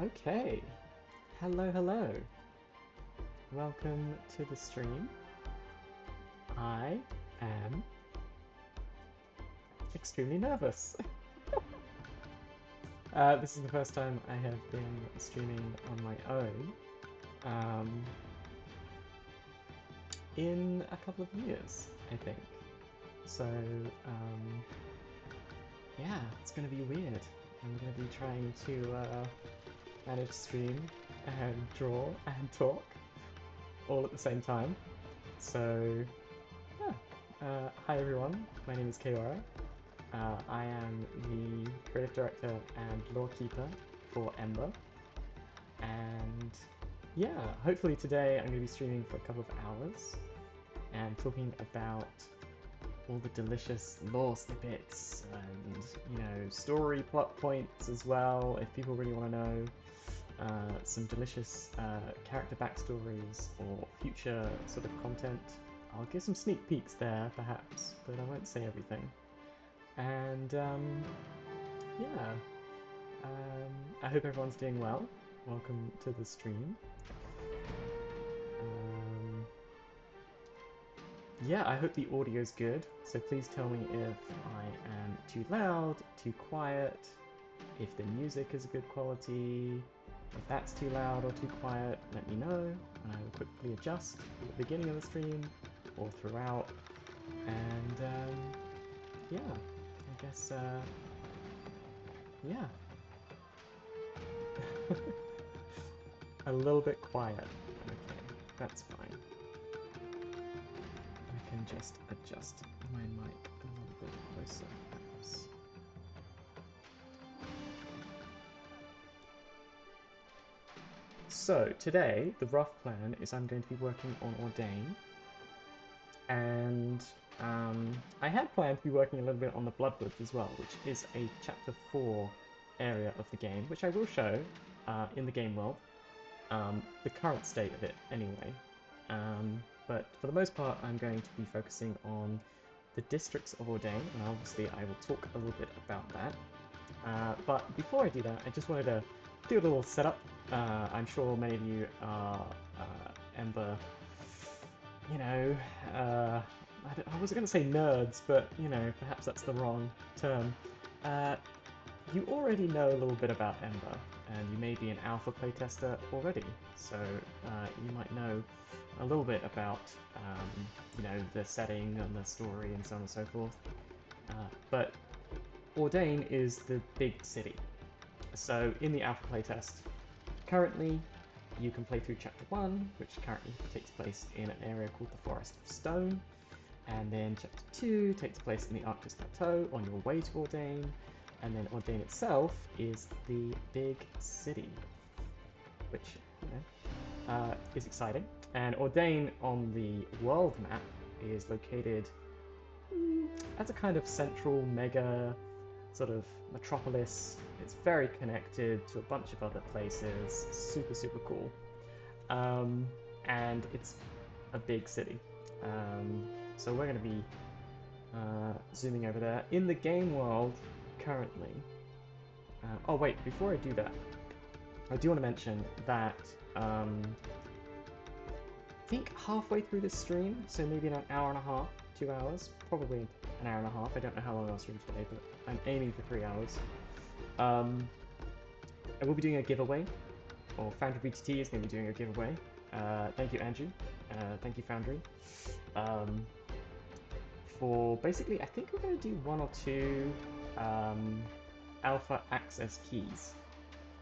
Okay. Hello, hello. Welcome to the stream. I am extremely nervous. This is the first time I have been streaming on my own in a couple of years, I think. So, yeah, it's going to be weird. I'm going to be trying to manage stream and draw and talk all at the same time. So, yeah. Hi everyone, my name is Caeora. I am the Creative Director and Lorekeeper for Ember. And yeah, hopefully today I'm going to be streaming for a couple of hours and talking about all the delicious lore snippets and, story plot points as well, if people really want to know. Some delicious character backstories or future sort of content. I'll give some sneak peeks there, perhaps, but I won't say everything. And, yeah, I hope everyone's doing well. Welcome to the stream. Yeah, I hope the audio's good, so please tell me if I am too loud, too quiet, if the music is good quality, if that's too loud or too quiet, let me know, and I will quickly adjust at the beginning of the stream or throughout. And yeah, I guess yeah. A little bit quiet. Okay, that's fine. I can just adjust my mic a little bit closer, perhaps. So, today, the rough plan is I'm going to be working on Ordain, and I had planned to be working a little bit on the Bloodwoods as well, which is a Chapter 4 area of the game, which I will show in the game world, the current state of it anyway. But for the most part, I'm going to be focusing on the districts of Ordain, and obviously I will talk a little bit about that. But before I do that, I just wanted to do a little setup. I'm sure many of you are Ember, I wasn't going to say nerds, but, perhaps that's the wrong term. You already know a little bit about Ember, and you may be an alpha playtester already, so you might know a little bit about, the setting and the story and so on and so forth. But Ordain is the big city. So in the alpha playtest, currently you can play through Chapter 1, which currently takes place in an area called the Forest of Stone, and then Chapter 2 takes place in the Arctic Plateau on your way to Ordain, and then Ordain itself is the big city, which, is exciting. And Ordain on the world map is located as a kind of central mega sort of metropolis. It's very connected to a bunch of other places. Super, super cool. And it's a big city. So we're going to be zooming over there. In the game world, currently... oh wait, before I do that, I do want to mention that I think halfway through this stream, so maybe in an hour and a half, 2 hours, probably an hour and a half, I don't know how long I'll stream today, but I'm aiming for 3 hours. I will be doing a giveaway, or Foundry BTT is going to be doing a giveaway. Thank you, Andrew. Thank you, Foundry. For basically, I think we're going to do 1 or 2 alpha access keys.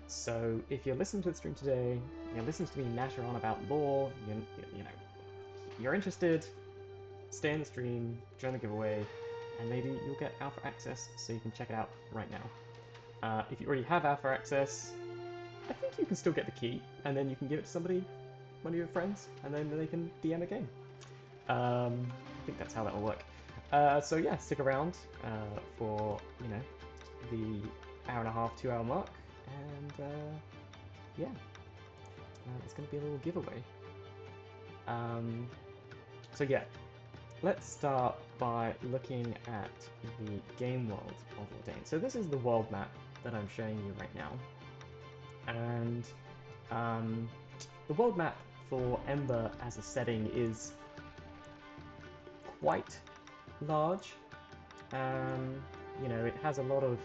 So if you're listening to the stream today, you're listening to me natter on about lore, you're interested, stay in the stream, join the giveaway, and maybe you'll get alpha access so you can check it out right now. If you already have alpha access, I think you can still get the key, and then you can give it to somebody, one of your friends, and then they can DM a game. I think that's how that will work. So yeah, stick around for, the hour and a half, 2 hour mark, and yeah, it's going to be a little giveaway. So yeah, let's start by looking at the game world of Ordain. So this is the world map that I'm showing you right now. and the world map for Ember as a setting is quite large. You know, it has a lot of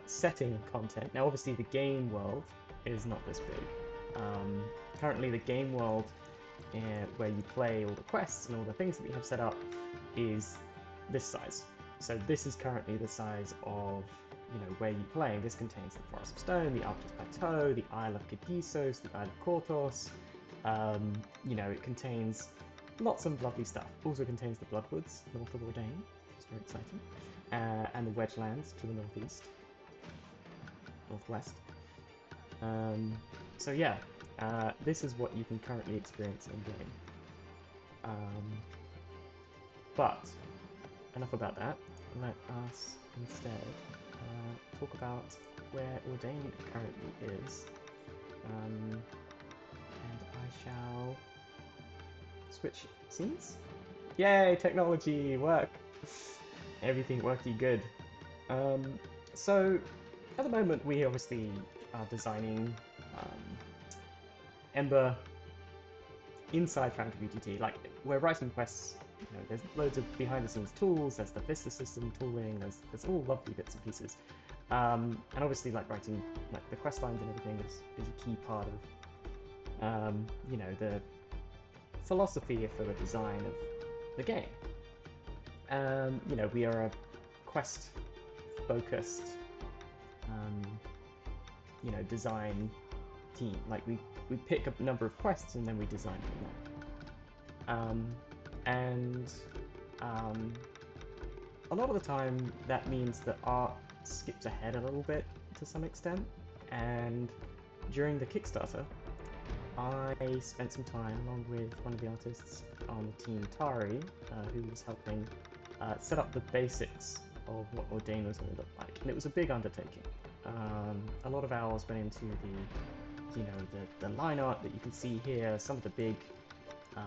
setting content. Now, obviously, the game world is not this big. Currently, the game world where you play all the quests and all the things that we have set up is this size. So this is currently the size of, you know, where you play. This contains the Forest of Stone, the Arctic Plateau, the Isle of Kadisos, the Isle of Kortos. You know, it contains lots of lovely stuff. Also contains the Bloodwoods, north of Ordain, which is very exciting, and the Wedgelands to the northeast, northwest. So yeah, this is what you can currently experience in game. But enough about that. Let us instead talk about where Ordain currently is, and I shall switch scenes. Yay, technology, work! Everything worky good. So, at the moment we obviously are designing Ember inside Foundry BTT. Like, we're writing quests, you know, there's loads of behind-the-scenes tools, there's the Vista system tooling, there's all lovely bits and pieces. And obviously, like, writing like the quest lines and everything is a key part of, you know, the philosophy for the design of the game. You know, we are a quest-focused, you know, design team. Like, we pick a number of quests and then we design them. A lot of the time that means that art skips ahead a little bit to some extent, and during the Kickstarter I spent some time along with one of the artists on the team, Tari, who was helping set up the basics of what Ordain was going to look like, and it was a big undertaking. A lot of hours went into the, you know, the line art that you can see here, some of the big, you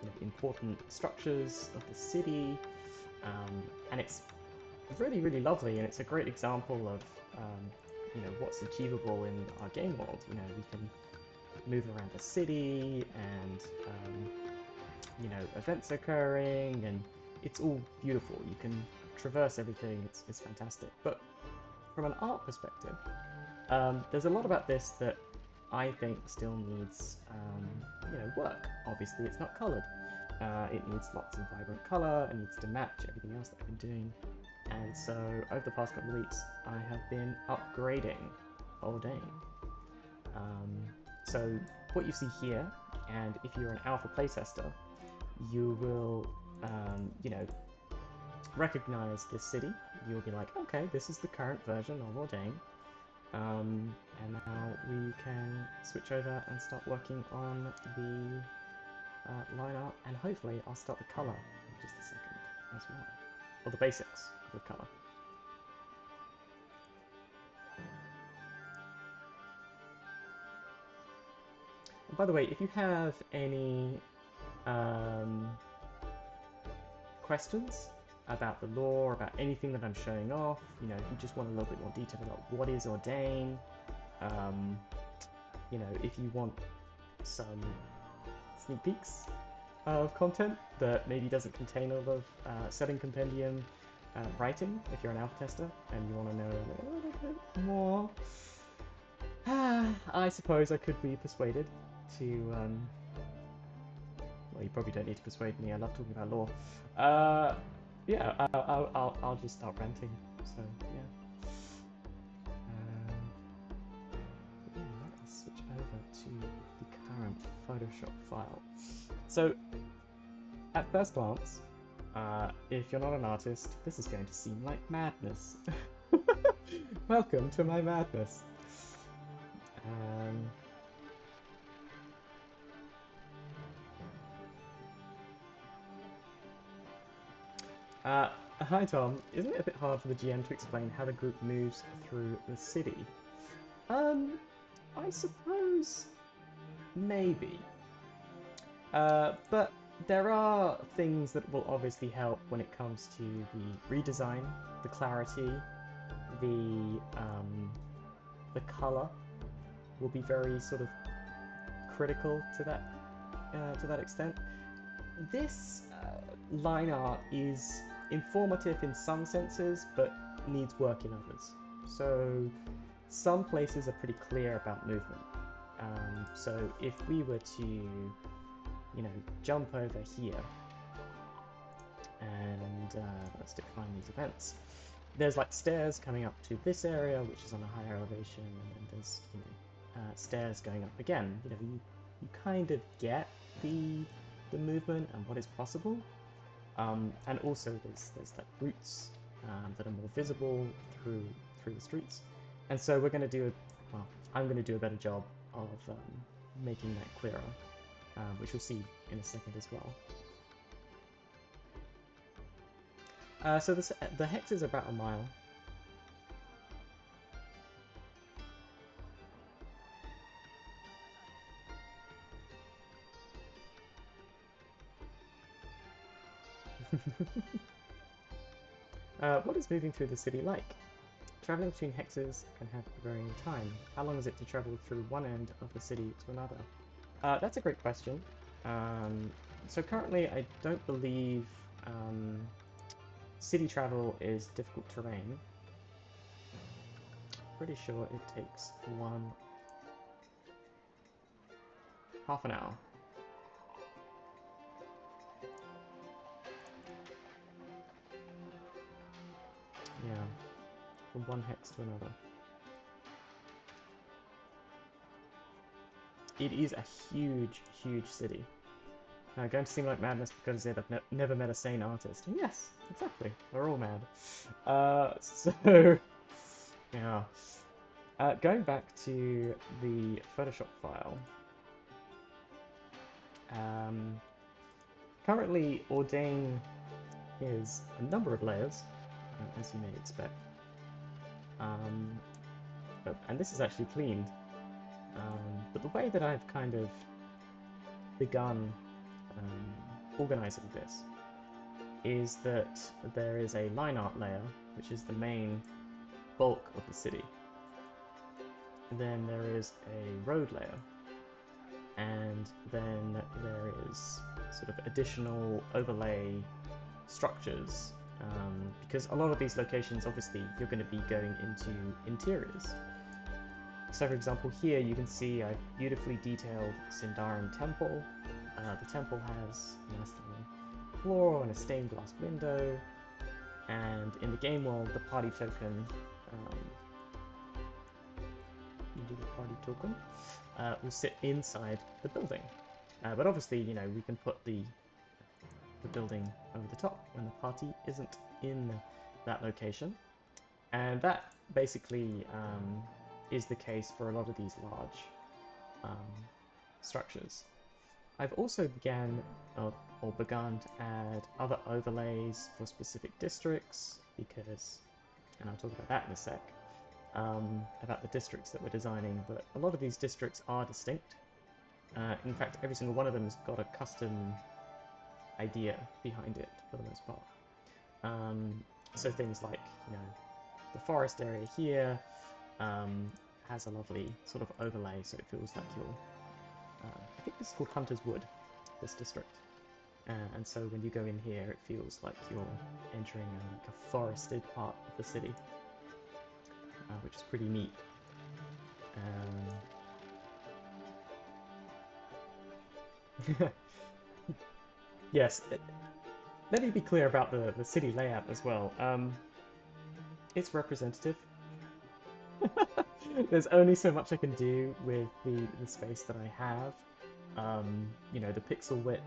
know, important structures of the city, and it's really, really lovely, and it's a great example of, you know, what's achievable in our game world. You know, we can move around the city, and you know, events occurring, and it's all beautiful. You can traverse everything. It's fantastic. But from an art perspective, there's a lot about this that I think still needs, you know, work. Obviously, it's not coloured. It needs lots of vibrant colour. It needs to match everything else that I've been doing. And so, over the past couple of weeks, I have been upgrading Ordain. So, what you see here, and if you're an alpha playtester, you will, you know, recognize this city. You'll be like, okay, this is the current version of Ordain. And now we can switch over and start working on the line art, and hopefully I'll start the colour in just a second as well, or the basics of the colour. And by the way, if you have any questions about the lore, about anything that I'm showing off, you know, if you just want a little bit more detail about what is Ordain, you know, if you want some sneak peeks of content that maybe doesn't contain a lot of setting compendium writing, if you're an alpha tester and you want to know a little bit more, I suppose I could be persuaded to, well, you probably don't need to persuade me, I love talking about lore. Yeah, I'll just start ranting, so yeah. Let us switch over to the current Photoshop file. So, at first glance, if you're not an artist, this is going to seem like madness. Welcome to my madness. Hi Tom, isn't it a bit hard for the GM to explain how the group moves through the city? I suppose maybe. But there are things that will obviously help when it comes to the redesign, the clarity, the colour will be very sort of critical to that extent. This line art is informative in some senses, but needs work in others. So some places are pretty clear about movement. So if we were to, you know, jump over here, and let's define these events. There's like stairs coming up to this area, which is on a higher elevation, and then there's, you know, stairs going up again. You know, you kind of get the movement and what is possible, and also there's like routes that are more visible through the streets, and so we're going to do I'm going to do a better job of making that clearer, which we'll see in a second as well. So the hexes are about a mile. What is moving through the city like? Traveling between hexes can have varying time. How long is it to travel through one end of the city to another? That's a great question. So currently I don't believe city travel is difficult terrain. Pretty sure it takes half an hour. Yeah, from one hex to another. It is a huge, huge city. Going to seem like madness because I've never met a sane artist. Yes, exactly. We're all mad. So, yeah. Going back to the Photoshop file. Currently, Ordain is a number of layers, as you may expect. And this is actually cleaned. But the way that I've kind of begun organizing this is that there is a line art layer, which is the main bulk of the city. Then there is a road layer, and then there is sort of additional overlay structures, because a lot of these locations, obviously, you're going to be going into interiors. So for example, here you can see I've beautifully detailed Sindarin Temple. The temple has a nice little floor and a stained glass window, and in the game world, the party token, will sit inside the building. But obviously, you know, we can put the building over the top when the party isn't in that location, and that basically is the case for a lot of these large structures. I've also begun to add other overlays for specific districts, because, and I'll talk about that in a sec, about the districts that we're designing, but a lot of these districts are distinct. In fact, every single one of them has got a custom idea behind it, for the most part. So things like, you know, the forest area here has a lovely sort of overlay, so it feels like you're, I think this is called Hunter's Wood, this district. And so when you go in here, it feels like you're entering like a forested part of the city, which is pretty neat. Yes, let me be clear about the city layout as well. It's representative. There's only so much I can do with the space that I have. You know, the pixel width,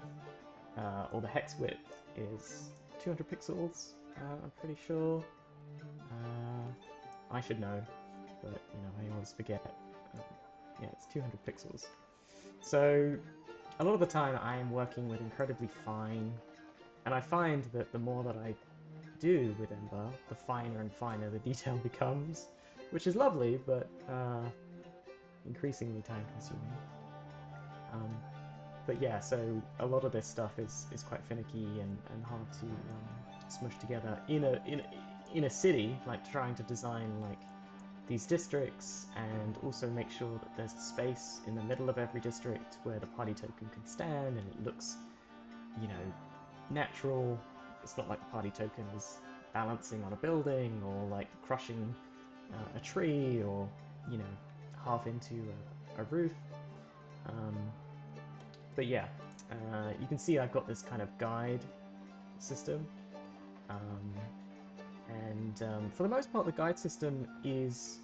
or the hex width, is 200 pixels, I'm pretty sure. I should know, but, you know, I always forget. Yeah, it's 200 pixels. So, a lot of the time I am working with incredibly fine, and I find that the more that I do with Ember, the finer and finer the detail becomes, which is lovely, but increasingly time-consuming. But yeah, so a lot of this stuff is quite finicky and hard to smush together in a city, like trying to design like these districts, and also make sure that there's a space in the middle of every district where the party token can stand and it looks, you know, natural. It's not like the party token is balancing on a building or like crushing a tree or, you know, half into a roof. But yeah, you can see I've got this kind of guide system. For the most part, the guide system is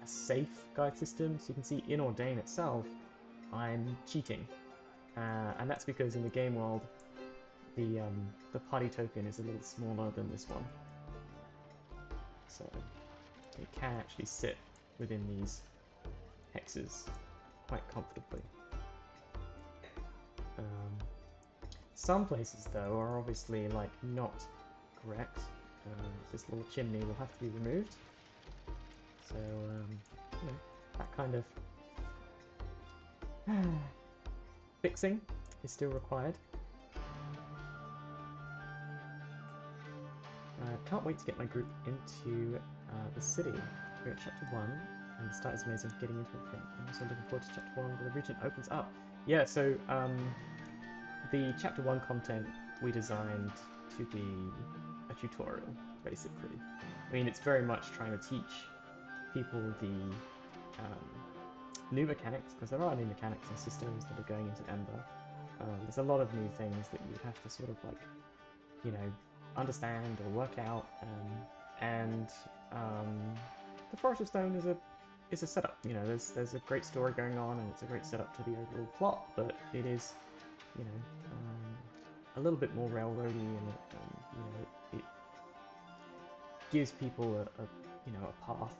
a safe guide system. So you can see in Ordain itself, I'm cheating. And that's because in the game world, the party token is a little smaller than this one. So it can actually sit within these hexes quite comfortably. Some places, though, are obviously like not correct. This little chimney will have to be removed. So, you know, that kind of fixing is still required. Can't wait to get my group into the city. We're at chapter 1, and the start is amazing, getting into everything. I'm also looking forward to chapter 1 where the region opens up. Yeah, so the chapter 1 content we designed to be a tutorial, basically. I mean, it's very much trying to teach people the new mechanics, because there are new mechanics and systems that are going into Ember. There's a lot of new things that you have to sort of like, you know, understand or work out, and the Forest of Stone is a setup. You know, there's a great story going on, and it's a great setup to the overall plot, but it is, you know, a little bit more railroady, and you know, it gives people a path.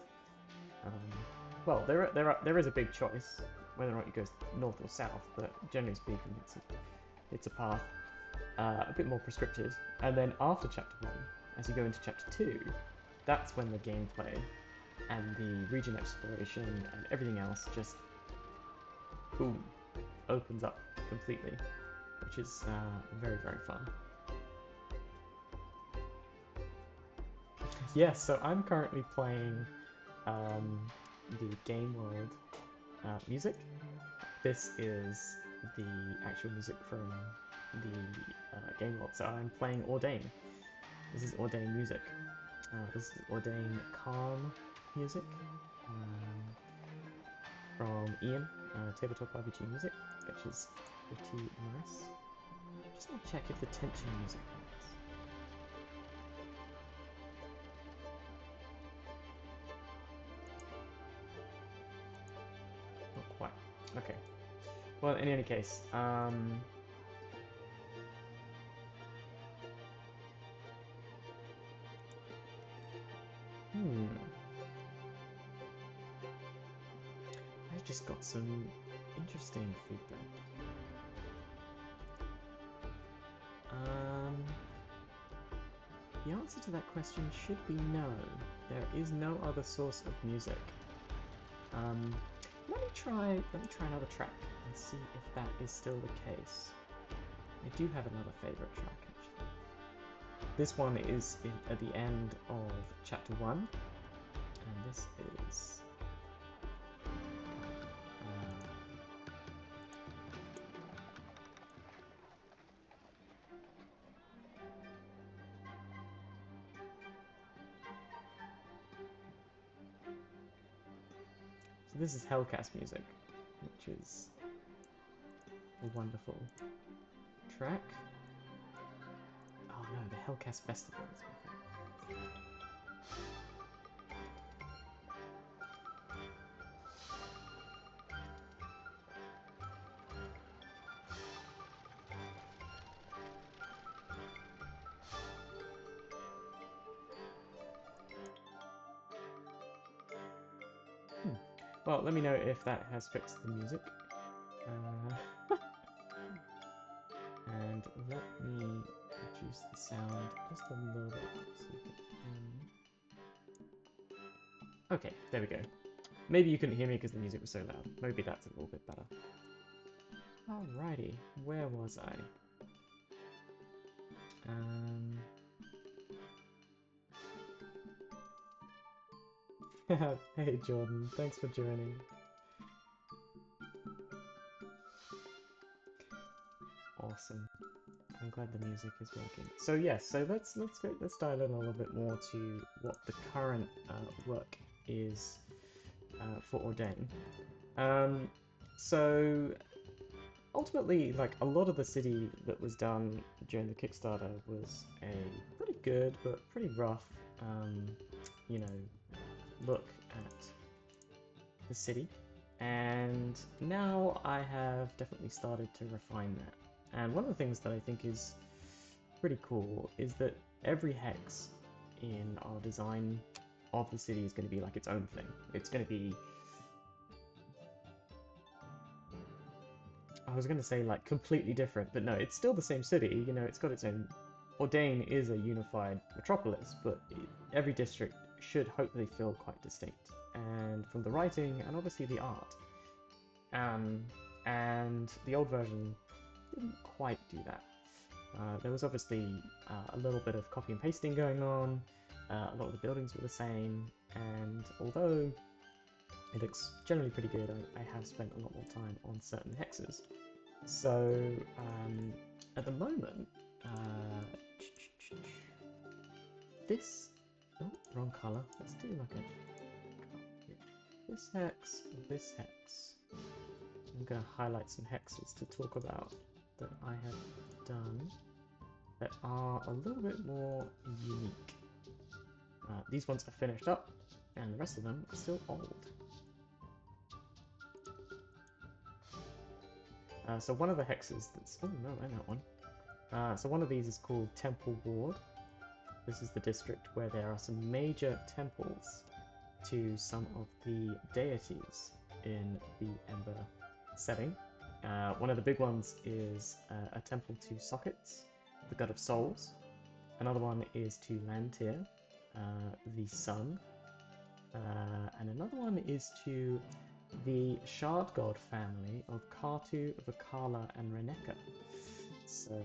Well, there is a big choice whether or not you go north or south, but generally speaking, it's a path. A bit more prescriptive. And then after chapter 1, as you go into chapter 2, that's when the gameplay and the region exploration and everything else just, boom, opens up completely, which is very, very fun. Yes, so I'm currently playing the game world music. This is the actual music from the game world. So I'm playing Ordain. This is Ordain music. This is Ordain calm music from Ian, tabletop RPG music, which is pretty nice. Just want to check if the tension music works. Not quite. Okay. Well, in any case, I just got some interesting feedback. The answer to that question should be no. There is no other source of music. Let me try another track and see if that is still the case. I do have another favorite track, actually. This one is at the end of chapter 1, and this is so this is Hellcast music, which is a wonderful track. Oh no, the Hellcast Festival is my favorite. Well, let me know if that has fixed the music. And let me reduce the sound just a little bit so you can... Okay, there we go. Maybe you couldn't hear me because the music was so loud. Maybe that's a little bit better. Alrighty, where was I? Hey Jordan, thanks for joining. Awesome. I'm glad the music is working. So yes, so let's dive in a little bit more to what the current work is for Ordain. So ultimately, like a lot of the city that was done during the Kickstarter was a pretty good but pretty rough, you know, look at the city. And now I have definitely started to refine that. And one of the things that I think is pretty cool is that every hex in our design of the city is going to be like its own thing. It's going to be, I was going to say like completely different, but no, it's still the same city. You know, it's got its own. Ordain is a unified metropolis, but every district should hopefully feel quite distinct. And from the writing and obviously the art. And the old version didn't quite do that. There was obviously a little bit of copy and pasting going on. A lot of the buildings were the same, and although it looks generally pretty good, I have spent a lot more time on certain hexes. So at the moment, this, oh, wrong color. Let's do like a this hex, this hex. I'm going to highlight some hexes to talk about that I have done that are a little bit more unique. These ones are finished up, and the rest of them are still old. So one of the hexes that's... Oh no, I know one. So one of these is called Temple Ward. This is the district where there are some major temples to some of the deities in the Ember setting. One of the big ones is a temple to Sockets, the god of souls. Another one is to Lantir, the sun. And another one is to the Shard God family of Kartu, Vakala, and Reneka. So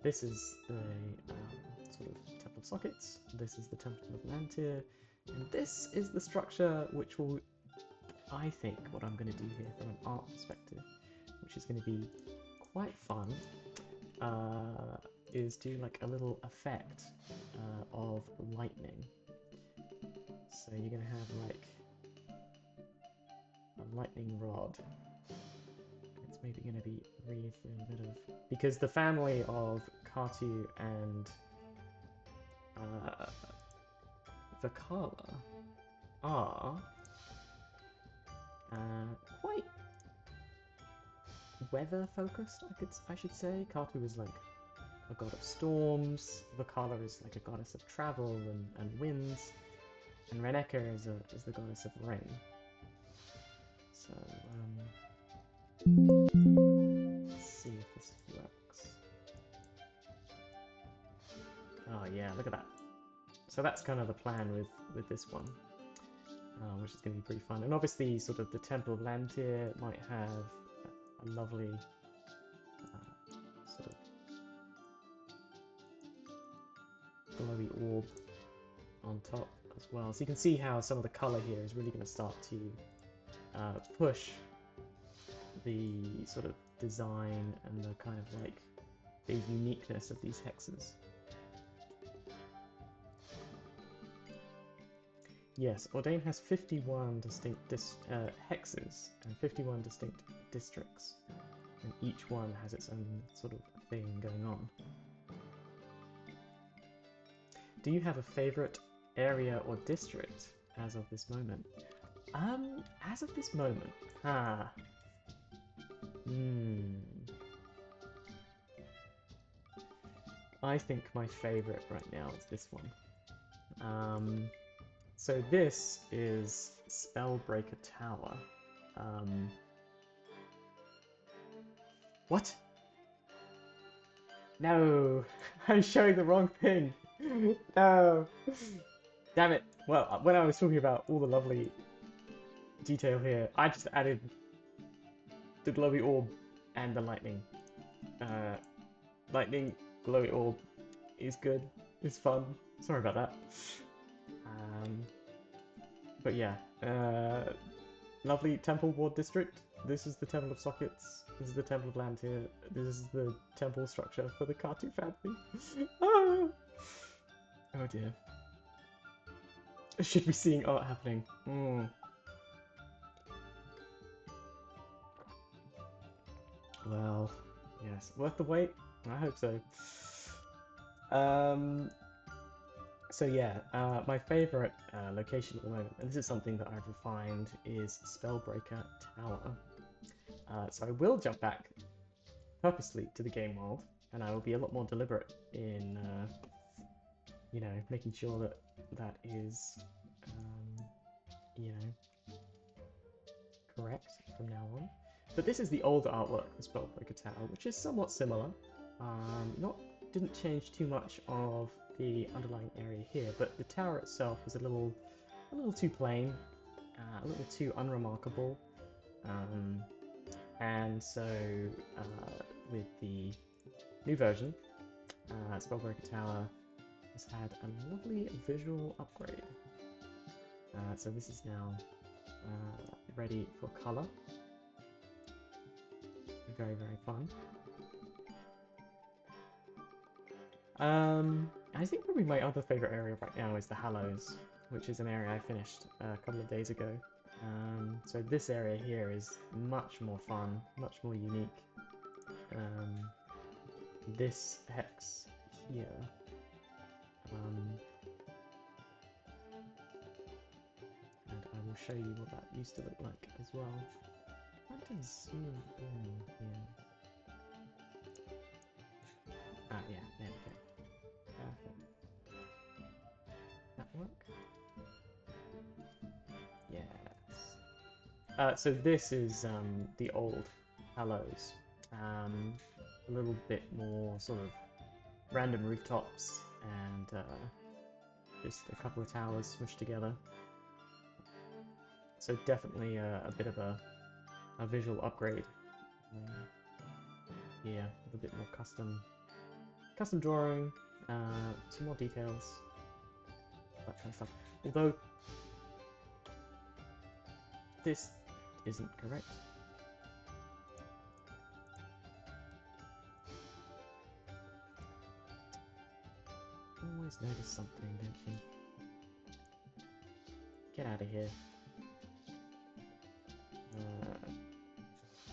this is the sort of Temple of Sockets, this is the Temple of Lantir, and this is the structure which will, I think, what I'm going to do here from an art perspective, which is going to be quite fun, is do like a little effect of lightning. So you're going to have like a lightning rod. It's maybe going to be wreathed in a bit of... Because the family of Kartu and Vakala are quite weather focused, I should say. Kartu is like a god of storms, Vakala is like a goddess of travel and winds, and Reneka is the goddess of rain. So let's see if this works. Oh yeah, look at that. So that's kind of the plan with this one, which is going to be pretty fun. And obviously, sort of the Temple of Lantir might have a lovely sort of glowy orb on top as well. So you can see how some of the color here is really going to start to push the sort of design and the kind of like the uniqueness of these hexes. Yes, Ordain has 51 distinct hexes and 51 distinct districts, and each one has its own sort of thing going on. Do you have a favorite area or district as of this moment? As of this moment, I think my favorite right now is this one. So this is Spellbreaker Tower. What? No! I'm showing the wrong thing! No! Damn it! Well, when I was talking about all the lovely detail here, I just added the glowy orb and the lightning. Lightning, glowy orb is good, it's fun. Sorry about that. But yeah, lovely Temple Ward District. This is the Temple of Sockets. This is the Temple of Lantir. This is the temple structure for the Katu family. Ah! Oh dear. Should be seeing art happening. Well, yes. Worth the wait? I hope so. So yeah, my favorite location at the moment, and this is something that I've refined, is Spellbreaker Tower. So I will jump back purposely to the game world, and I will be a lot more deliberate in, you know, making sure that that is, you know, correct from now on. But this is the old artwork for Spellbreaker Tower, which is somewhat similar. Didn't change too much of the underlying area here, but the tower itself is a little too plain, a little too unremarkable. And so with the new version, Spellbreaker Tower has had a lovely visual upgrade. So this is now ready for colour. Very, very fun. I think probably my other favourite area right now is the Hallows, which is an area I finished a couple of days ago. So this area here is much more fun, much more unique. This hex here, and I will show you what that used to look like as well. What does zoom in here? Ah, yeah, there we go. Perfect. That work? Yes. So this is the old Hallows. A little bit more sort of random rooftops and just a couple of towers smushed together. So definitely a bit of a visual upgrade. Yeah, with a bit more custom drawing, some more details, that kind of stuff. Although this isn't correct. Always notice something, don't you? Get out of here.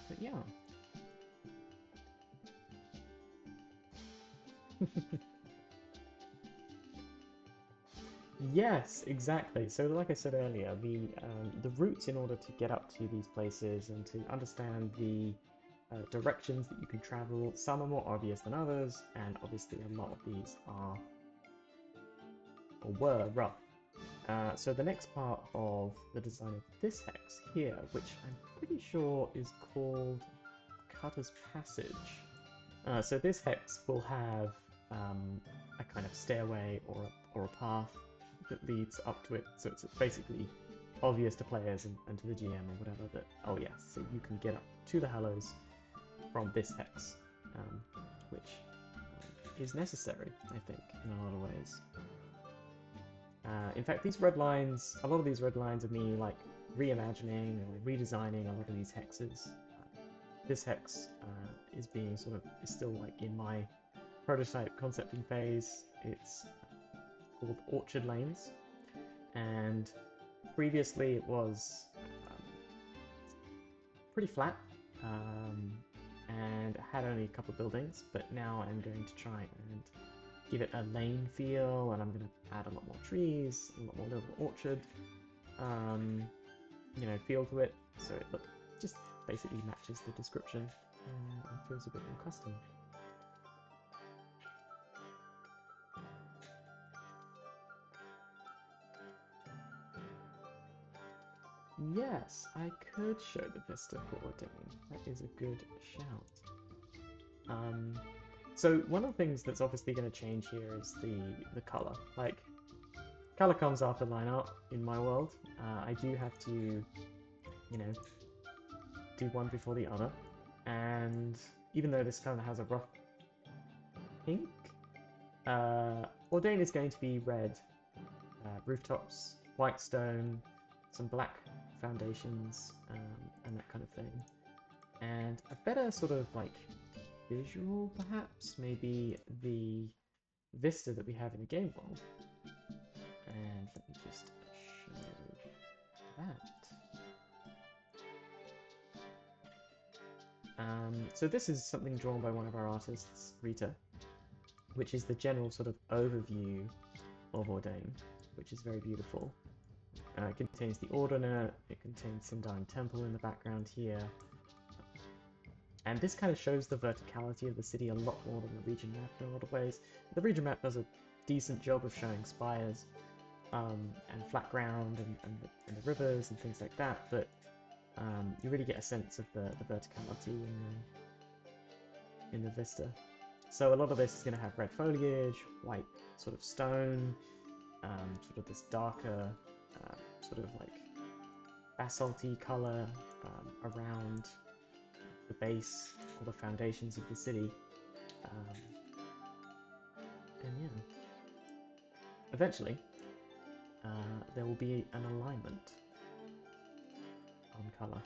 But yeah. Yes, exactly. So like I said earlier, the routes in order to get up to these places and to understand the directions that you can travel, some are more obvious than others, and obviously a lot of these are, or were, rough. So the next part of the design of this hex here, which I'm pretty sure is called Cutter's Passage. So this hex will have a kind of stairway or a path that leads up to it, so it's basically obvious to players and to the GM or whatever that, oh yes, so you can get up to the Hallows from this hex, which is necessary, I think, in a lot of ways. In fact, these red lines, a lot of these red lines are me like reimagining or redesigning a lot of these hexes. This hex is still like in my prototype concepting phase. It's called Orchard Lanes, and previously it was pretty flat and had only a couple of buildings, but now I'm going to try and give it a lane feel, and I'm going to add a lot more trees, a lot more little orchard, feel to it, so it just basically matches the description and feels a bit more custom. Yes, I could show the vista for Ordain. That is a good shout. So one of the things that's obviously going to change here is the color. Like, color comes after line art in my world. I do have to, do one before the other. And even though this kind of has a rough pink, Ordain is going to be red rooftops, white stone, some black foundations and that kind of thing. And a better sort of like visual, perhaps, maybe the vista that we have in the game world. And let me just show that. So this is something drawn by one of our artists, Rita, which is the general sort of overview of Ordain, which is very beautiful. It contains the Ordiner, it contains Sindarin Temple in the background here, and this kind of shows the verticality of the city a lot more than the region map in a lot of ways. The region map does a decent job of showing spires and flat ground and the rivers and things like that, but you really get a sense of the verticality in the vista. So a lot of this is going to have red foliage, white sort of stone, sort of this darker sort of like basalty color around the base or the foundations of the city. And yeah, eventually there will be an alignment on color.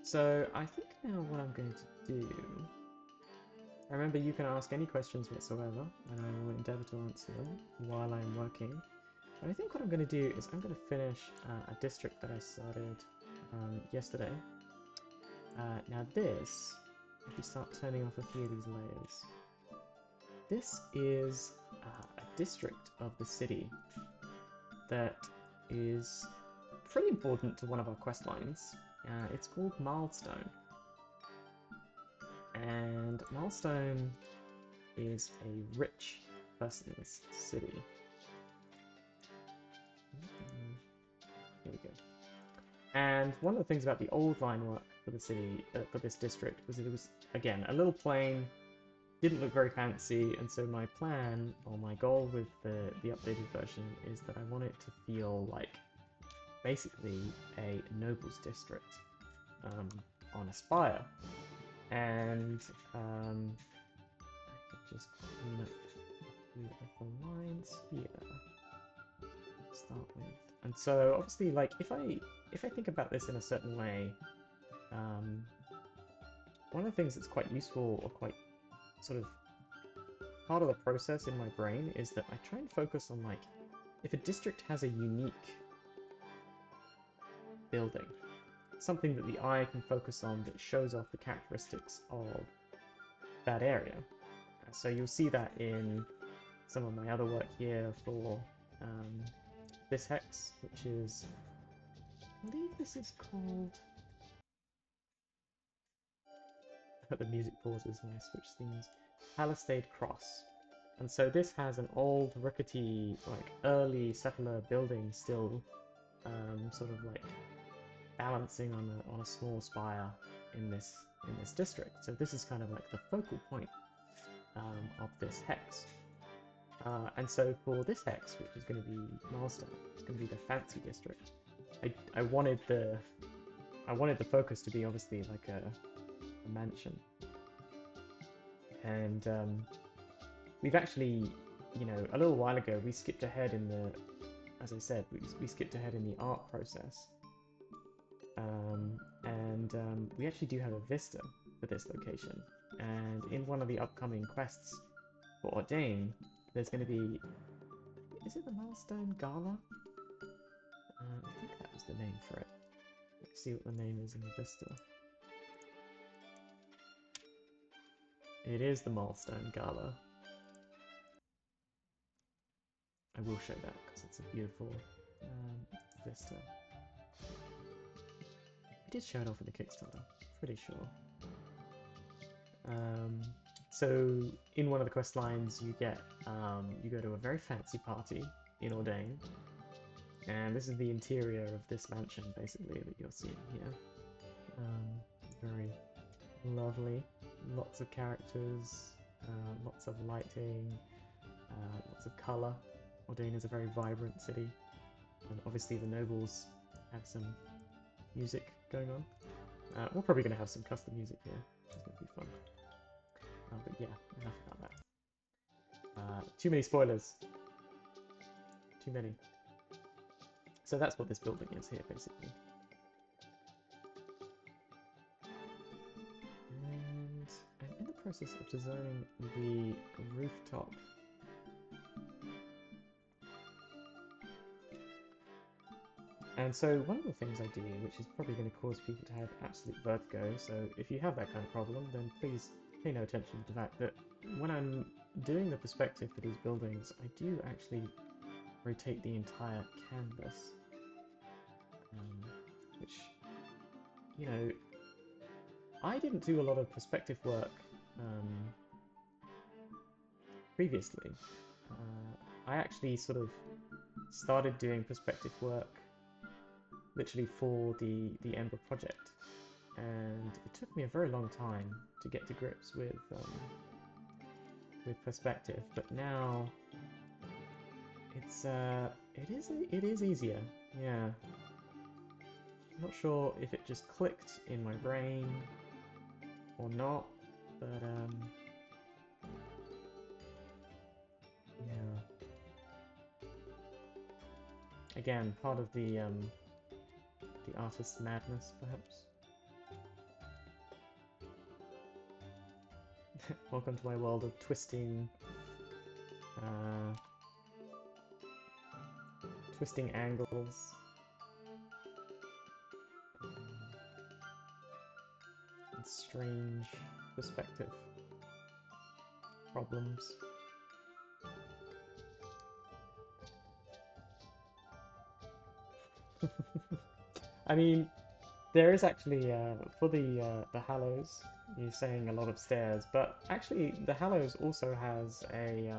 So I think now what I'm going to do, remember you can ask any questions whatsoever and I will endeavour to answer them while I'm working. But I think what I'm going to do is I'm going to finish a district that I started yesterday. Now this, if we start turning off a few of these layers, this is a district of the city that is pretty important to one of our quest lines. It's called Milestone. And Milestone is a rich person in this city. Here we go. And one of the things about the old line work for the city, for this district, was that it was, again, a little plain, didn't look very fancy, and so my plan, or my goal with the updated version, is that I want it to feel like basically a nobles district on a spire. And I could just clean up a few of the lines here to start with. And so obviously, like, if I think about this in a certain way, one of the things that's quite useful or quite sort of part of the process in my brain is that I try and focus on, like, if a district has a unique building, something that the eye can focus on that shows off the characteristics of that area. So you'll see that in some of my other work here for this hex, which is, I believe this is called, the music pauses when I switch themes, Palisade Cross. And so this has an old rickety, like early settler building still sort of like balancing on a small spire in this district. So this is kind of like the focal point of this hex. And so for this hex, which is going to be Milestone, it's going to be the fancy district. I wanted the focus to be obviously like a mansion, and we've actually, you know, a little while ago we skipped ahead in the, as I said, we skipped ahead in the art process, and we actually do have a vista for this location, and in one of the upcoming quests for Ordain, there's going to be, is it the Milestone Gala? I think that was the name for it. Let's see what the name is in the vista. It is the Milestone Gala. I will show that because it's a beautiful vista. We did show it off in the Kickstarter, pretty sure. So in one of the quest lines, you get you go to a very fancy party in Ordain, and this is the interior of this mansion, basically, that you're seeing here. Very lovely, lots of characters, lots of lighting, lots of color. Ordain is a very vibrant city, and obviously the nobles have some music going on. We're probably going to have some custom music here, which is going to be fun. But yeah, enough about that. Too many spoilers. Too many. So that's what this building is here, basically. And I'm in the process of designing the rooftop. And so one of the things I do, which is probably going to cause people to have absolute vertigo, so if you have that kind of problem, then please pay no attention to the fact that when I'm doing the perspective for these buildings, I do actually rotate the entire canvas. Which, you know, I didn't do a lot of perspective work previously. I actually sort of started doing perspective work literally for the Ember project, and it took me a very long time to get to grips with perspective. But now it is easier. Yeah, I'm not sure if it just clicked in my brain or not, but yeah. Again, part of the artist's madness, perhaps. Welcome to my world of twisting angles. And strange perspective problems. I mean, there is actually for the Hallows, you're saying a lot of stairs, but actually the Hallows also has a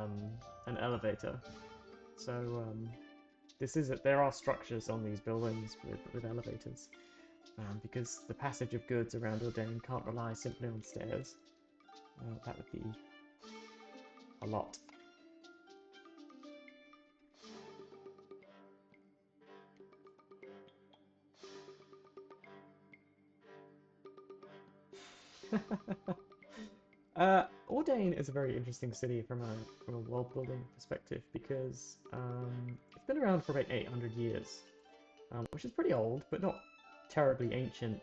an elevator. So there are structures on these buildings with elevators, because the passage of goods around Ordain can't rely simply on stairs. That would be a lot. Ordain is a very interesting city from a world building perspective because it's been around for about 800 years, which is pretty old, but not terribly ancient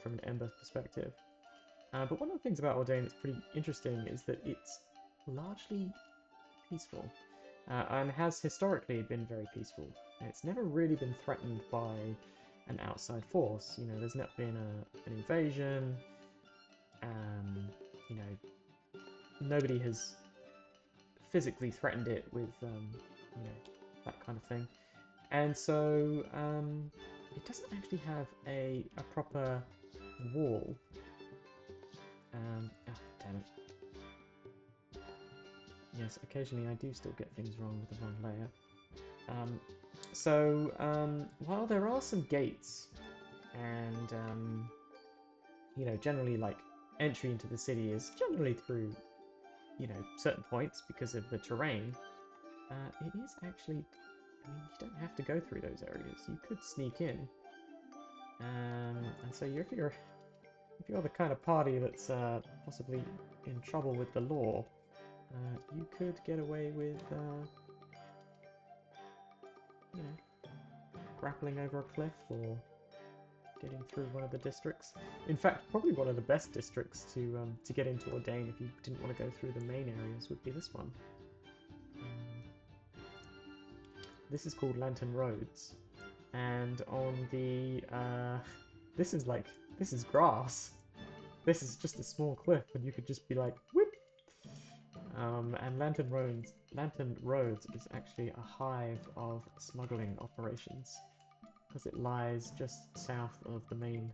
from an Ember perspective. But one of the things about Ordain that's pretty interesting is that it's largely peaceful, and has historically been very peaceful. It's never really been threatened by an outside force. You know, there's not been an invasion. You know, nobody has physically threatened it with, you know, that kind of thing. And so it doesn't actually have a proper wall. Damn it. Yes, occasionally I do still get things wrong with the wrong layer. While there are some gates, and you know, generally like entry into the city is generally through, you know, certain points because of the terrain, it is actually, I mean, you don't have to go through those areas. You could sneak in, and so if you're the kind of party that's possibly in trouble with the law, you could get away with, you know, grappling over a cliff or getting through one of the districts. In fact, probably one of the best districts to get into Ordain if you didn't want to go through the main areas would be this one. This is called Lantern Roads, and on the this is grass. This is just a small cliff, and you could just be like, whoop. And Lantern Roads is actually a hive of smuggling operations, because it lies just south of the main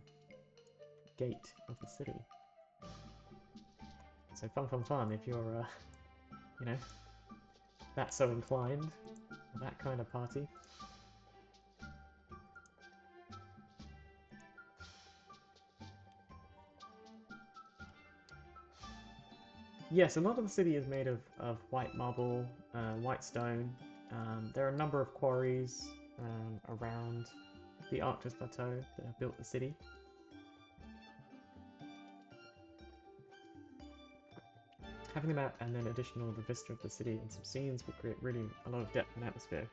gate of the city. So fun if you're, you know, that so inclined, that kind of party. Yes, a lot of the city is made of white marble, white stone. There are a number of quarries around the Arctis Plateau that have built the city. Having the map and then additional the vista of the city and some scenes will create really a lot of depth and atmosphere.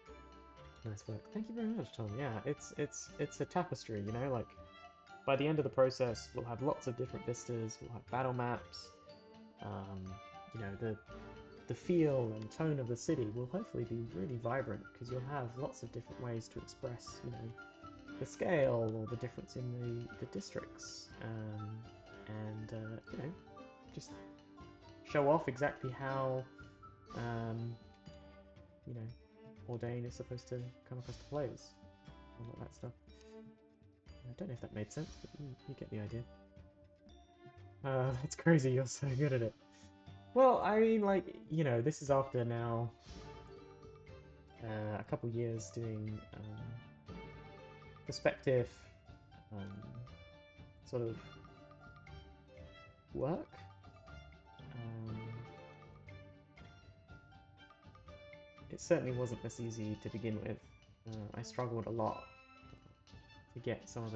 Nice work. Thank you very much, Tom. Yeah, it's a tapestry, you know, like by the end of the process we'll have lots of different vistas, we'll have battle maps, you know, the feel and tone of the city will hopefully be really vibrant because you'll have lots of different ways to express, you know, the scale or the difference in the districts, and you know, just show off exactly how, you know, Ordain is supposed to come across to players, all of that stuff. I don't know if that made sense, but you get the idea. That's crazy, you're so good at it. Well, I mean, like, you know, this is after now a couple years doing perspective sort of work. It certainly wasn't this easy to begin with. I struggled a lot to get some of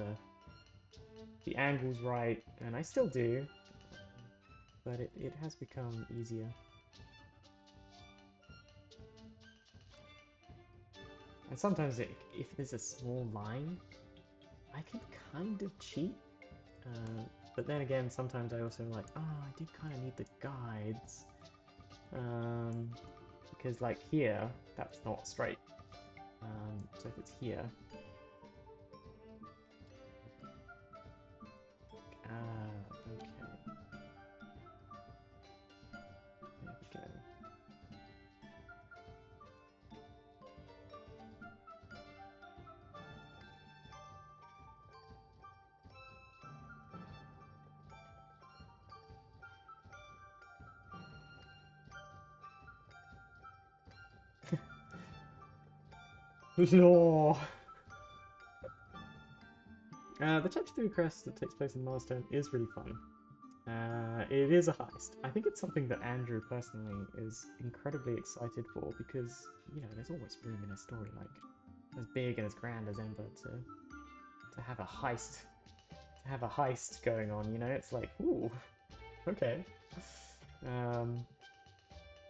the angles right, and I still do, but it has become easier. And sometimes if there's a small line, I can kind of cheat, but then again, sometimes I also like, oh, I do kind of need the guides, because like here, that's not straight, so if it's here, okay, there we go. Lore! The chapter 3 quest that takes place in Milestone is really fun. It is a heist. I think it's something that Andrew personally is incredibly excited for because, you know, there's always room in a story like as big and as grand as Ember to have a heist going on, you know? It's like, ooh, okay.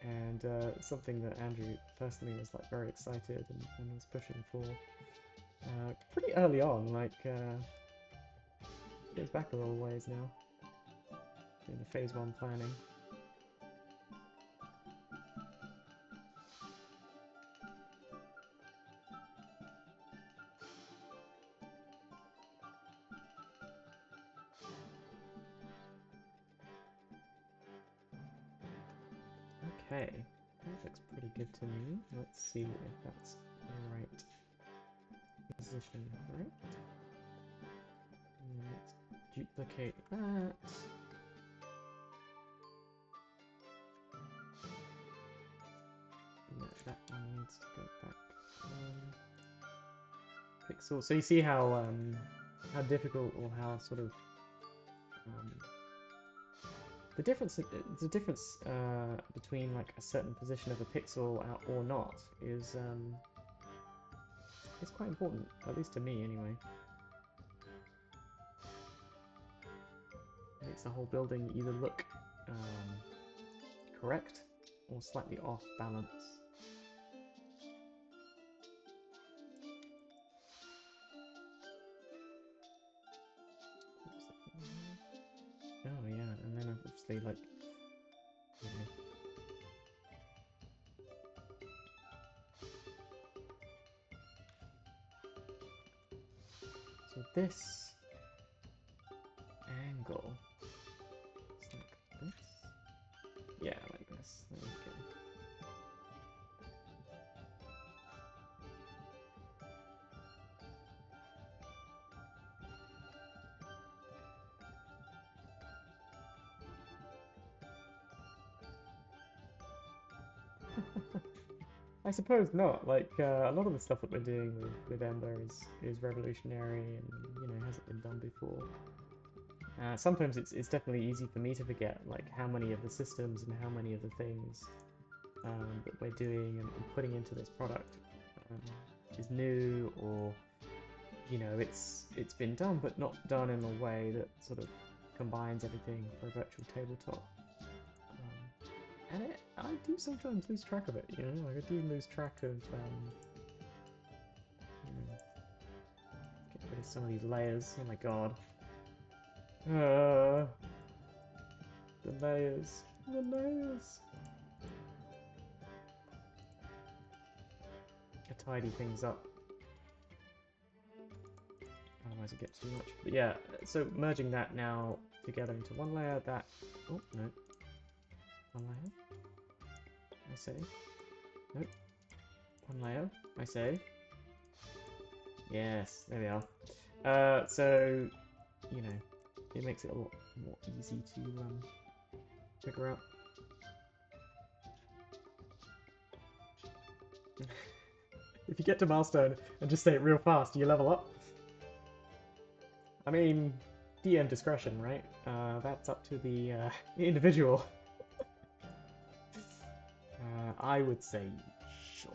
And something that Andrew personally was like very excited and was pushing for pretty early on, like goes back a little ways now in the phase 1 planning. Okay, that looks pretty good to me. Let's see if that's the right position, right? Let's duplicate that. No, that one needs to go back. Pixel. So you see how difficult or how sort of the difference between like a certain position of a pixel or not is quite important, at least to me anyway. It makes the whole building either look correct or slightly off balance. Oh yeah, and then obviously like, you know, so this angle is like this. Yeah, like this. There we go. I suppose not. Like a lot of the stuff that we're doing with Ember is revolutionary and, you know, hasn't been done before. Sometimes it's definitely easy for me to forget like how many of the systems and how many of the things that we're doing and putting into this product is new, or, you know, it's been done but not done in a way that sort of combines everything for a virtual tabletop. And I do sometimes lose track of it, you know? Like, I do lose track of, get rid of some of these layers. Oh my god. The layers. The layers. I tidy things up. Otherwise it gets too much. But yeah, so merging that now together into one layer, that... Oh, no. One layer. I say. Nope. One layer. I say. Yes, there we are. So, you know, it makes it a lot more easy to figure out. If you get to Milestone and just say it real fast, you level up. I mean, DM discretion, right? That's up to the individual. I would say sure.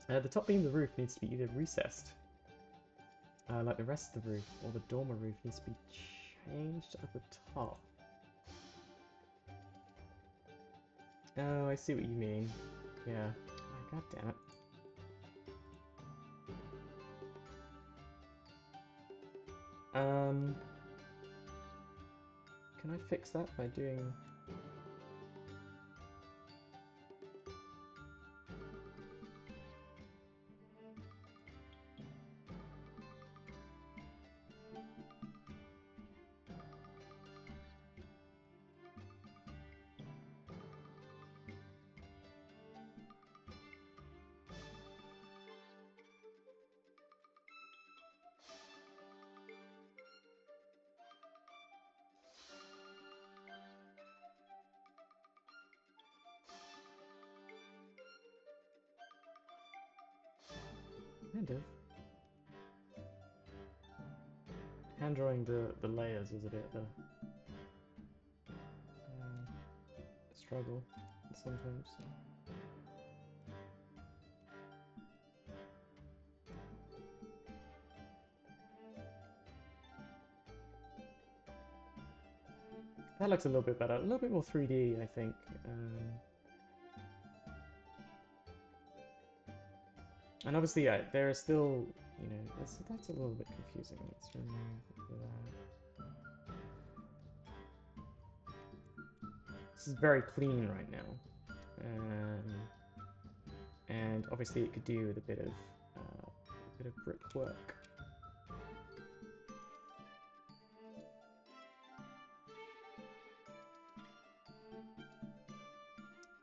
The top beam of the roof needs to be either recessed, like the rest of the roof, or the dormer roof needs to be changed at the top. Oh, I see what you mean. Yeah. Oh, God damn it. Can I fix that by doing... Kind of. Hand drawing the layers is a bit of a struggle sometimes. That looks a little bit better, a little bit more 3D, I think. And obviously, there are still, you know, that's a little bit confusing. Let's remove that. This is very clean right now, and obviously it could do with a bit of brickwork.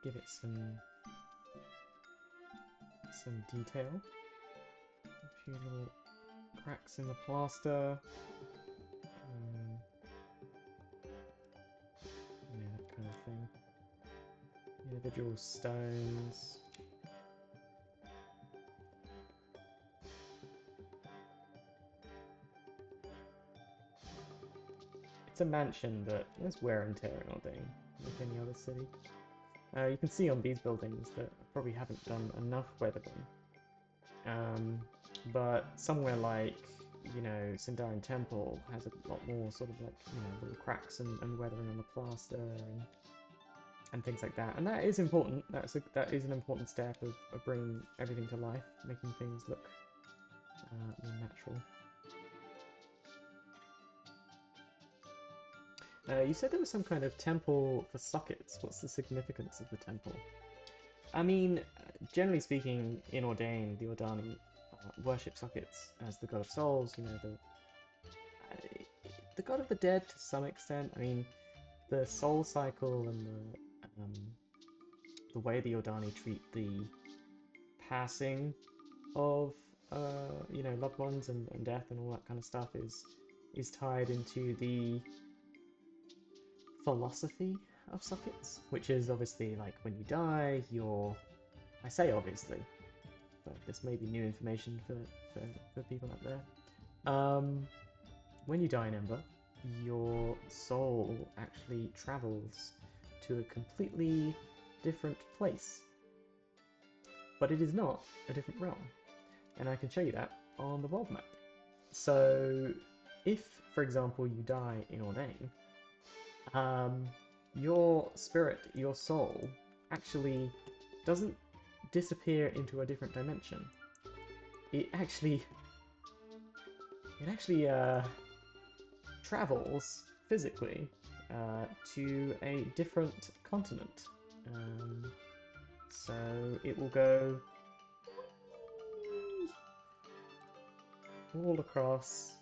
Give it some detail. A few little cracks in the plaster. Yeah, that kind of thing. Individual stones. It's a mansion, but there's wear and tear in Ordain, like any other city. You can see on these buildings that I probably haven't done enough weathering. But somewhere like, you know, Sindarin Temple has a lot more sort of like, you know, little cracks and weathering on the plaster and things like that. And that is important. That is an important step of bringing everything to life, making things look more natural. You said there was some kind of temple for sockets. What's the significance of the temple? I mean, generally speaking, in Ordain, the Ordani worship sockets as the god of souls. You know, the god of the dead to some extent. I mean, the soul cycle and the way the Ordani treat the passing of you know, loved ones and death and all that kind of stuff is tied into the philosophy of sockets, which is obviously like when you die, I say obviously, but this may be new information for people out there. When you die in Ember, your soul actually travels to a completely different place. But it is not a different realm. And I can show you that on the world map. So, if, for example, you die in Ordain, your spirit, your soul, actually doesn't disappear into a different dimension. It actually travels physically to a different continent. So it will go all across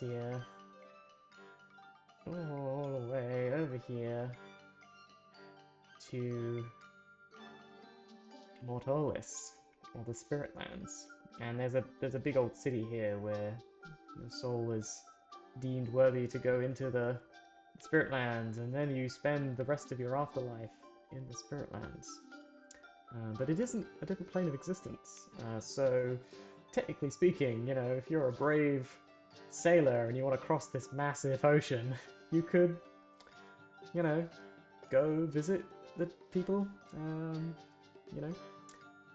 here, all the way over here to Mortalis, or the Spirit Lands. And there's a big old city here where your soul is deemed worthy to go into the Spirit Lands, and then you spend the rest of your afterlife in the Spirit Lands. But it isn't a different plane of existence. So, technically speaking, you know, if you're a brave sailor and you want to cross this massive ocean, you could, you know, go visit the people, you know,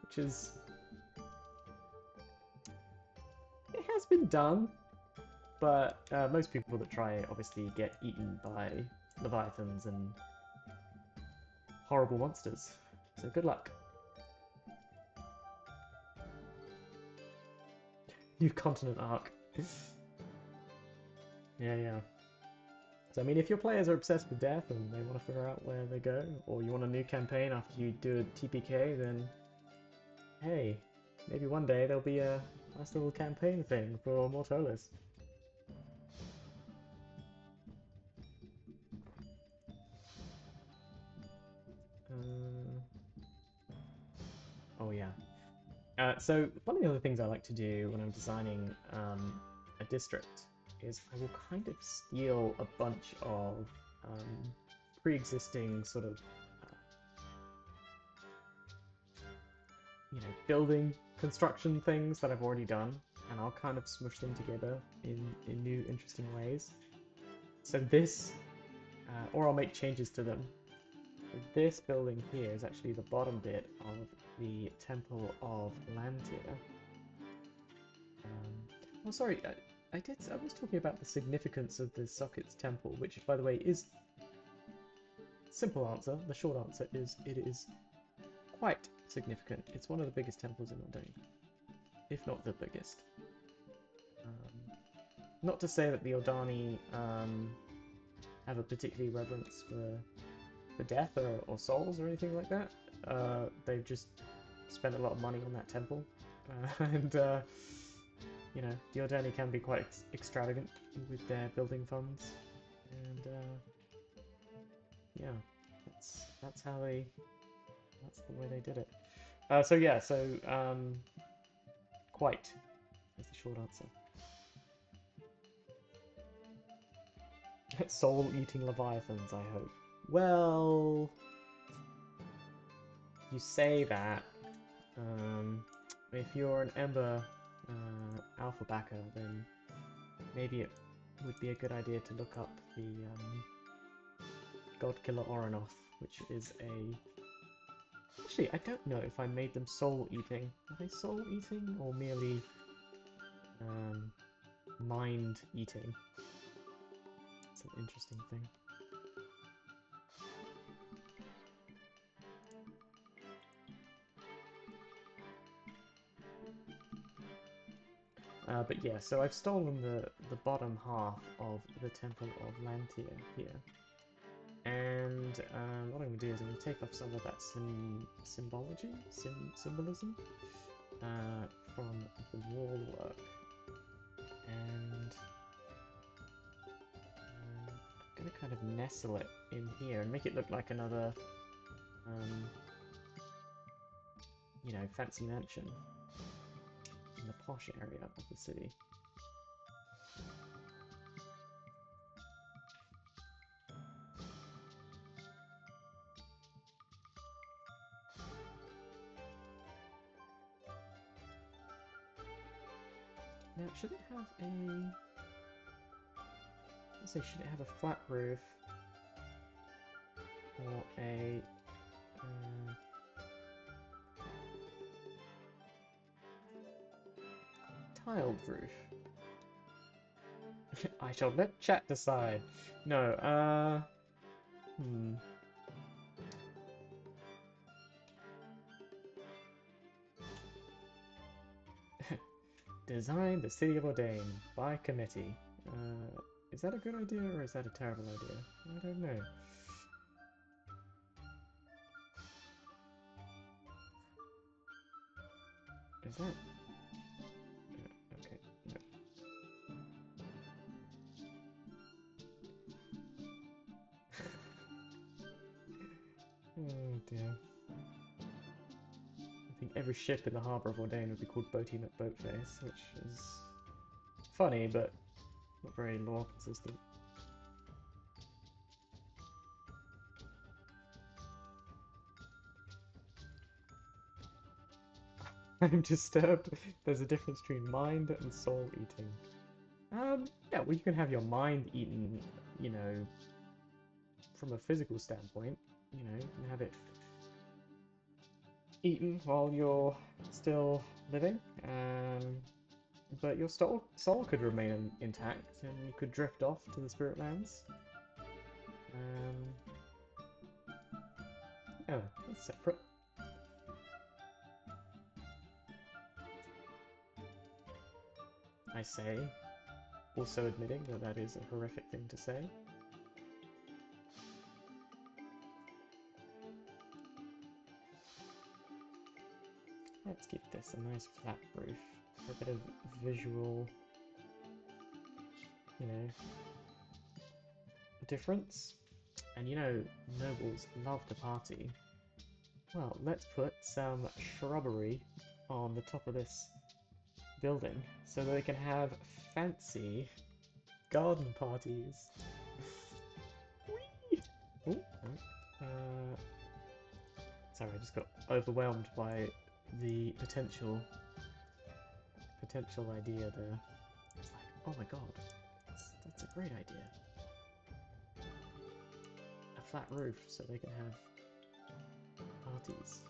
which is... It has been done, but most people that try it obviously get eaten by leviathans and horrible monsters. So good luck. New continent arc. Yeah. So I mean, if your players are obsessed with death and they want to figure out where they go, or you want a new campaign after you do a TPK, then hey, maybe one day there'll be a nice little campaign thing for Mortalis. Oh yeah. So one of the other things I like to do when I'm designing a district is I will kind of steal a bunch of pre-existing sort of you know, building construction things that I've already done, and I'll kind of smush them together in new interesting ways. So this, or I'll make changes to them. This building here is actually the bottom bit of the Temple of Lantir. Oh, sorry, I was talking about the significance of the Socket's Temple, which, by the way, is... Simple answer. The short answer is it is quite significant. It's one of the biggest temples in Ordain, if not the biggest. Not to say that the Ordani have a particularly reverence for death or souls or anything like that. They've just spent a lot of money on that temple, and you know, the Ordani can be quite extravagant with their building funds, and yeah, that's the way they did it. So yeah, quite is the short answer. Soul-eating leviathans, I hope. Well, you say that. If you're an Ember alpha backer, then maybe it would be a good idea to look up the Godkiller Oranoth, which is a... Actually, I don't know if I made them soul-eating. Are they soul-eating, or merely mind-eating? It's an interesting thing. But yeah, so I've stolen the bottom half of the Temple of Lantir here. And what I'm going to do is I'm going to take off some of that symbolism from the wall work. And I'm going to kind of nestle it in here and make it look like another, you know, fancy mansion in the posh area of the city. Now, should it have a... Let's say, should it have a flat roof or a... Tiled roof. I shall let chat decide. No, Design the city of Ordain by committee. Is that a good idea or is that a terrible idea? I don't know. Is that... okay, no. Oh dear. I think every ship in the harbour of Ordain would be called Boaty McBoatface, which is funny, but not very lore consistent. I'm disturbed. There's a difference between mind and soul eating. Yeah, well, you can have your mind eaten, you know, from a physical standpoint. You know, you can have it eaten while you're still living, but your soul could remain intact, and you could drift off to the spirit lands. Oh, that's separate. I say, also admitting that that is a horrific thing to say. Let's give this a nice flat roof for a bit of visual, you know, difference. And you know, nobles love to party. Well, let's put some shrubbery on the top of this building so that they can have fancy garden parties. Whee! Ooh, sorry, I just got overwhelmed by the potential idea there. It's like, oh my god, that's a great idea. A flat roof so they can have parties.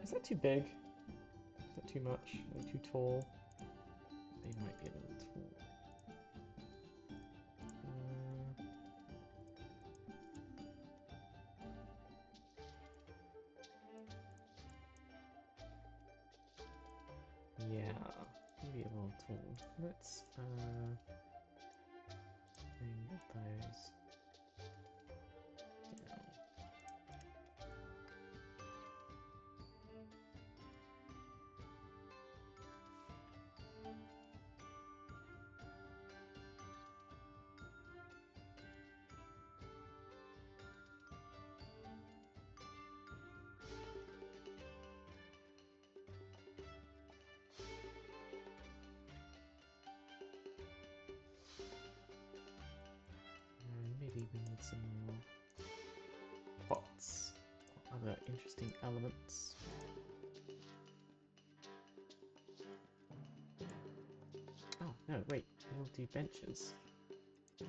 Is that too big? Is that too much? Are they too tall? They might be a little tall. Yeah, maybe a little tall. Let's bring those down. Maybe we need some more pots or other interesting elements. Oh, no, wait, we'll do benches. Yes.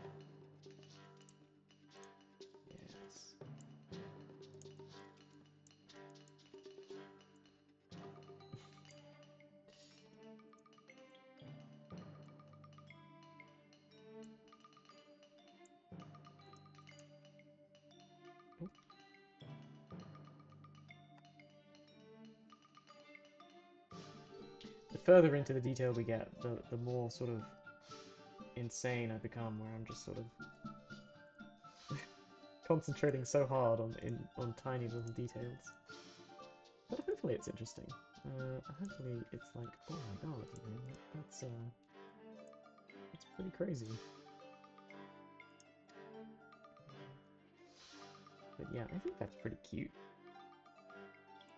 The further into the detail we get, the more sort of insane I become, where I'm just sort of concentrating so hard on tiny little details. But hopefully it's interesting. Hopefully it's like, oh my god, you know, that's pretty crazy. But yeah, I think that's pretty cute.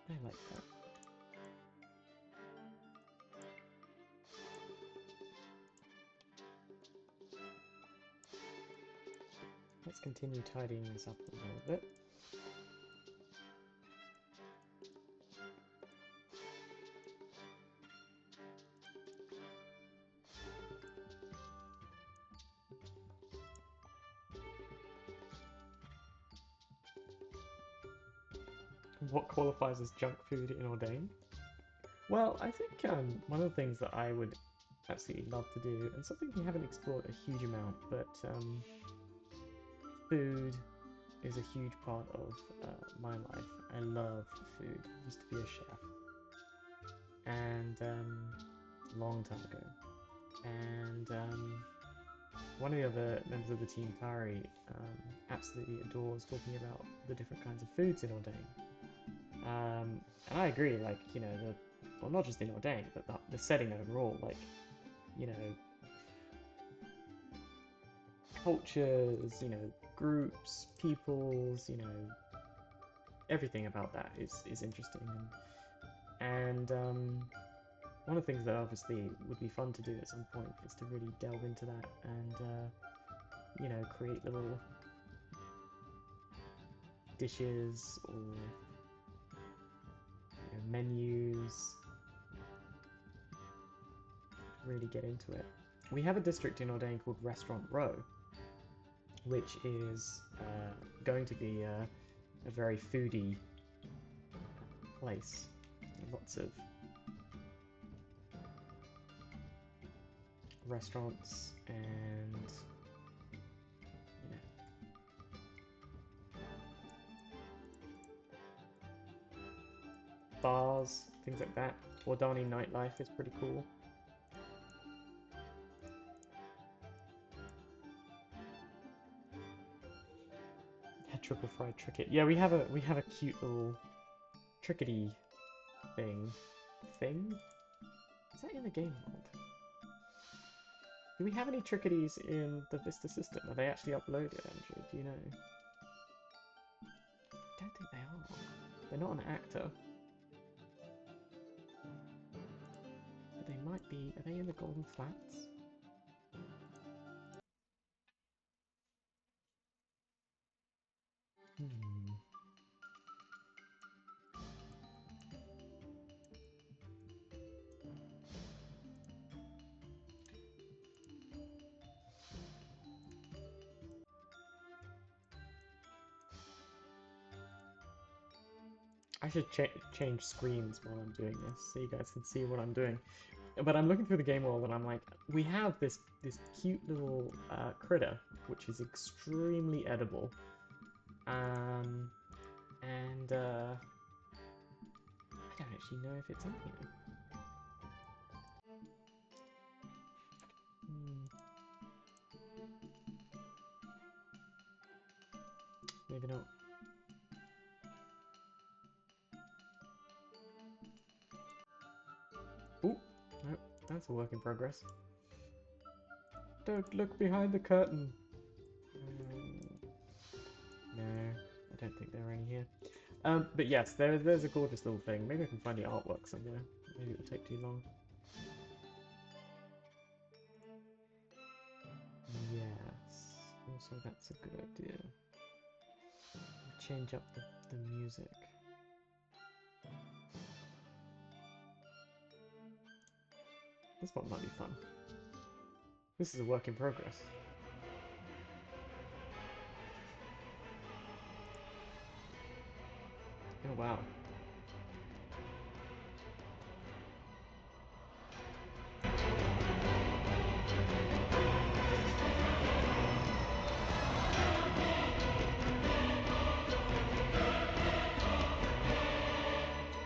I like that. Let's continue tidying this up a little bit. what qualifies as junk food in Ordain? Well, I think one of the things that I would absolutely love to do, and something we haven't explored a huge amount, but food is a huge part of my life. I love food. I used to be a chef, and long time ago. And one of the other members of the team, Clary, absolutely adores talking about the different kinds of foods in Ordain. And I agree, like, you know, well, not just in Ordain, but the setting overall, like, you know, cultures, you know, groups, peoples, you know, everything about that is interesting. And one of the things that obviously would be fun to do at some point is to really delve into that and, you know, create little dishes or menus, really get into it. We have a district in Ordain called Restaurant Row, which is going to be a very foodie place. Lots of restaurants and, you know, bars, things like that. Ordani nightlife is pretty cool. Yeah, triple fried tricket. Yeah, we have a cute little trickety thing. Is that in the game world? Do we have any tricketies in the Vista system? Are they actually uploaded, Andrew? Do you know? I don't think they are. They're not an actor. But they might be. Are they in the Golden Flats? I should change screens while I'm doing this so you guys can see what I'm doing. But I'm looking through the game world and I'm like, we have this cute little critter which is extremely edible, and I don't actually know if it's in here. Maybe not. Ooh, nope, that's a work in progress. Don't look behind the curtain. No, I don't think there are any here. But yes, there's a gorgeous little thing. Maybe I can find the artwork somewhere. Maybe it'll take too long. Yes, also that's a good idea. Change up the music. This one might be fun. This is a work in progress. Oh wow.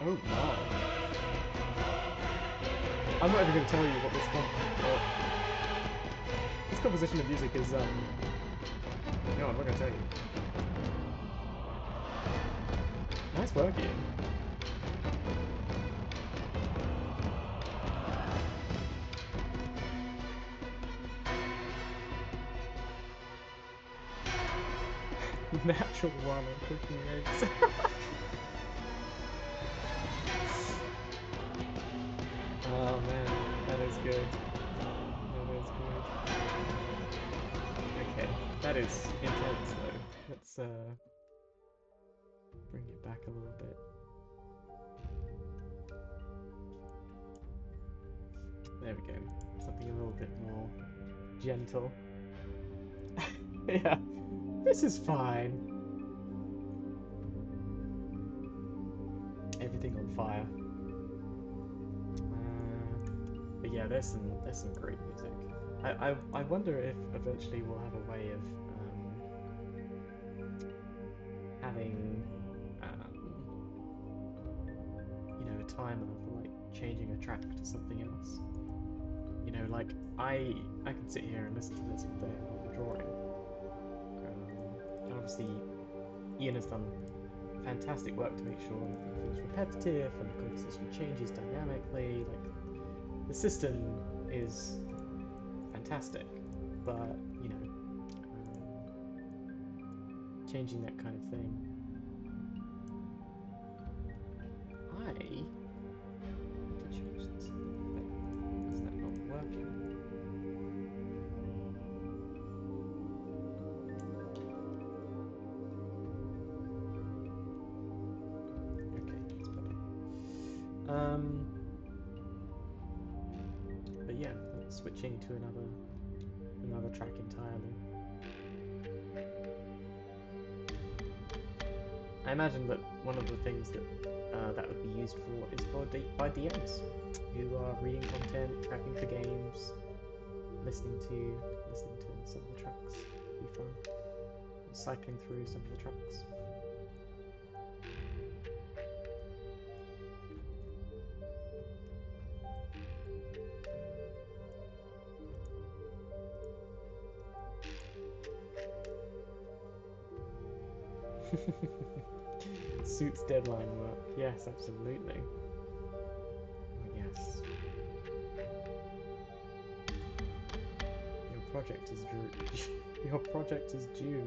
Oh no. I'm not even going to tell you what this composition of music is. No, I'm not going to tell you. Nice work, Ian. Natural llama cooking eggs. Oh man, that is good. That is good. Okay, that is intense though. Let's bring it back a little bit. There we go. Something a little bit more gentle. Yeah, this is fine. everything on fire. But yeah, there's some great music. I wonder if eventually we'll have a way of having you know, a timer for like changing a track to something else. You know, like I can sit here and listen to this all day while I'm drawing. And obviously, Ian has done fantastic work to make sure nothing feels repetitive and the composition changes dynamically. Like, the system is fantastic, but you know, changing that kind of thing. I need to change this a little bit. Is that not working? Okay, that's better. But yeah, switching to another track entirely. I imagine that one of the things that that would be used for is by DMs who are reading content, prepping for games, listening to some of the tracks. It'd be fun. Cycling through some of the tracks. Suits deadline work. Yes, absolutely. Oh, yes. Your project is due. Your project is due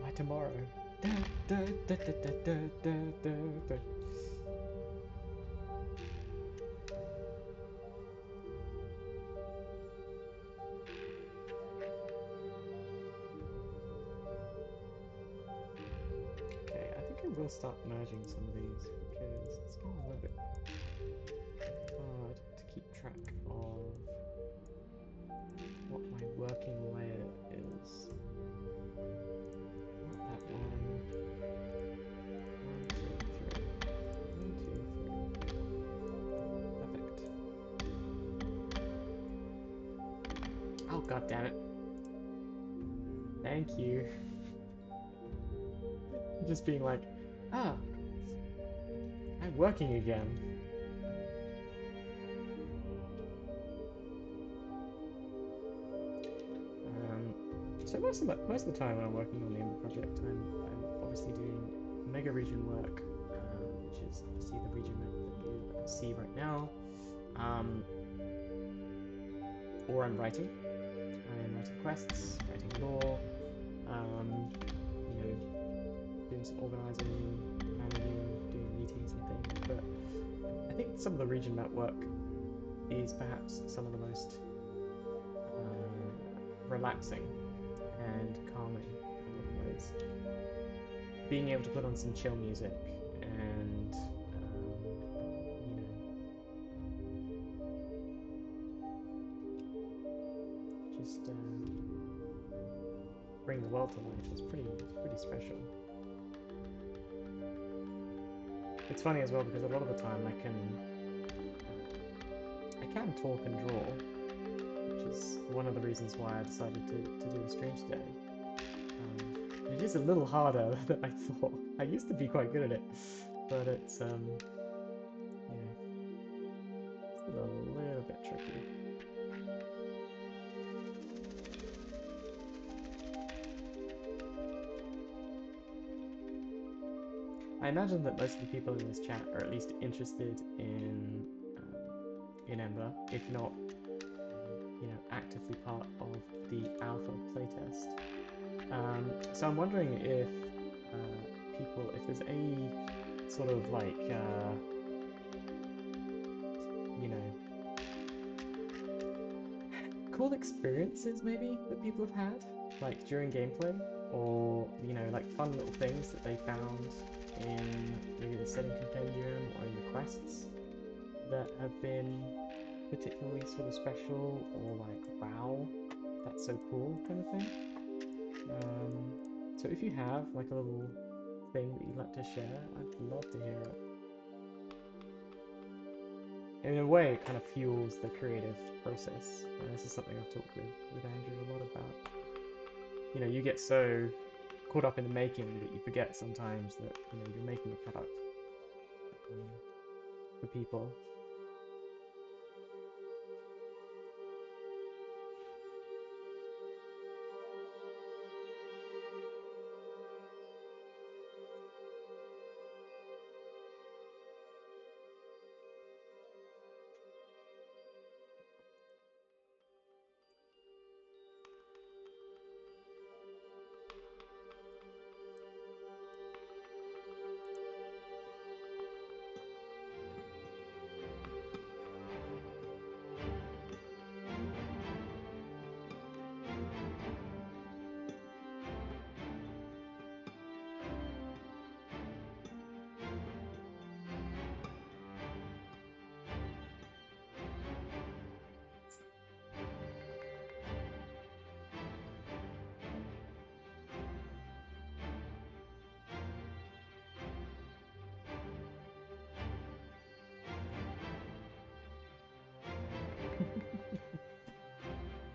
by tomorrow. Okay, I think I will start merging some of these because it's getting a little bit hard to keep track of what my working layer is. Not that one. 1, 2, 3. 1, 2, 3. Perfect. Oh, god damn it. Thank you. Just being like, ah, I'm working again. So most of the time when I'm working on the Ember project, I'm obviously doing mega region work, which is obviously the region map that you see right now. Or I'm writing. I am writing quests, writing lore, you know, doing some organizing, managing, doing meetings and things. But I think some of the region map work is perhaps some of the most relaxing and calming in a lot of ways. Being able to put on some chill music and, you know, just bring the world to life is pretty special. It's funny as well because a lot of the time I can talk and draw, which is one of the reasons why I decided to do a stream today. It is a little harder than I thought. I used to be quite good at it, but it's you know, it's a little bit tricky. I imagine that most of the people in this chat are at least interested in Ember, if not, you know, actively part of the alpha playtest. So I'm wondering if if there's any sort of like, you know, cool experiences maybe that people have had, like during gameplay, or, you know, like fun little things that they found in maybe the setting compendium or in the quests that have been particularly sort of special, or like, wow, that's so cool kind of thing. So if you have like a little thing that you'd like to share, I'd love to hear it. In a way, it kind of fuels the creative process. And this is something I've talked with Andrew a lot about. You know, you get so caught up in the making that you forget sometimes that, you know, you're making a product for people.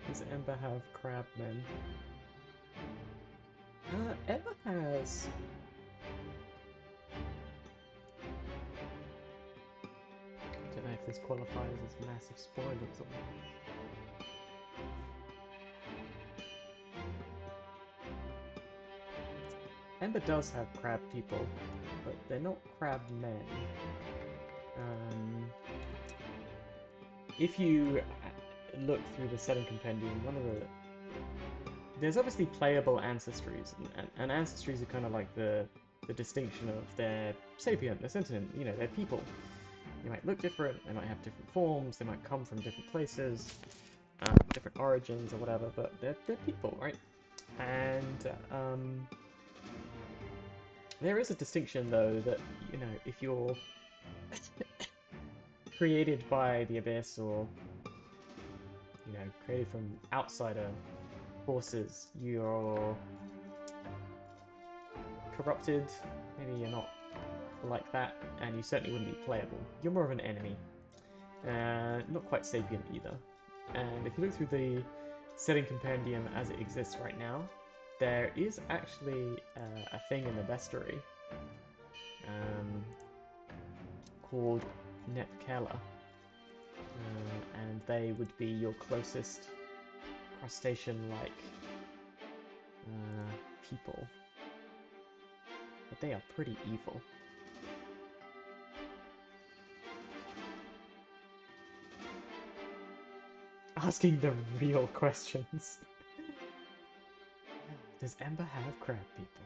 Does Ember have crabmen? Ember has... I don't know if this qualifies as massive spoilers or not. Ember does have crab people, but they're not crab men. If you look through the setting compendium, there's obviously playable ancestries, and ancestries are kind of like the distinction of they're sapient, they're sentient, you know, they're people. They might look different, they might have different forms, they might come from different places, different origins or whatever, but they're people, right? And there is a distinction though that, you know, if you're created by the Abyss or, you know, created from outsider forces, you're corrupted, maybe you're not like that, and you certainly wouldn't be playable. You're more of an enemy. Not quite sapient either. And if you look through the setting compendium as it exists right now, there is actually a thing in the bestiary called Netkela, and they would be your closest crustacean-like people, but they are pretty evil. Asking the real questions. Does Ember have crab people?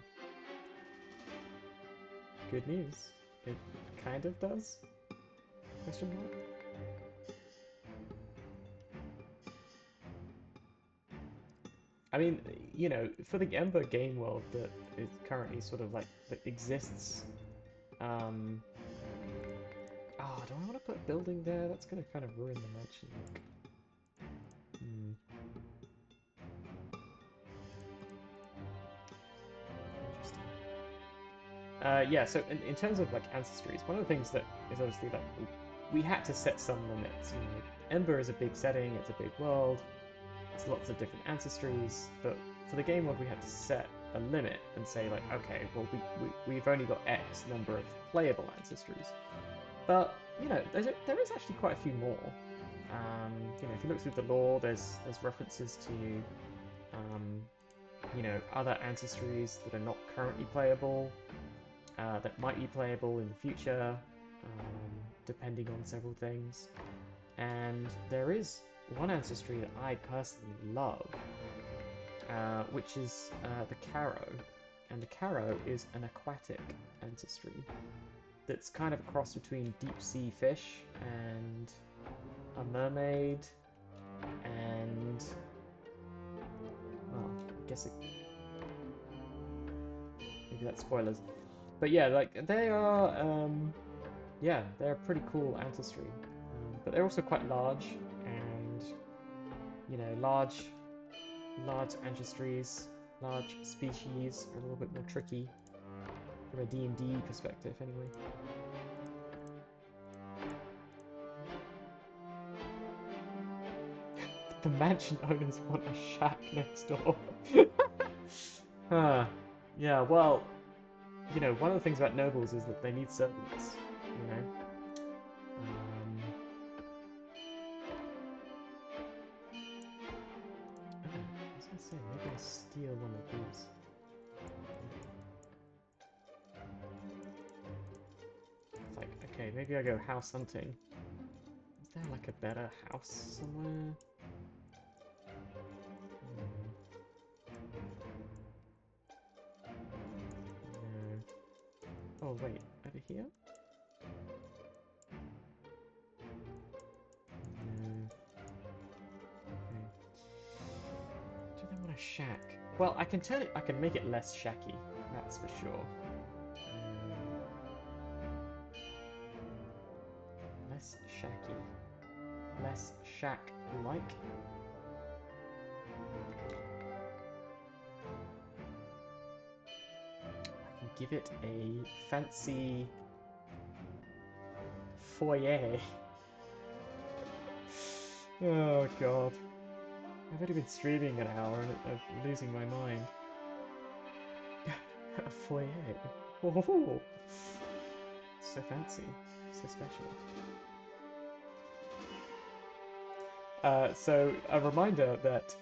Good news. It kind of does? Question mark? I mean, you know, for the Ember game world that is currently sort of like, that exists, oh, do I want to put a building there? That's going to kind of ruin the mansion look. Interesting. Yeah, so in terms of like ancestries, one of the things that is obviously like, we had to set some limits. You know, Ember is a big setting, it's a big world, there's lots of different ancestries, but for the game world we had to set a limit and say like, okay, well we've only got X number of playable ancestries. But, you know, there is actually quite a few more. You know, if you look through the lore, there's references to, you know, other ancestries that are not currently playable, that might be playable in the future, depending on several things. And there is one ancestry that I personally love, which is the Caeora. And the Caeora is an aquatic ancestry that's kind of a cross between deep sea fish and a mermaid and, well, I guess maybe that's spoilers. But yeah, like they are, yeah, they're a pretty cool ancestry, but they're also quite large, and you know, large ancestries, large species are a little bit more tricky. From a D&D perspective, anyway. The mansion owners want a shack next door. Yeah, well, you know, one of the things about nobles is that they need servants, you know. I was gonna say, maybe I'll steal one of these. It's like, okay, maybe I go house hunting. Is there like a better house somewhere? No. Oh wait, over here? No. Okay. Do they want a shack? Well, I can turn it. I can make it less shacky. That's for sure. Less shacky. Less shack-like. I can give it a fancy foyer. Oh god. I've only been streaming an hour and I'm losing my mind. A foyer. Oh, so fancy. So special. So a reminder that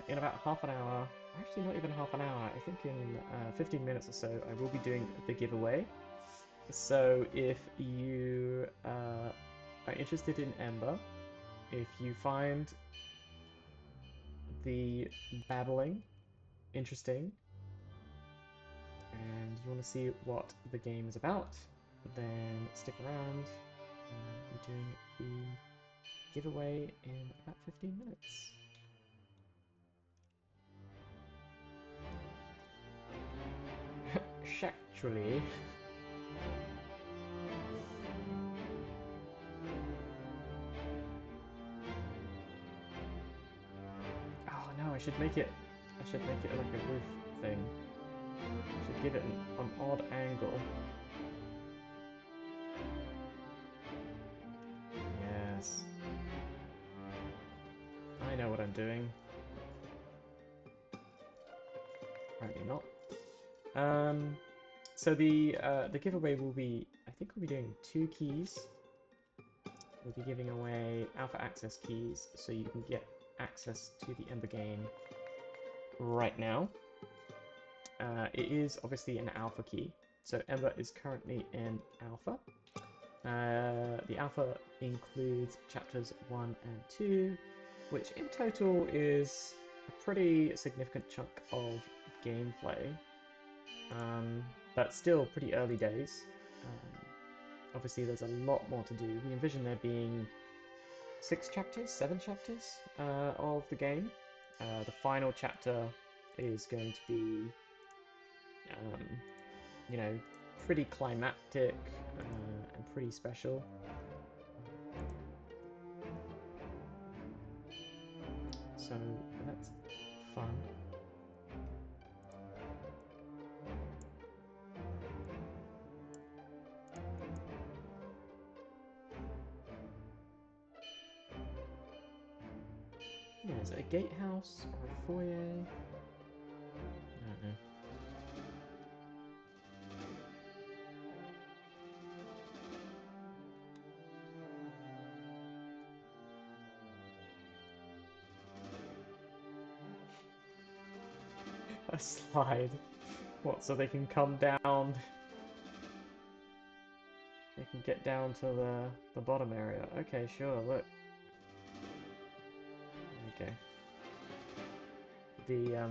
in about half an hour, actually not even half an hour, I think in 15 minutes or so, I will be doing the giveaway. So if you are interested in Ember, if you find the babbling interesting, and you want to see what the game is about, then stick around. We're doing the giveaway in about 15 minutes. Actually. Oh no, I should make it like a roof thing. I should give it an odd angle. Yes. I know what I'm doing. Apparently not. So the giveaway will be, I think we'll be doing 2 keys. We'll be giving away alpha access keys so you can get access to the Ember game right now. It is obviously an alpha key, so Ember is currently in alpha. The alpha includes chapters 1 and 2, which in total is a pretty significant chunk of gameplay, but still pretty early days. Obviously there's a lot more to do. We envision there being 6 chapters, 7 chapters of the game. The final chapter is going to be, you know, pretty climactic and pretty special. So that's fun. Yeah, is it a gatehouse or a foyer? I don't know. A slide. What, so they can come down? They can get down to the bottom area. Okay, sure, look. Okay. The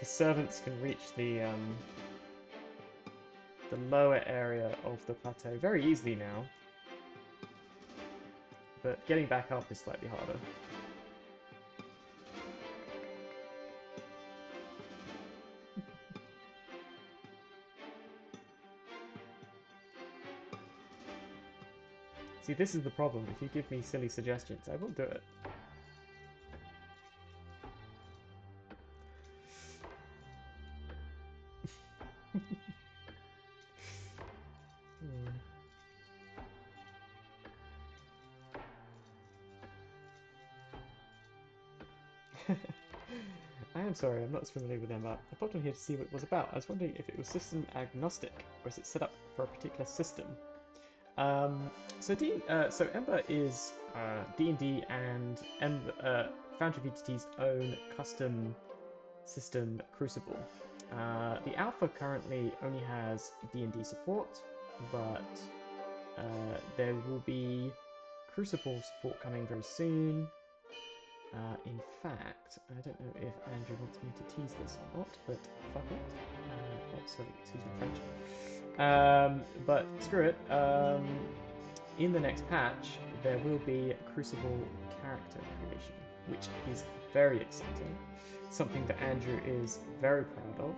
servants can reach the lower area of the plateau very easily now. But getting back up is slightly harder. See, this is the problem. If you give me silly suggestions, I will do it. I am sorry, I'm not as familiar with Ember. I popped on here to see what it was about. I was wondering if it was system agnostic, or is it set up for a particular system? So Ember is D&D and Foundry VTT's own custom system Crucible. The alpha currently only has D&D support, but there will be Crucible support coming very soon. In fact, I don't know if Andrew wants me to tease this or not, but fuck it. Oh, sorry, excuse me, French. But screw it. In the next patch, there will be Crucible character creation, which is very exciting. Something that Andrew is very proud of.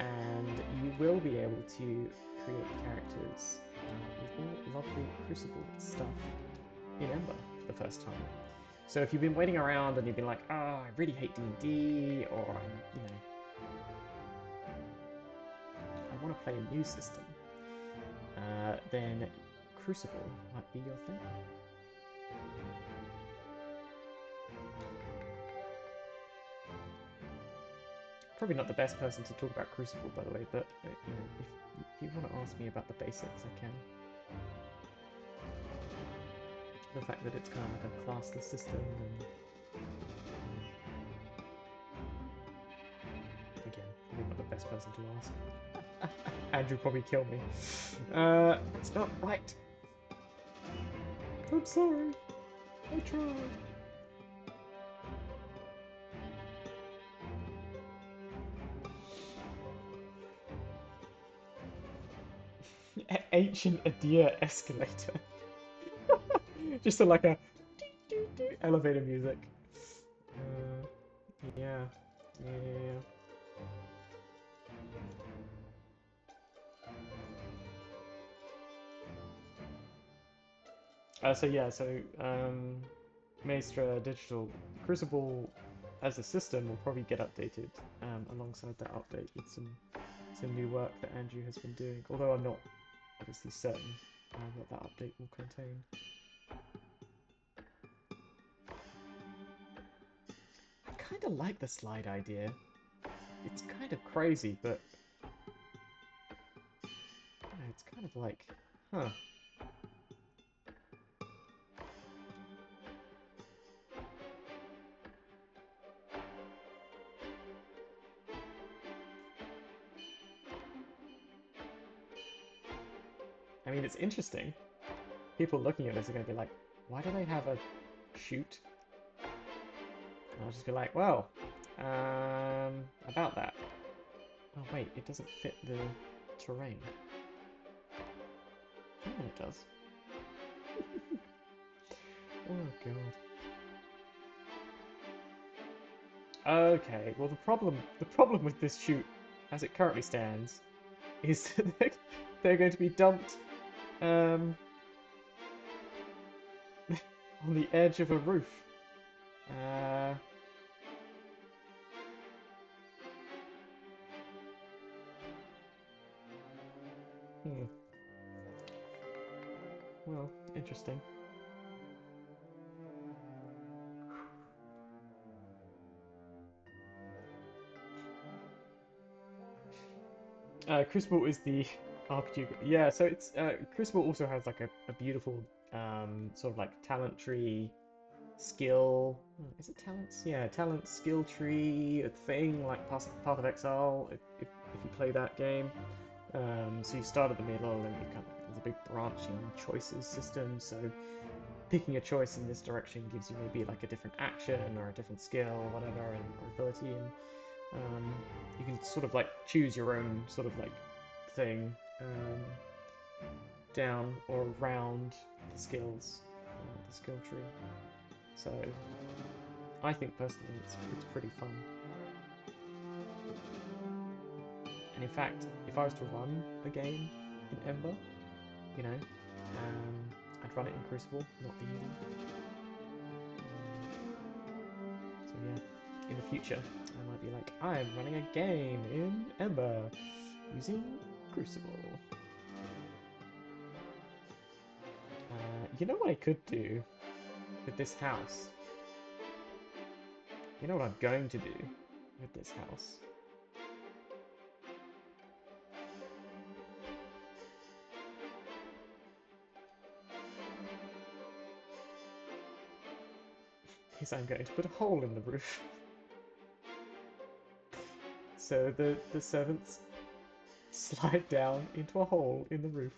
And you will be able to create characters with all lovely Crucible stuff in Ember for the first time. So if you've been waiting around and you've been like, oh, I really hate D&D, or I want to play a new system, then Crucible might be your thing. Probably not the best person to talk about Crucible, by the way, but if you want to ask me about the basics, I can. The fact that it's kind of like a classless system, and again, probably not the best person to ask. Andrew probably kill me. It's not right. I'm sorry. I tried. Ancient Adir escalator. Just like a elevator music. Yeah. Maestra Digital Crucible as a system will probably get updated alongside that update with some new work that Andrew has been doing. Although I'm not obviously certain what that update will contain. I kind of like the slide idea. It's kind of crazy, but it's kind of like, huh. I mean, it's interesting. People looking at this are going to be like, why do they have a chute? And I'll just be like, well, about that. Oh wait, it doesn't fit the terrain. Oh, it does. Oh god. Okay, well the problem with this chute, as it currently stands, is that they're going to be dumped on the edge of a roof. Well, interesting. Crucible is the RPG. Yeah, so it's Crucible also has like a beautiful sort of like talent tree skill. Is it talents? Yeah, talent skill tree thing like Path of Exile. If you play that game, so you start at the middle and you kind of there's a big branching choices system. So picking a choice in this direction gives you maybe like a different action or a different skill or whatever or ability, and you can sort of like choose your own sort of like thing down or around the skills, the skill tree. So I think personally it's pretty fun. And in fact, if I was to run a game in Ember, I'd run it in Crucible, not D&D. So yeah, in the future, I might be like, I'm running a game in Ember using Crucible. You know what I could do with this house? You know what I'm going to do with this house? Is I'm going to put a hole in the roof. So the servants slide down into a hole in the roof.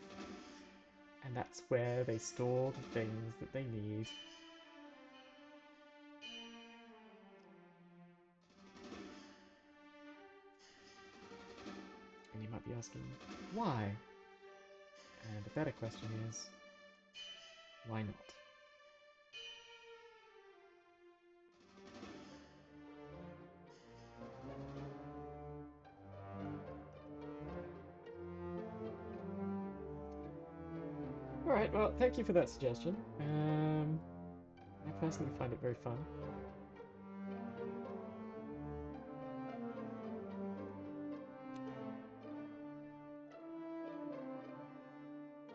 And that's where they store the things that they need. And you might be asking, why? And a better question is, why not? Alright, well, thank you for that suggestion. I personally find it very fun.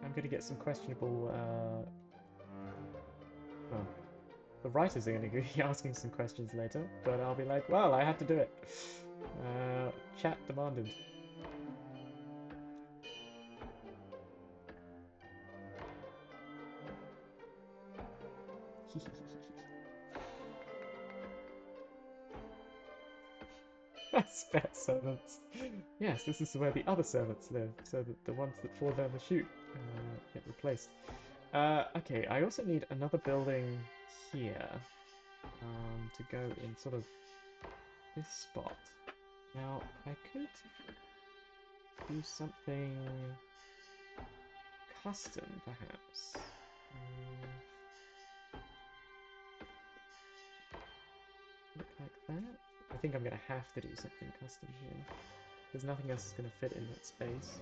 I'm going to get some questionable, well, the writers are going to be asking some questions later, but I'll be like, well, I had to do it. Chat demanded. Spare servants. Yes, this is where the other servants live, so that the ones that fall down the chute get replaced. Okay, I also need another building here to go in sort of this spot. Now, I could do something custom, perhaps. Look like that. I think I'm going to have to do something custom here, because nothing else is going to fit in that space.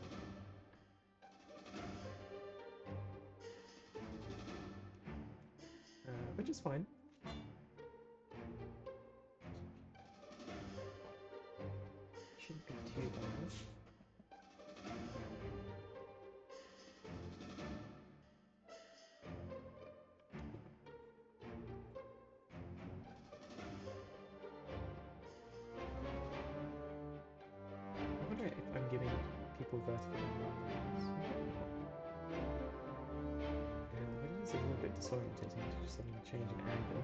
Which is fine. Shouldn't be too bad. I wonder if I'm giving people vertical lines. And it is a little bit disorientating to just suddenly change an angle.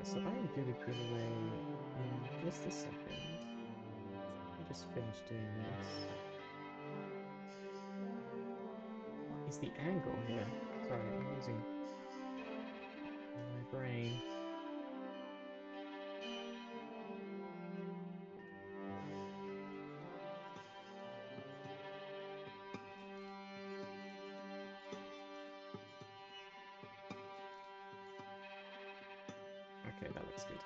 So I am going to give away in just a second. Let me just finish doing this. What is the angle here? Sorry, I'm losing my brain. Okay, that looks good.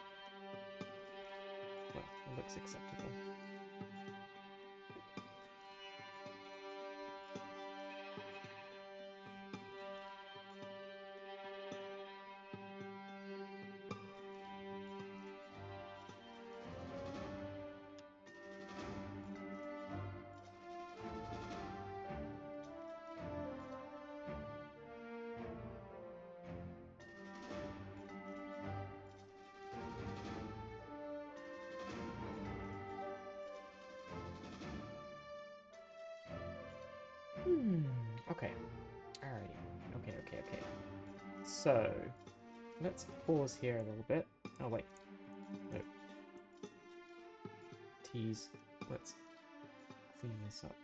Well, it looks acceptable. Okay. Alrighty. Okay. So, let's pause here a little bit. Oh, wait. No. Tease. Let's clean this up.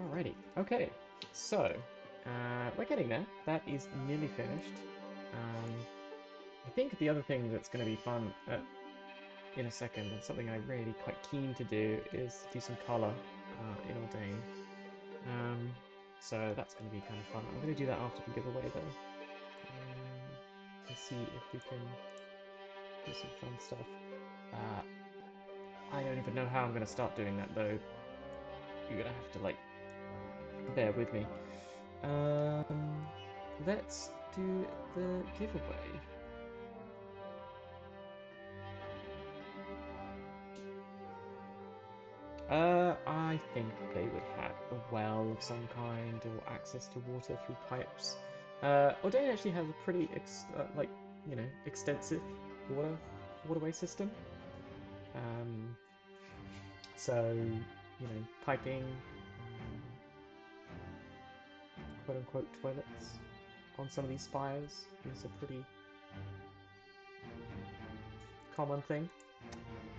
Alrighty, okay, so we're getting there. That is nearly finished. I think the other thing that's going to be fun in a second, and something I'm really quite keen to do, is do some color in Ordain. So that's going to be kind of fun. I'm going to do that after the giveaway though. Let's see if we can do some fun stuff. I don't even know how I'm going to start doing that though. You're going to have to like bear with me. Let's do the giveaway. I think they would have a well of some kind or access to water through pipes. Ordain actually has a pretty extensive waterway system. So piping, quote unquote toilets on some of these spires is a pretty common thing,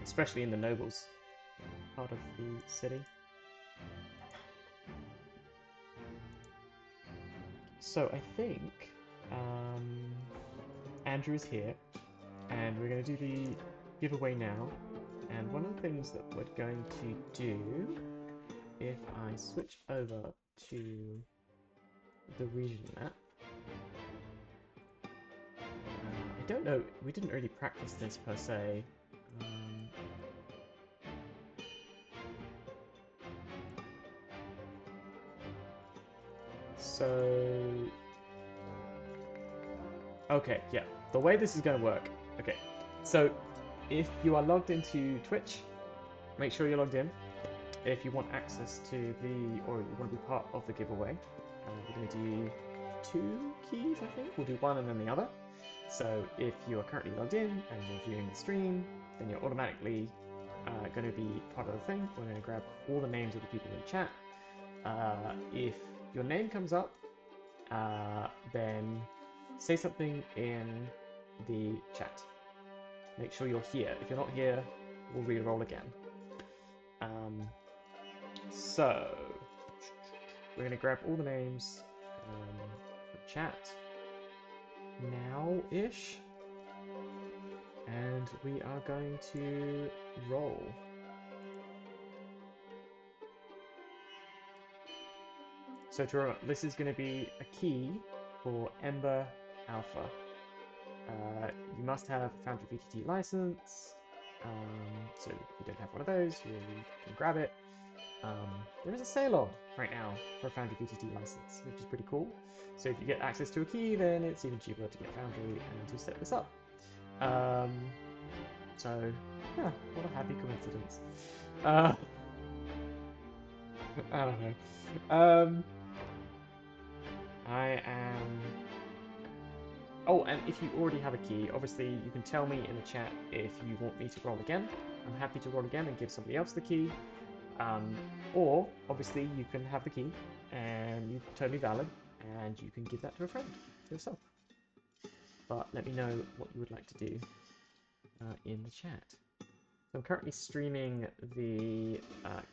especially in the nobles part of the city. So I think Andrew's here, and we're going to do the giveaway now. And one of the things that we're going to do, if I switch over to the region map, I don't know, we didn't really practice this per se. Okay, yeah, the way this is going to work. Okay, so if you are logged into Twitch, make sure you're logged in. If you want access to or you want to be part of the giveaway, we're going to do 2 keys, I think. We'll do one and then the other. So if you are currently logged in and you're viewing the stream, then you're automatically going to be part of the thing. We're going to grab all the names of the people in chat. If your name comes up, then say something in the chat. Make sure you're here. If you're not here, we'll re-roll again. So we're going to grab all the names from chat now-ish, and we are going to roll. So to remember, this is going to be a key for Ember Alpha. You must have a Foundry VTT license, so if you don't have one of those, you can grab it. There is a sale on right now for a Foundry VTT license, which is pretty cool. So if you get access to a key, then it's even cheaper to get Foundry and to set this up. So, yeah, what a happy coincidence. I don't know. I am... Oh, and if you already have a key, obviously you can tell me in the chat if you want me to roll again. I'm happy to roll again and give somebody else the key. Or, obviously, you can have the key, and you're totally valid, and you can give that to a friend, yourself. But let me know what you would like to do in the chat. So I'm currently streaming the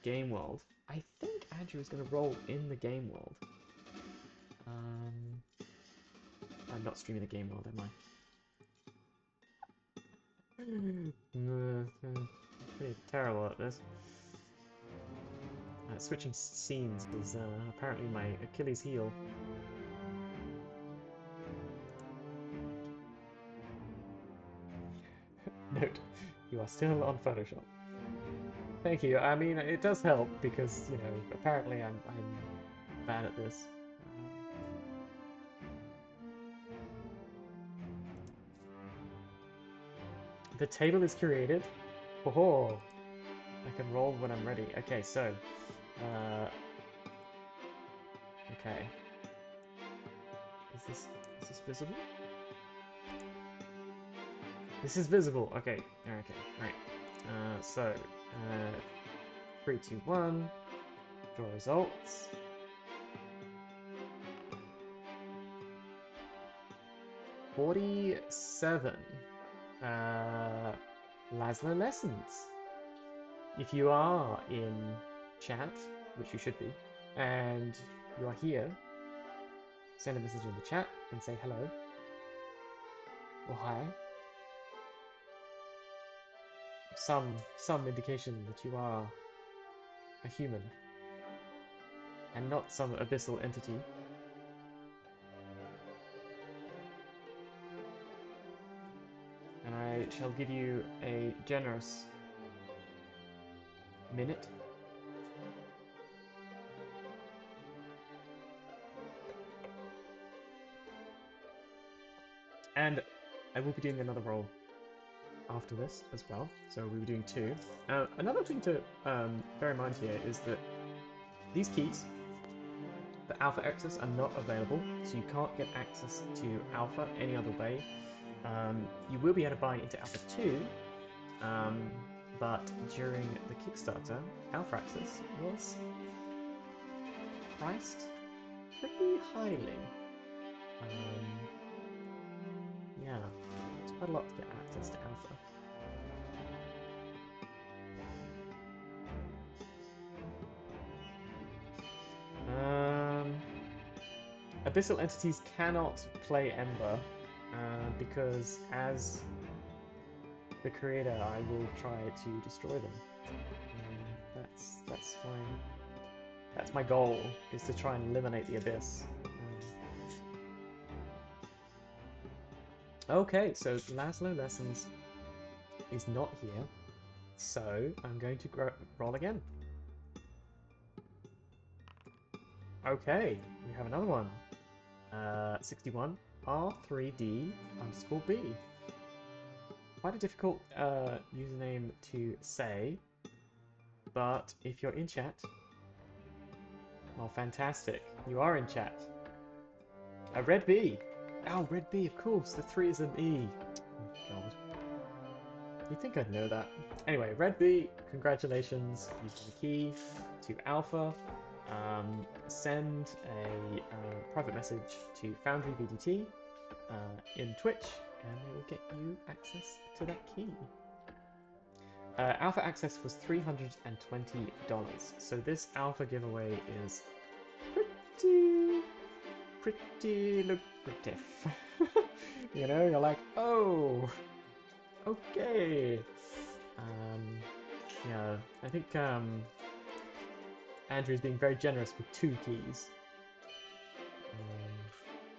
game world. I think Andrew is going to roll in the game world. I'm not streaming the game world, am I? Pretty terrible at this. Switching scenes is apparently my Achilles heel. Note, you are still on Photoshop. Thank you. I mean, it does help because, apparently I'm bad at this. The table is curated. Oh, I can roll when I'm ready. Okay, so, okay. Is this visible? This is visible. Okay, right. So, 3, 2, 1. Draw results. $47. Laszlo Lessons. If you are in chat, which you should be, and you are here, send a message in the chat and say hello or hi. Some indication that you are a human and not some abyssal entity. And I shall give you a generous minute. And I will be doing another roll after this as well, so we'll be doing 2. Another thing to bear in mind here is that these keys, the alpha access, are not available, so you can't get access to alpha any other way. You will be able to buy into alpha 2, but during the Kickstarter, alpha access was priced pretty highly. Yeah, it's quite a lot to get access to alpha. Abyssal entities cannot play Ember because as the creator, I will try to destroy them. That's my goal, is to try and eliminate the abyss. Okay, so Laszlo Lessons is not here, so I'm going to roll again. Okay, we have another one. 61 R3D _ B. Quite a difficult username to say, but if you're in chat, well, fantastic. You are in chat. A Red B. Oh, Red B, of course. The 3 is an E. Oh, God. You'd think I'd know that. Anyway, Red B, congratulations. You've got a key to Alpha. Send a private message to Foundry VDT in Twitch, and they will get you access to that key. Alpha access was $320, so this Alpha giveaway is pretty lucrative. You know, you're like, oh, okay. Yeah, I think Andrew's being very generous with 2 keys.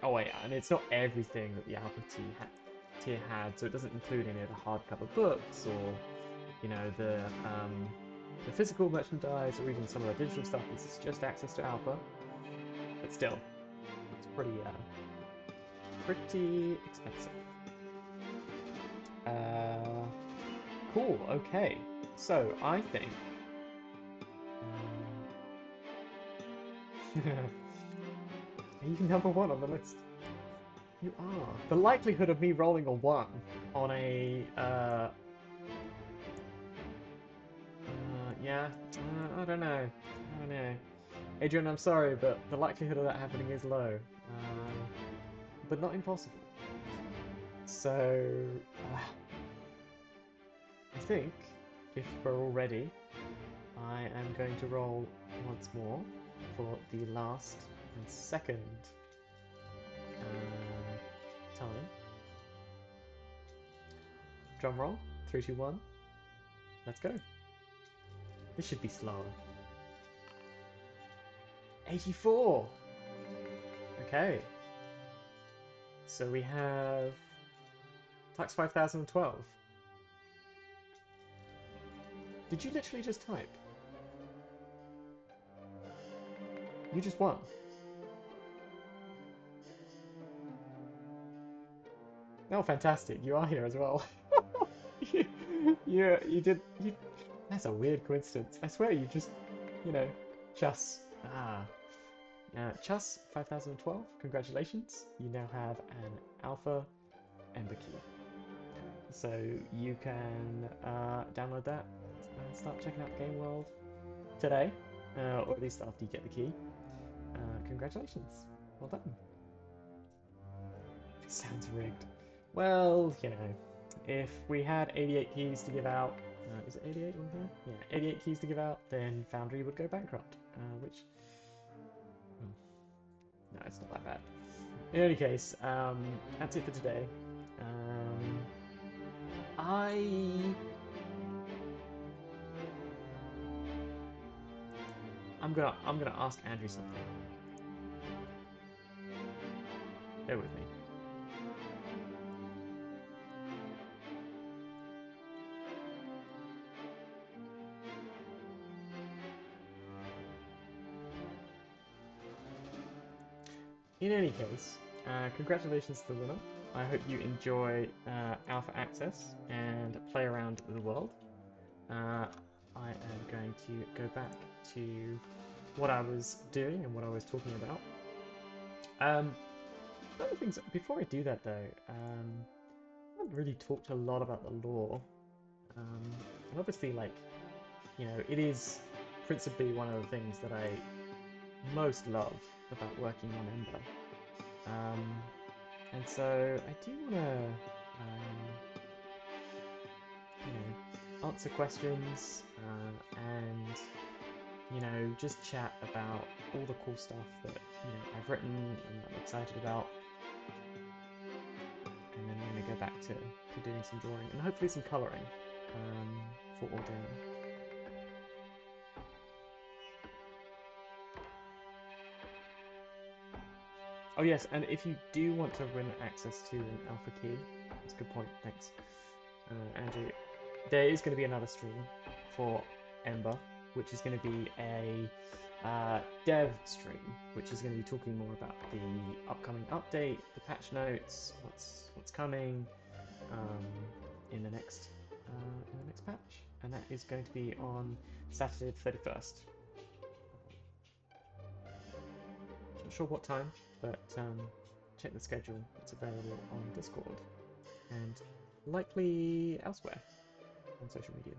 Oh wait, and it's not everything that the Alpha tier had, so it doesn't include any of the hardcover books or, you know, the physical merchandise or even some of the digital stuff. This is just access to Alpha, but still, it's pretty expensive. Cool. Okay, so I think. Are you number 1 on the list? You are. The likelihood of me rolling a 1 on a, yeah, I don't know. Adrian, I'm sorry, but the likelihood of that happening is low. But not impossible. So, I think, if we're all ready, I am going to roll once more for the last and second time. Drum roll, 3, 2, 1. Let's go. This should be slower. 84! Okay. So we have Tax 5012. Did you literally just type? You just won. Oh, fantastic. You are here as well. you did. That's a weird coincidence. I swear you just, you know, Chus. Chus 5012, congratulations. You now have an Alpha Ember key. So you can download that and start checking out the game world today, or at least after you get the key. Congratulations. Well done. It sounds rigged. Well, you know, if we had 88 keys to give out, is it 88 on here? Yeah, 88 keys to give out, then Foundry would go bankrupt, which No, it's not that bad. In any case, that's it for today. I I'm gonna ask Andrew something. Bear with me. In any case, congratulations to the winner. I hope you enjoy Alpha Access and play around the world. I am going to go back to what I was doing and what I was talking about. One of the things, before I do that though, I haven't really talked a lot about the lore. And obviously, like, it is principally one of the things that I most love about working on Ember. And so I do want to, answer questions and, just chat about all the cool stuff that, I've written and I'm excited about. And then we're going to go back to doing some drawing and hopefully some colouring for Ordain. Oh yes, and if you do want to win access to an alpha key, that's a good point, thanks, Andrew, there is going to be another stream for Ember, which is going to be a dev stream, which is going to be talking more about the upcoming update, the patch notes, what's coming in the next patch, and that is going to be on Saturday the 31st. Not sure what time, but check the schedule. It's available on Discord and likely elsewhere on social media.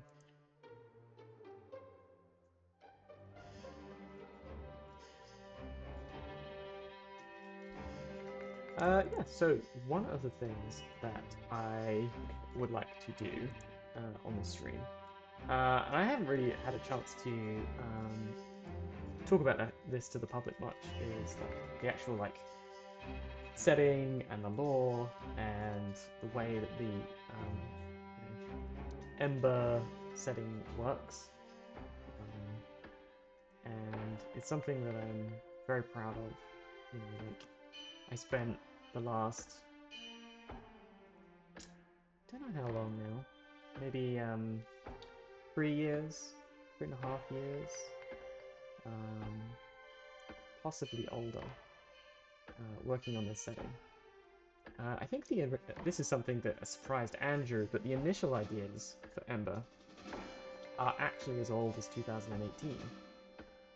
Yeah, so one of the things that I would like to do on the stream, and I haven't really had a chance to talk about this to the public much, is like the actual like setting and the lore and the way that the Ember setting works. And it's something that I'm very proud of. Like I spent the last, I don't know how long now, maybe 3 years, 3.5 years, possibly older, working on this setting. I think this is something that surprised Andrew, but the initial ideas for Ember are actually as old as 2018.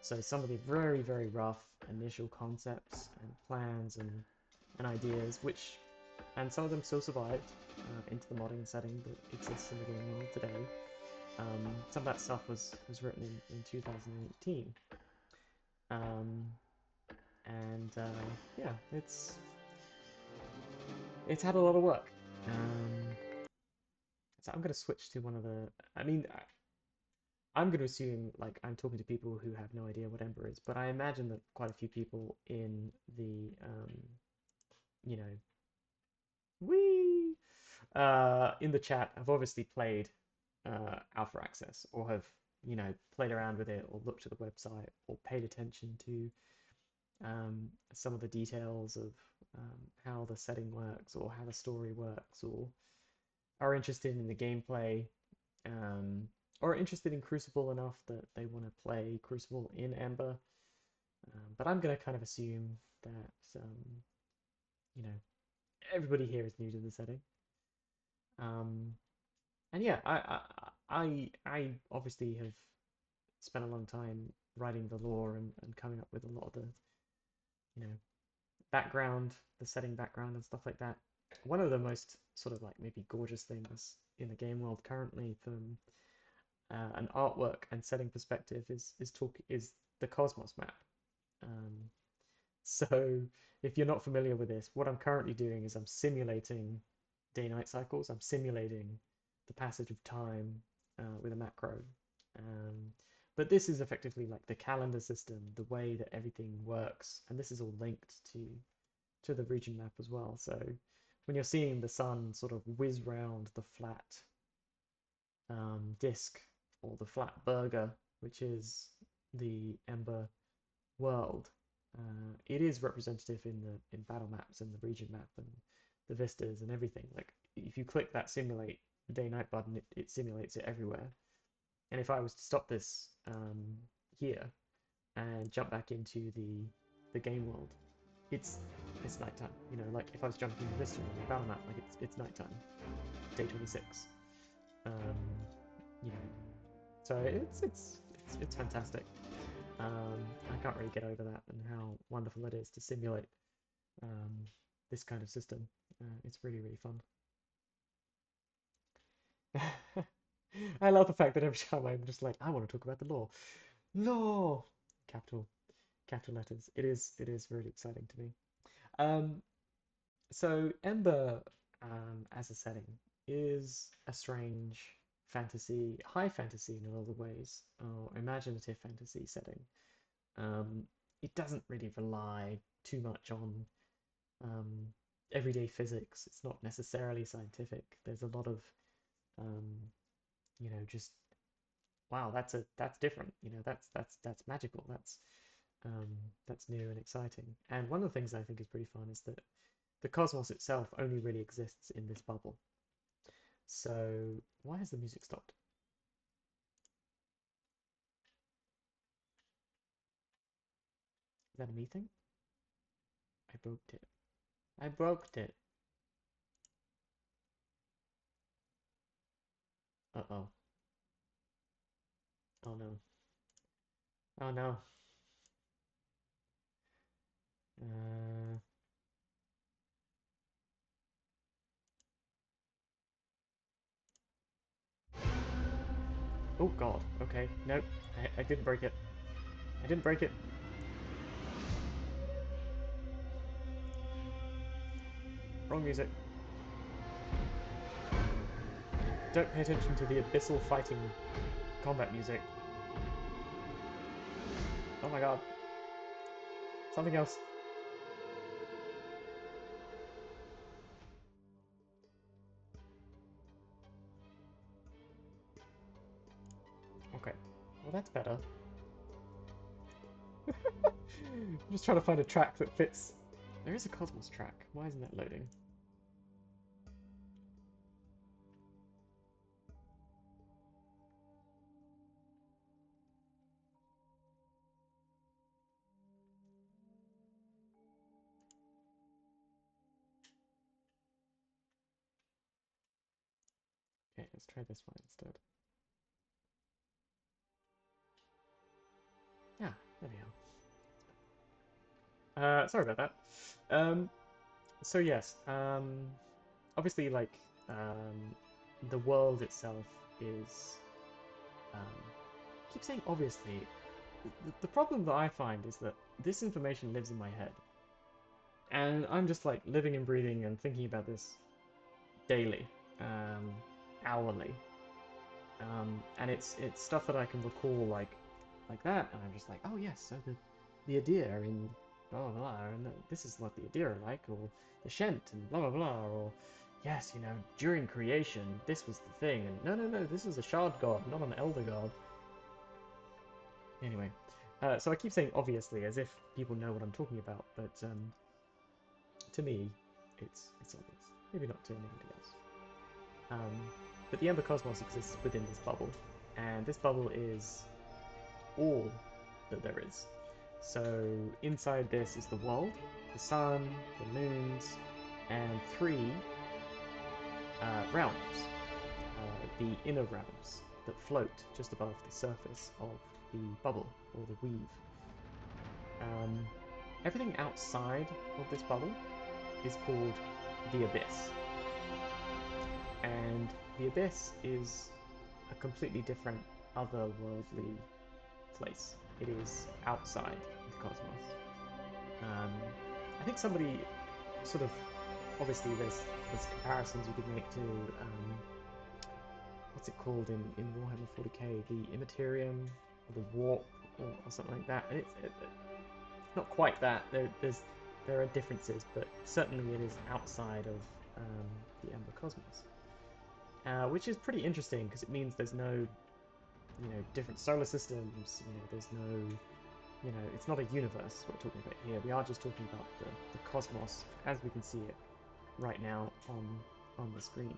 So some of the very, very rough initial concepts and plans and ideas, and some of them still survived into the modding setting that exists in the game world today. Some of that stuff was written in 2018. Yeah, it's had a lot of work. So I'm going to switch to one of the. I'm going to assume like I'm talking to people who have no idea what Ember is, but I imagine that quite a few people in the you know we in the chat have obviously played Alpha Access or have played around with it or looked at the website or paid attention to some of the details of how the setting works or how the story works or are interested in the gameplay or interested in Crucible enough that they want to play Crucible in Ember. But I'm going to kind of assume that everybody here is new to the setting. And yeah, I obviously have spent a long time writing the lore and coming up with a lot of the background, the setting background and stuff like that. One of the most sort of like maybe gorgeous things in the game world currently from an artwork and setting perspective is the Cosmos map. So if you're not familiar with this, what I'm currently doing is I'm simulating day-night cycles. I'm simulating the passage of time with a macro. But this is effectively like the calendar system, the way that everything works, and this is all linked to the region map as well. So when you're seeing the sun sort of whiz round the flat disk or the flat burger, which is the Ember world, it is representative in battle maps and the region map and the vistas and everything. Like if you click that simulate day-night button, it simulates it everywhere. And if I was to stop this here and jump back into the game world, it's nighttime. You know, like if I was jumping into Vista on the battle map, like it's nighttime, day 26. You know, so it's fantastic. I can't really get over that and how wonderful it is to simulate this kind of system. It's really really fun. I love the fact that every time I'm just like, I want to talk about the law. Law! Capital letters. It is really exciting to me. Um, so Ember, as a setting, is a strange fantasy, high fantasy in a lot of ways, or imaginative fantasy setting. Um, it doesn't really rely too much on um, everyday physics. It's not necessarily scientific. There's a lot of um, just wow, that's different. That's magical. Um, that's new and exciting. And one of the things I think is pretty fun is that the cosmos itself only really exists in this bubble. So why has the music stopped? Is that a me thing? I broke it. I broke it. Uh-oh. Oh no. Oh no. Uh, oh god. Okay. Nope. I didn't break it. I didn't break it. Wrong music. Don't pay attention to the abyssal fighting combat music. Oh my god. Something else. Okay. Well, that's better. I'm just trying to find a track that fits. There is a Cosmos track. Why isn't that loading? Okay, let's try this one instead. Yeah, there we are. Sorry about that. So yes, obviously, like, the world itself is, I keep saying obviously. The problem that I find is that this information lives in my head, and I'm just like living and breathing and thinking about this daily, um, hourly, and it's stuff that I can recall like that, and I'm just like, oh yes, so the Adir in blah blah blah, and this is what the Adir are like, or the Shent and blah blah blah, or yes, during creation this was the thing, and no, this is a shard god, not an elder god. Anyway, so I keep saying obviously as if people know what I'm talking about, but to me, it's obvious. Maybe not to anybody else. But the Ember Cosmos exists within this bubble, and this bubble is all that there is. So inside this is the world, the sun, the moons, and three realms, the inner realms that float just above the surface of the bubble or the weave. Everything outside of this bubble is called the Abyss, and the Abyss is a completely different, otherworldly place. It is outside the cosmos. I think somebody sort of, obviously there's comparisons you could make to what's it called in Warhammer 40k, the Immaterium the warp or something like that. And it's not quite that. There are differences, but certainly it is outside of the Ember cosmos, which is pretty interesting because it means there's no, different solar systems. There's no, it's not a universe we're talking about here. We are just talking about the cosmos as we can see it right now on the screen.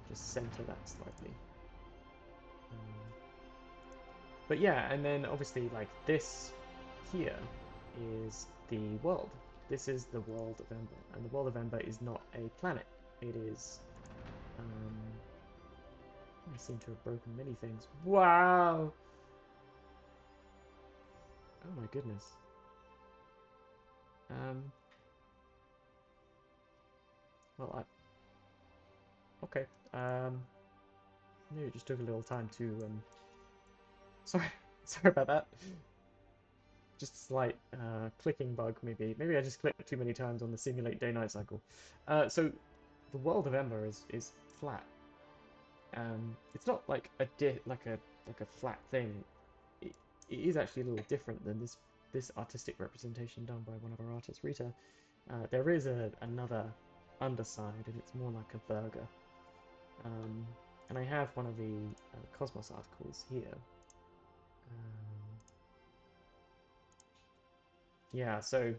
Just center that slightly. But yeah, and then obviously like this here is the world. This is the world of Ember, and the world of Ember is not a planet. It is. I seem to have broken many things. Wow! Oh my goodness. Well, okay. Maybe it just took a little time to sorry, sorry about that. Just a slight clicking bug, maybe. Maybe I just clicked too many times on the simulate day-night cycle. So the world of Ember is flat. It's not like a flat thing. It is actually a little different than this artistic representation done by one of our artists, Rita. There is another underside, and it's more like a burger. And I have one of the Cosmos articles here. Yeah, so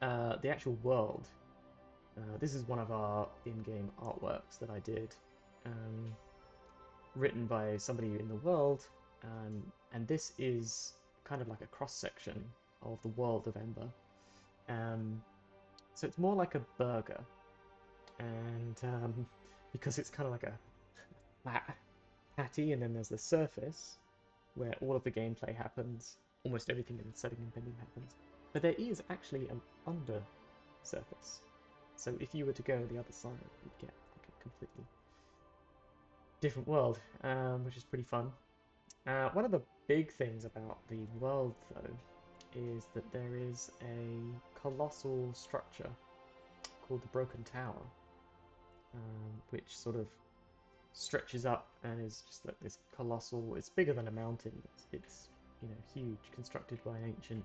the actual world. This is one of our in-game artworks that I did, written by somebody in the world, and this is kind of like a cross-section of the world of Ember. So it's more like a burger, and because it's kind of like a flat patty, and then there's the surface where all of the gameplay happens, almost everything in setting and bending happens. But there is actually an under surface. So if you were to go the other side, you'd get like a completely different world, which is pretty fun. One of the big things about the world, though, is that there is a colossal structure called the Broken Tower, which sort of stretches up and is just like this colossal. It's bigger than a mountain. It's huge, constructed by an ancient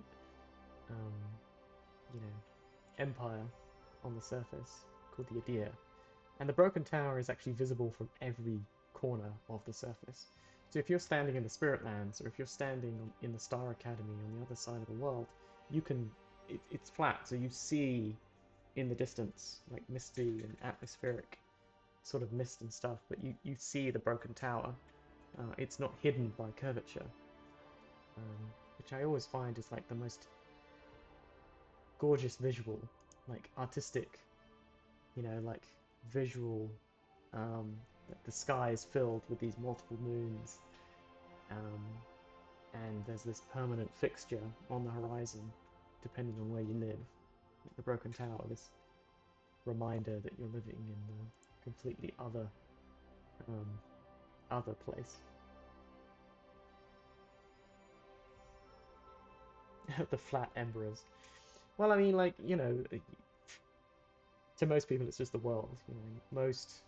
empire on the surface called the Adir. And the Broken Tower is actually visible from every corner of the surface. So if you're standing in the Spirit Lands, or if you're standing in the Star Academy on the other side of the world, you can. It's flat, so you see in the distance like misty and atmospheric sort of mist and stuff, but you see the Broken Tower. It's not hidden by curvature, which I always find is like the most gorgeous visual, like artistic, like visual. The sky is filled with these multiple moons, and there's this permanent fixture on the horizon, depending on where you live. Like the Broken Tower, this reminder that you're living in a completely other place. The flat embers. Well, I mean, like, to most people, it's just the world. Most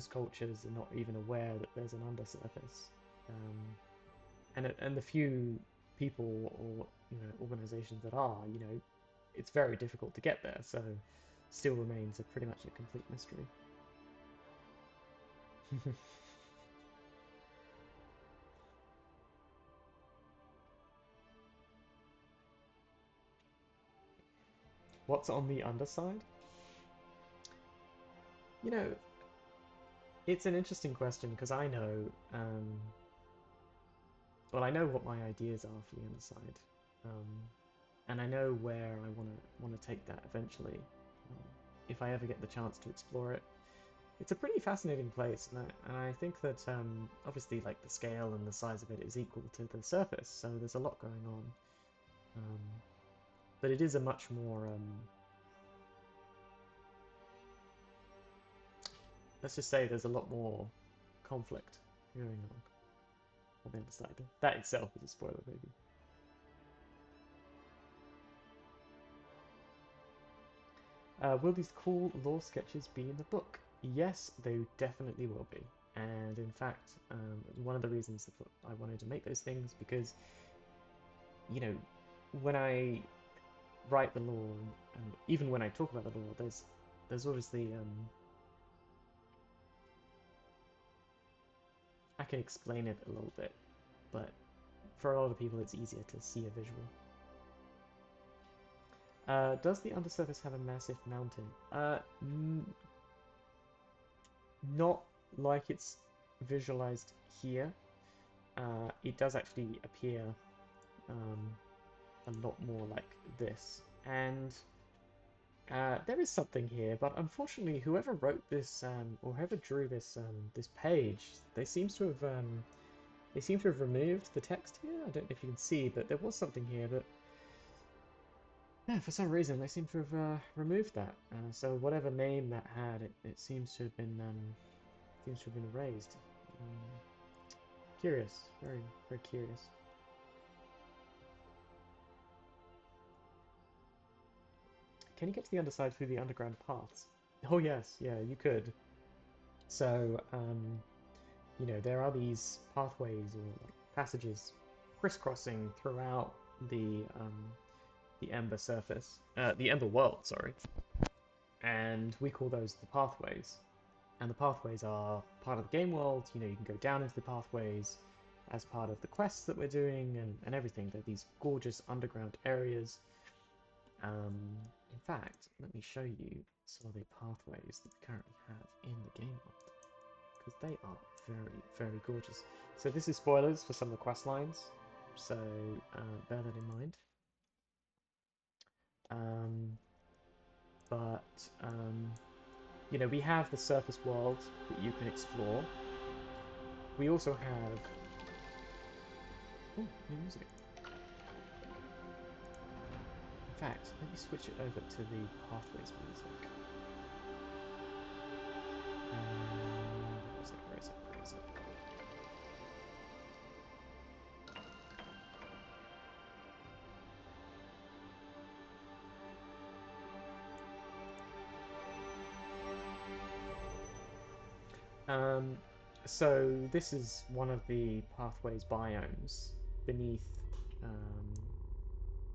cultures are not even aware that there's an undersurface, and the few people or organizations that are, it's very difficult to get there. So, still remains pretty much a complete mystery. What's on the underside? You know, it's an interesting question because I know, well, I know what my ideas are for the underside, and I know where I want to take that eventually, if I ever get the chance to explore it. It's a pretty fascinating place, and I think that obviously, like the scale and the size of it is equal to the surface, so there's a lot going on. But it is a much more let's just say there's a lot more conflict going on the other side. That itself is a spoiler, maybe. Will these cool lore sketches be in the book? Yes, they definitely will be. And in fact, one of the reasons that I wanted to make those things because, you know, when I write the lore, and even when I talk about the lore, there's obviously I can explain it a little bit, but for a lot of people it's easier to see a visual. Does the undersurface have a massive mountain? Not like it's visualized here. It does actually appear a lot more like this, and there is something here, but unfortunately, whoever wrote this or whoever drew this this page, they seem to have removed the text here. I don't know if you can see, but there was something here, but yeah, for some reason they seem to have removed that. So whatever name that had, it seems to have been erased. Curious, very very curious. Can you get to the underside through the underground paths? Oh yes, yeah, you could. So, you know, there are these pathways or like passages crisscrossing throughout the Ember surface, the Ember world, sorry, and we call those the pathways. And the pathways are part of the game world. You know, you can go down into the pathways as part of the quests that we're doing and everything. They're these gorgeous underground areas. In fact, let me show you some of the pathways that we currently have in the game world, because they are very, very gorgeous. So this is spoilers for some of the quest lines, so bear that in mind. But you know, we have the surface world that you can explore. We also have oh, new music. In fact, let me switch it over to the pathways music. Where is it? Where is it? Where is it? So this is one of the pathways biomes beneath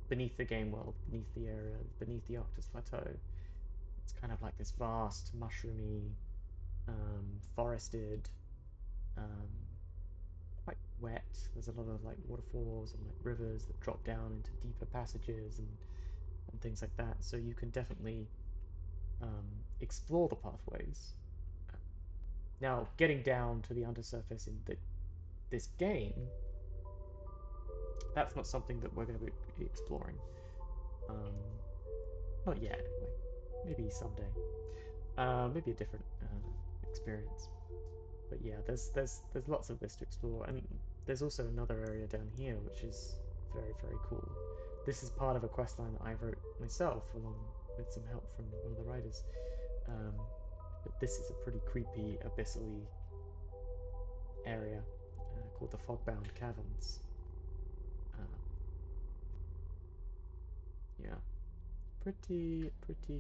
beneath the game world, beneath the area, beneath the Arctis Plateau. It's kind of like this vast, mushroomy, forested, um, quite wet. There's a lot of like waterfalls and like rivers that drop down into deeper passages and things like that. So you can definitely explore the pathways. Now, getting down to the undersurface in this game, that's not something that we're going to be exploring. Not yet, anyway. Maybe someday. Maybe a different experience. But yeah, there's lots of this to explore, and there's also another area down here which is very very cool. This is part of a questline that I wrote myself, along with some help from one of the writers. But this is a pretty creepy, abyssally area called the Fogbound Caverns. Yeah, pretty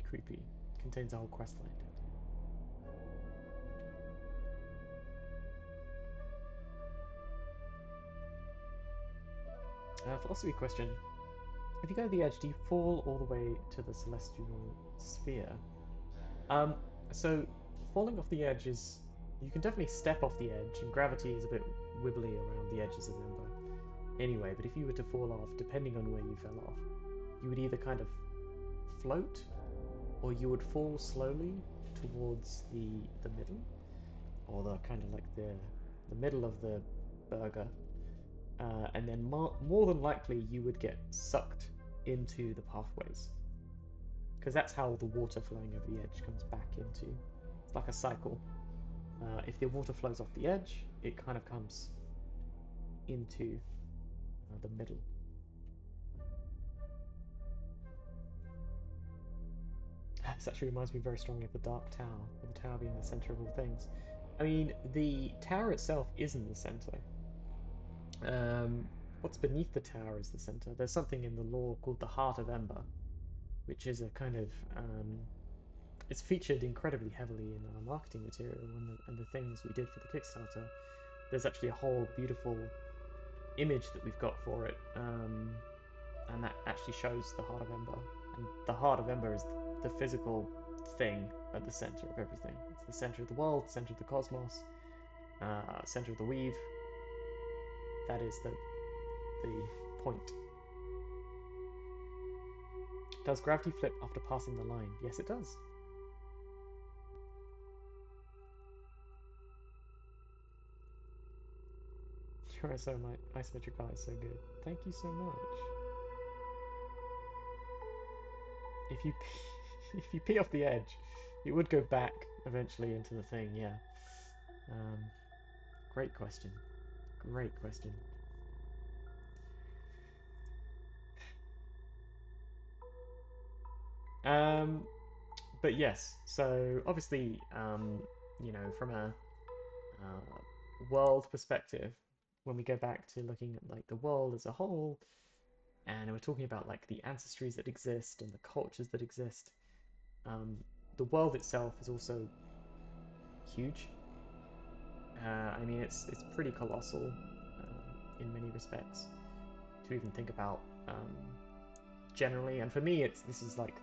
creepy. Contains a whole questline down here. Philosophy question. If you go to the edge, do you fall all the way to the celestial sphere? So falling off the edge is... You can definitely step off the edge, and gravity is a bit wibbly around the edges of Ember. Anyway, but if you were to fall off, depending on where you fell off, you would either kind of float, or you would fall slowly towards the middle, or the kind of like the middle of the burger, and then more than likely you would get sucked into the pathways, because that's how the water flowing over the edge comes back into. It's like a cycle. If the water flows off the edge, it kind of comes into the middle. This actually reminds me very strongly of the Dark Tower, with the tower being the center of all things. I mean, the tower itself isn't the center. What's beneath the tower is the center. There's something in the lore called the Heart of Ember, which is a kind of it's featured incredibly heavily in our marketing material and the things we did for the Kickstarter. There's actually a whole beautiful image that we've got for it, and that actually shows the Heart of Ember. And the Heart of Ember is the physical thing at the center of everything. It's the center of the world, center of the cosmos, center of the weave. That is the point. Does gravity flip after passing the line? Yes, it does. Sure, so my isometric art is so good. Thank you so much. If you if you pee off the edge, it would go back eventually into the thing. Yeah. Great question. Great question. But yes. So obviously, you know, from a world perspective, when we go back to looking at like the world as a whole, and we're talking about like the ancestries that exist and the cultures that exist, the world itself is also huge. I mean, it's pretty colossal in many respects to even think about generally. And for me, this is like,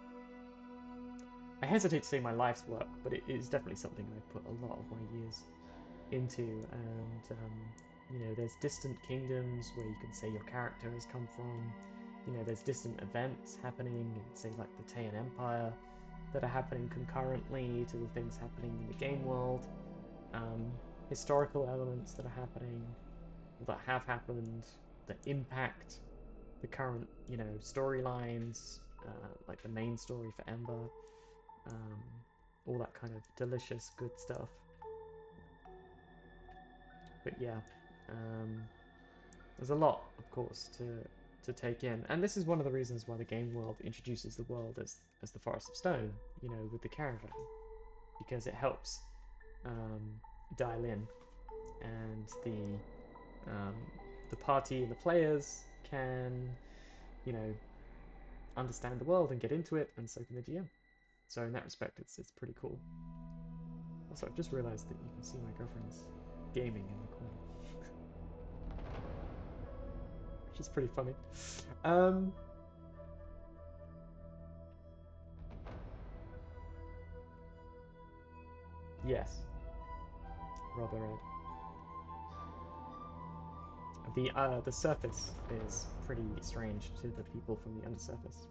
I hesitate to say my life's work, but it is definitely something I put a lot of my years into. And you know, there's distant kingdoms where you can say your character has come from. You know, there's distant events happening in, say, like the Taiyan Empire that are happening concurrently to the things happening in the game world. Historical elements that are happening, that have happened, that impact the current, you know, storylines, like the main story for Ember, all that kind of delicious, good stuff. But yeah, there's a lot, of course, to take in, and this is one of the reasons why the game world introduces the world as the Forest of Stone, you know, with the caravan, because it helps dial in, and the party and the players can, you know, understand the world and get into it, and so can the GM. So in that respect, it's pretty cool. Also, I've just realized that you can see my girlfriend's gaming in the corner, which is pretty funny. Yes, Rubber Red. The surface is pretty strange to the people from the undersurface,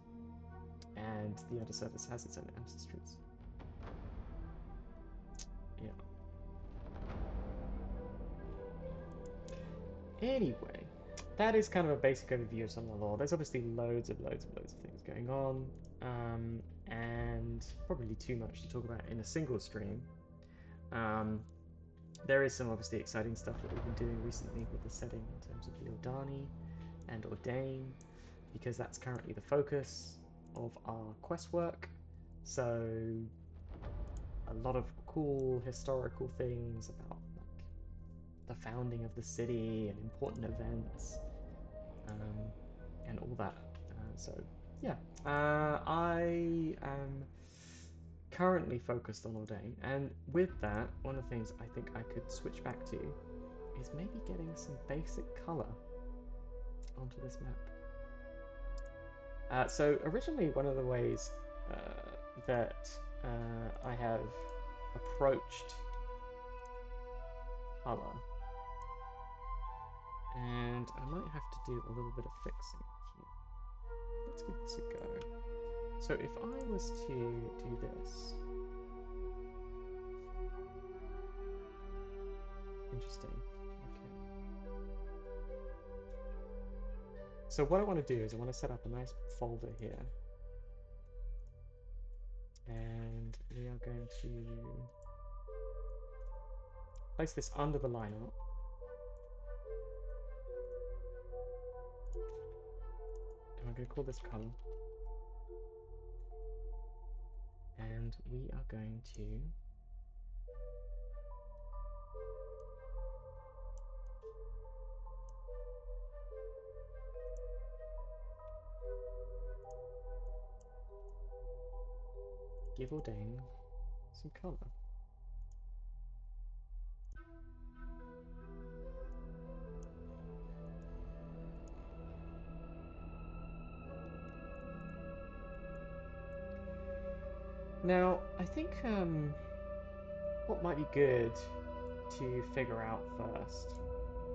and the undersurface has its own ancestries. Yeah. Anyway, that is kind of a basic overview of some of the lore. There's obviously loads of things going on, and probably too much to talk about in a single stream. There is some obviously exciting stuff that we've been doing recently with the setting in terms of the Ordani and Ordain, because that's currently the focus of our quest work. So a lot of cool historical things about like the founding of the city and important events, and all that. So yeah, I am currently focused on Ordain, and with that, one of the things I think I could switch back to is maybe getting some basic color onto this map. So originally, one of the ways that I have approached color, and I might have to do a little bit of fixing here. Let's give this a go. So if I was to do this, interesting. Okay. So what I want to do is I want to set up a nice folder here, and we are going to place this under the line art. And I'm going to call this color. And we are going to give Ordain some colour. Now, I think what might be good to figure out first,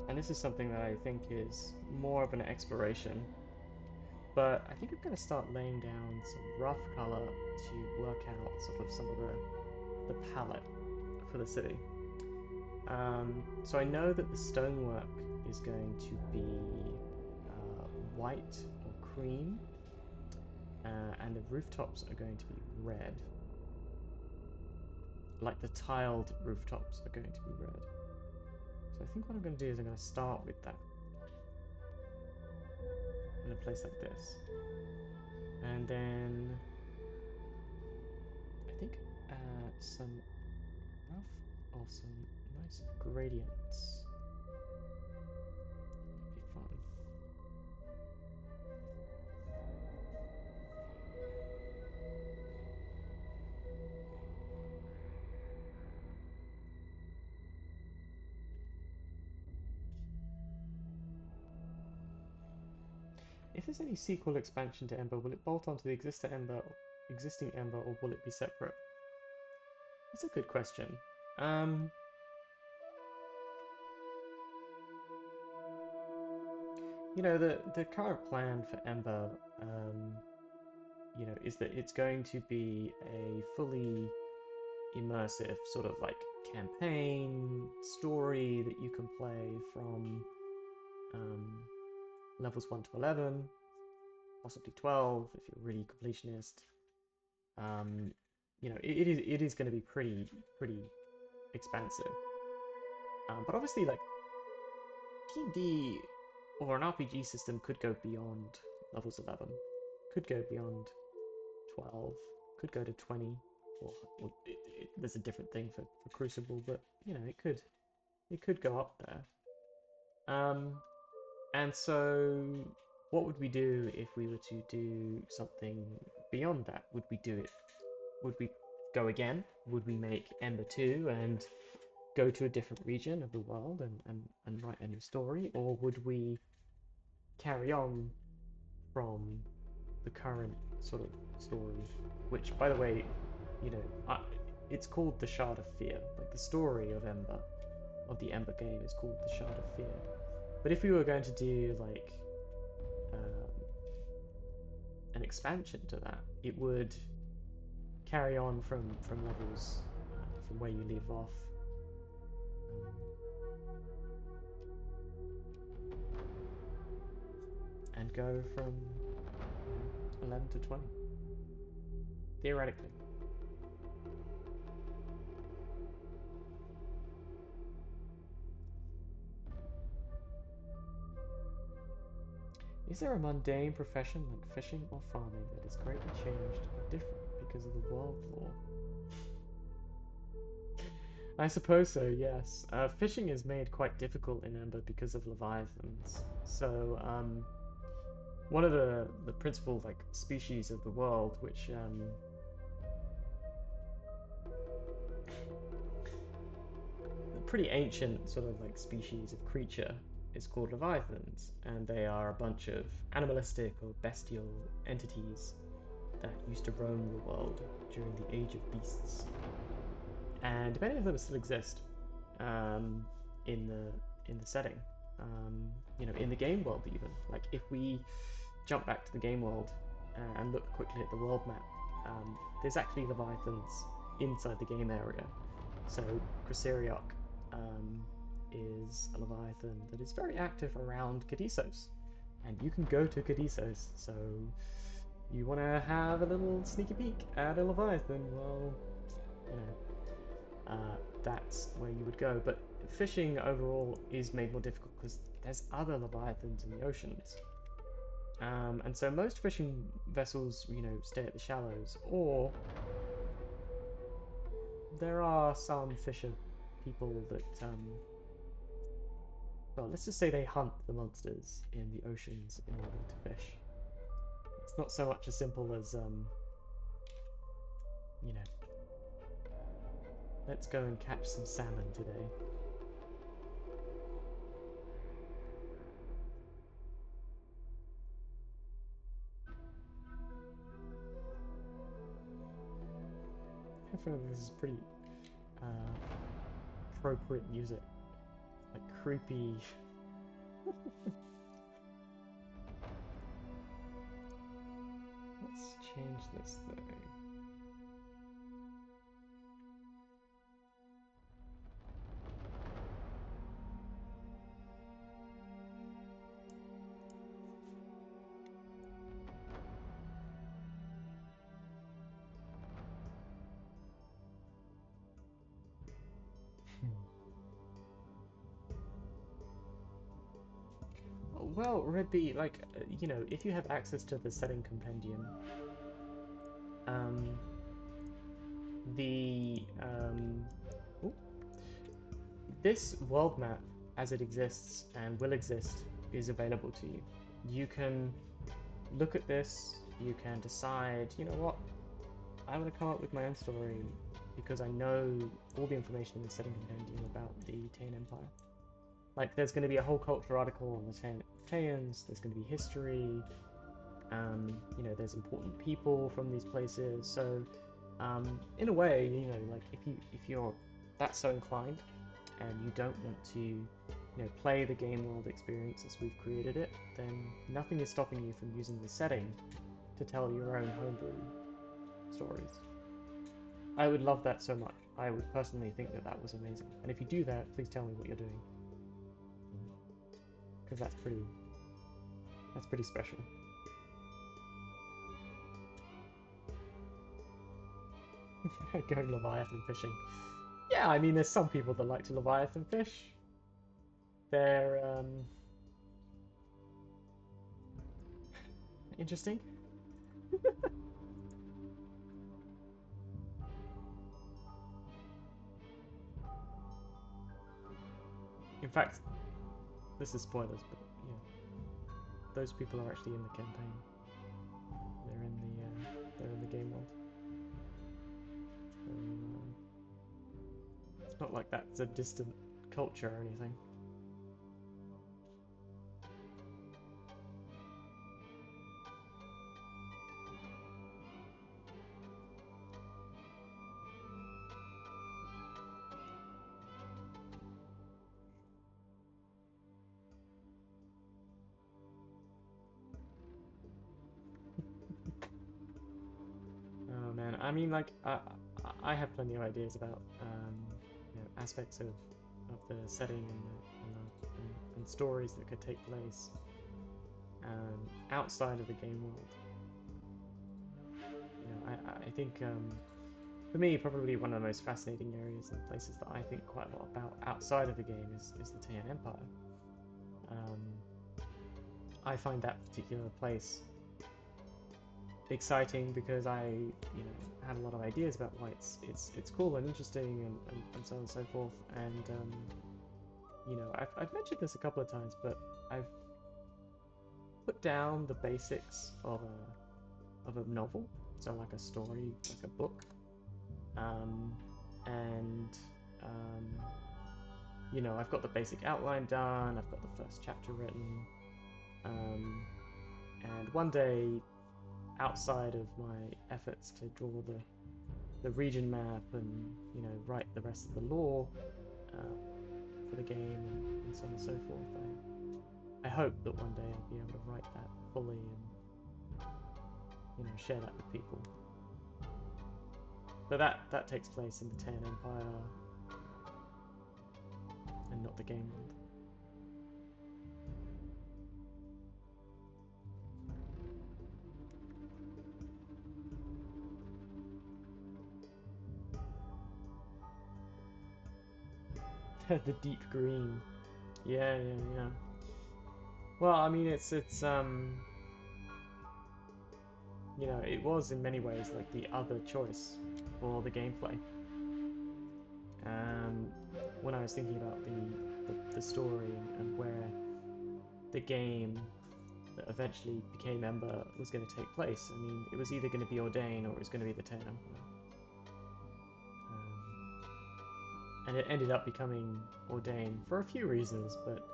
and this is something that I think is more of an exploration, but I think I'm going to start laying down some rough colour to work out sort of some of the palette for the city. So I know that the stonework is going to be white or cream, and the rooftops are going to be red. Like the tiled rooftops are going to be red. So I think what I'm going to do is I'm going to start with that in a place like this. And then I think add some rough or some nice gradients. That'd be fun. If there's any sequel expansion to Ember, will it bolt onto the existing Ember, or will it be separate? That's a good question. You know, the current plan for Ember, you know, is that it's going to be a fully immersive sort of like campaign story that you can play from levels 1 to 11, possibly 12 if you're really completionist. You know, it is going to be pretty expansive. But obviously, like D&D or an RPG system could go beyond levels 11, could go beyond 12, could go to 20. Or there's a different thing for Crucible, but you know, it could go up there. And so what would we do if we were to do something beyond that? Would we do it? Would we go again? Would we make Ember 2 and go to a different region of the world and write a new story? Or would we carry on from the current sort of story? Which, by the way, you know, it's called The Shard of Fear. Like, the story of Ember, of the Ember game, is called The Shard of Fear. But if we were going to do, like, an expansion to that, it would carry on from levels, from where you leave off. And go from 11 to 20. Theoretically. Is there a mundane profession like fishing or farming that is greatly changed or different because of the world lore? I suppose so, yes. Fishing is made quite difficult in Ember because of leviathans. So, one of the principal like species of the world, which a pretty ancient sort of like species of creature, is called leviathans, and they are a bunch of animalistic or bestial entities that used to roam the world during the Age of Beasts. And many of them still exist in the setting. You know, in the game world even. Like, if we jump back to the game world and look quickly at the world map, there's actually leviathans inside the game area. So Caeora is a leviathan that is very active around Cadissos, and you can go to Cadissos. So you want to have a little sneaky peek at a leviathan? Well, you know, that's where you would go. But fishing overall is made more difficult because there's other leviathans in the oceans. And so most fishing vessels, you know, stay at the shallows, or there are some fisher people that, well, let's just say they hunt the monsters in the oceans in order to fish. It's not so much as simple as, you know, Let's go and catch some salmon today. I feel like this is pretty appropriate music. Like creepy. Let's change this thing. Well, Redby, like, you know, if you have access to the setting compendium, um, the, ooh, this world map, as it exists and will exist, is available to you. You can look at this, you can decide, you know what, I want to come up with my own story because I know all the information in the setting compendium about the Taian Empire. Like, there's going to be a whole culture article on the Taians, there's going to be history, you know, there's important people from these places, so, in a way, you know, like, if you're that so inclined, and you don't want to, you know, play the game world experience as we've created it, then nothing is stopping you from using the setting to tell your own homebrew stories. I would love that so much. I would personally think that that was amazing. And if you do that, please tell me what you're doing. Because that's pretty special. Going Leviathan fishing. Yeah, I mean, there's some people that like to Leviathan fish. They're, interesting. In fact, this is spoilers, but yeah, those people are actually in the campaign. They're in the game world. So, it's not like that's a distant culture or anything. Oh man, I mean, like, I have plenty of ideas about you know, aspects of the setting and stories that could take place outside of the game world. You know, I think for me, probably one of the most fascinating areas and places that I think quite a lot about outside of the game is the Taiyan Empire. I find that particular place exciting because I, you know, had a lot of ideas about why it's cool and interesting and so on and so forth. And you know, I've mentioned this a couple of times, but I've put down the basics of a novel, so like a story, like a book, and you know, I've got the basic outline done. I've got the first chapter written, and one day, outside of my efforts to draw the region map and, you know, write the rest of the lore for the game and so on and so forth, I hope that one day I'll be able to write that fully and, you know, share that with people. But that takes place in the Taiyan Empire and not the game world. The deep green. Yeah. Well, I mean, it's you know, it was in many ways like the other choice for the gameplay. When I was thinking about the story and where the game that eventually became Ember was going to take place, I mean, it was either going to be Ordain or it was going to be the Taiyan Empire. And it ended up becoming Ordain for a few reasons, but,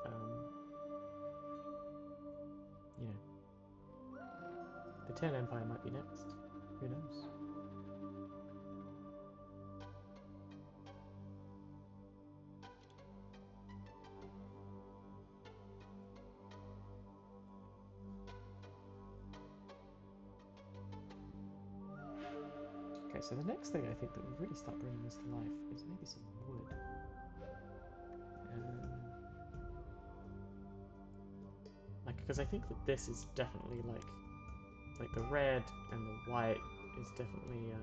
you know, the Ten Empire might be next. Who knows? Okay, so the next thing I think that would really start bringing this to life is maybe some wood. Like, because I think that this is definitely like the red and the white is definitely,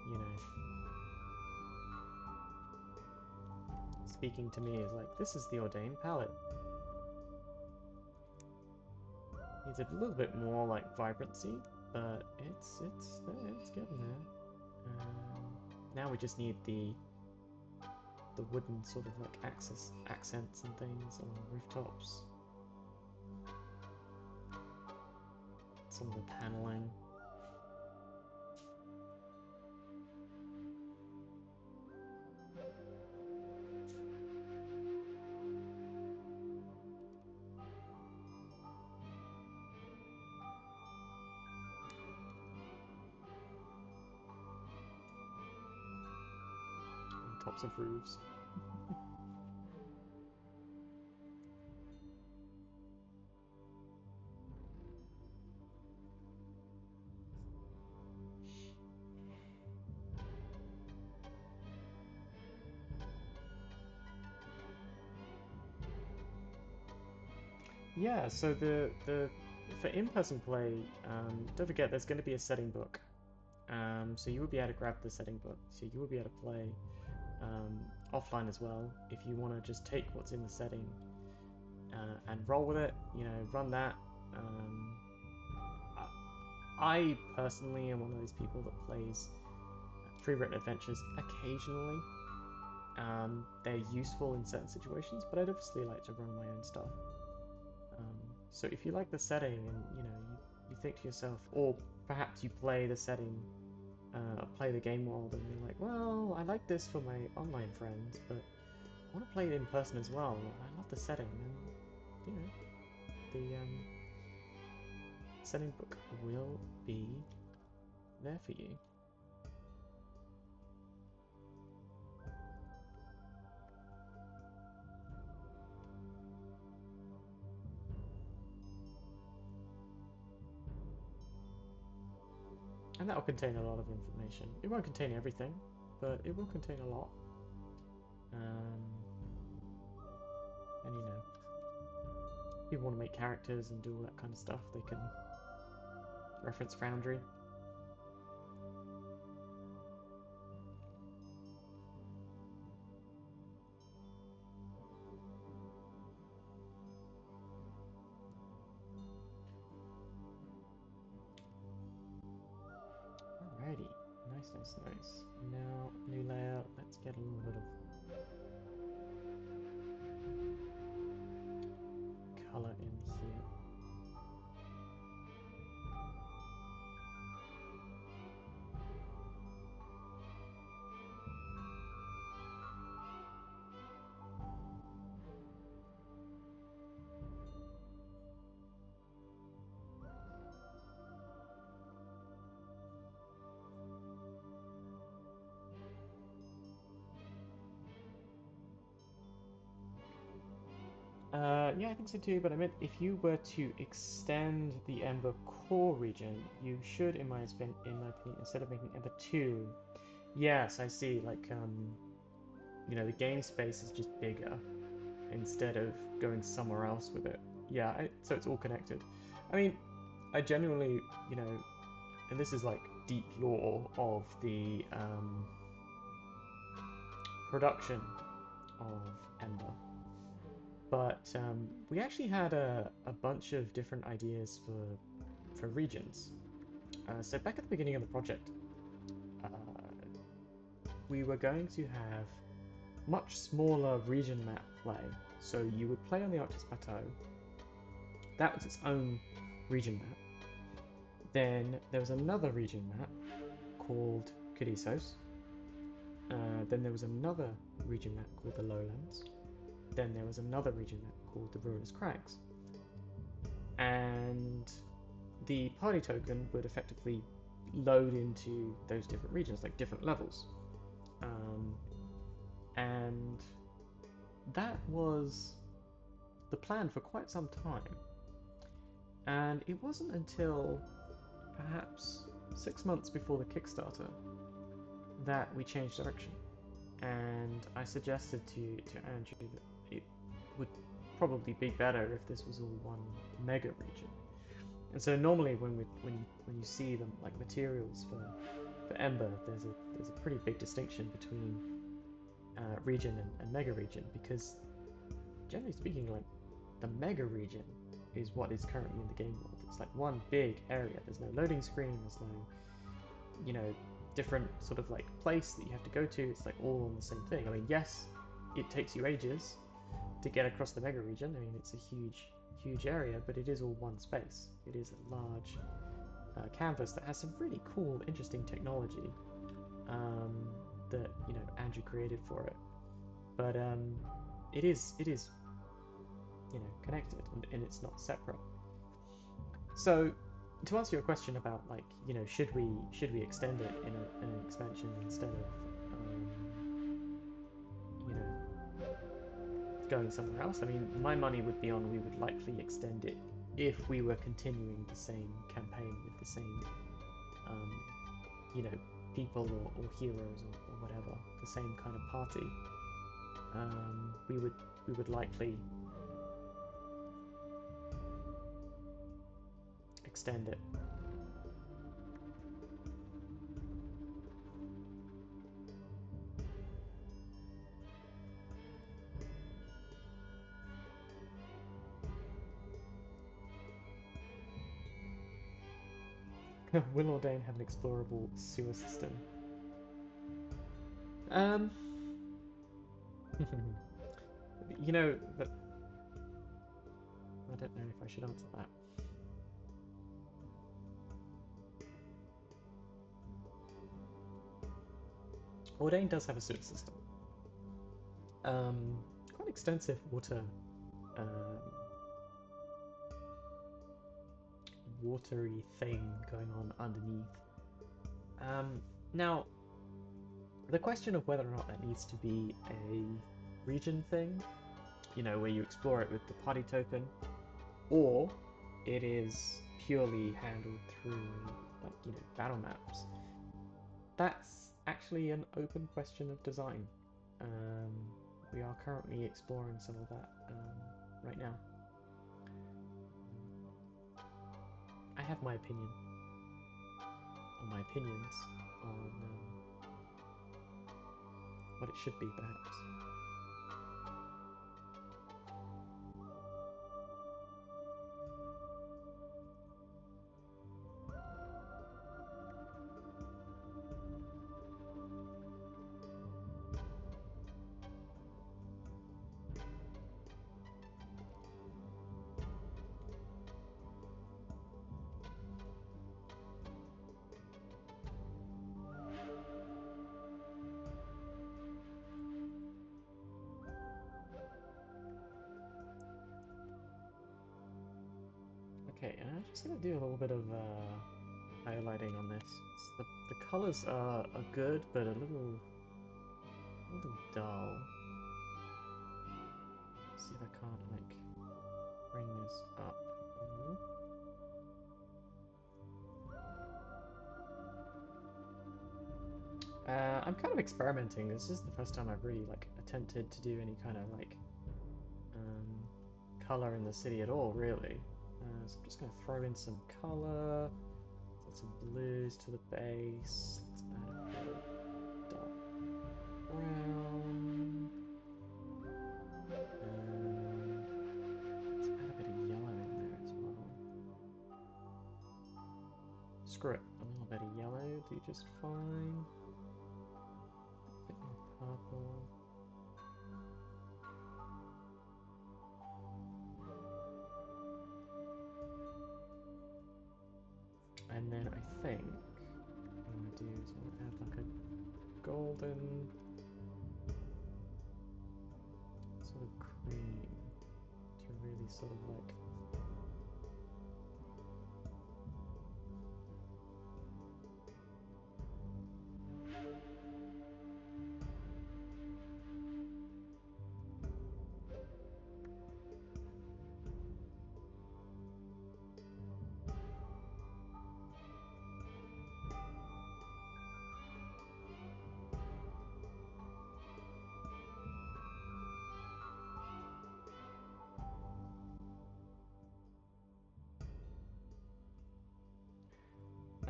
you know, speaking to me is like, this is the Ordain palette. Needs a little bit more like vibrancy, but it's getting there. Now we just need the wooden sort of like accents and things along rooftops. Some of the paneling. On tops of roofs. Yeah, so for in-person play, don't forget there's going to be a setting book. So you will be able to grab the setting book. So you will be able to play offline as well if you want to just take what's in the setting and roll with it. You know, run that. I personally am one of those people that plays pre-written adventures occasionally. They're useful in certain situations, but I'd obviously like to run my own stuff. So if you like the setting and you think to yourself, or perhaps you play the setting, play the game world, and you're like, well, I like this for my online friends, but I want to play it in person as well. I love the setting, and the setting book will be there for you. And that will contain a lot of information. It won't contain everything, but it will contain a lot. And people want to make characters and do all that kind of stuff, they can reference Foundry. Alrighty, nice. Now, new layout, let's get a little bit of color in here. Yeah, I think so too, but I meant if you were to extend the Ember core region, you should, in my opinion, instead of making Ember 2, yes, I see, like, the game space is just bigger instead of going somewhere else with it. Yeah, so it's all connected. I mean, I genuinely, and this is like deep lore of the production of Ember. But we actually had a bunch of different ideas for regions. So back at the beginning of the project, we were going to have much smaller region map play. So you would play on the Arctic Plateau. That was its own region map. Then there was another region map called Caeora, Then there was another region map called the Lowlands. Then there was another region map called the Ruinous Crags. And the party token would effectively load into those different regions, like different levels. And that was the plan for quite some time. And it wasn't until perhaps 6 months before the Kickstarter that we changed direction. And I suggested to Andrew that it would probably be better if this was all one mega region. And so normally when you see them like materials for Ember, there's a pretty big distinction between region and mega region, because generally speaking, like the mega region is what is currently in the game world. It's like one big area. There's no loading screen. There's no, different sort of like place that you have to go to. It's like all on the same thing. I mean, yes, it takes you ages to get across the mega region. I mean, it's a huge area, but it is all one space. It is a large canvas that has some really cool, interesting technology that Andrew created for it. But it is connected, and it's not separate. So to answer your question about like should we extend it in an expansion instead of going somewhere else, I mean, my money would be on we would likely extend it if we were continuing the same campaign with the same people or heroes or whatever, the same kind of party. We would likely extend it. Will Ordain have an explorable sewer system? But I don't know if I should answer that. Ordain does have a sewer system. Quite extensive watery thing going on underneath. Now, the question of whether or not that needs to be a region thing, where you explore it with the party token, or it is purely handled through battle maps, that's actually an open question of design. We are currently exploring some of that right now. I have my opinion, or my opinions on what it should be, perhaps. Okay, and I'm just going to do a little bit of highlighting on this. The colours are good, but a little dull. Let's see if I can't bring this up. I'm kind of experimenting. This is the first time I've really attempted to do any kind of color in the city at all, really. So I'm just going to throw in some color, add some blues to the base. Let's add a bit of dark brown. Let's add a bit of yellow in there as well. Screw it, a little bit of yellow will do just fine. A bit more purple. And then I think what I want to do is I want to add a golden sort of cream to really sort of like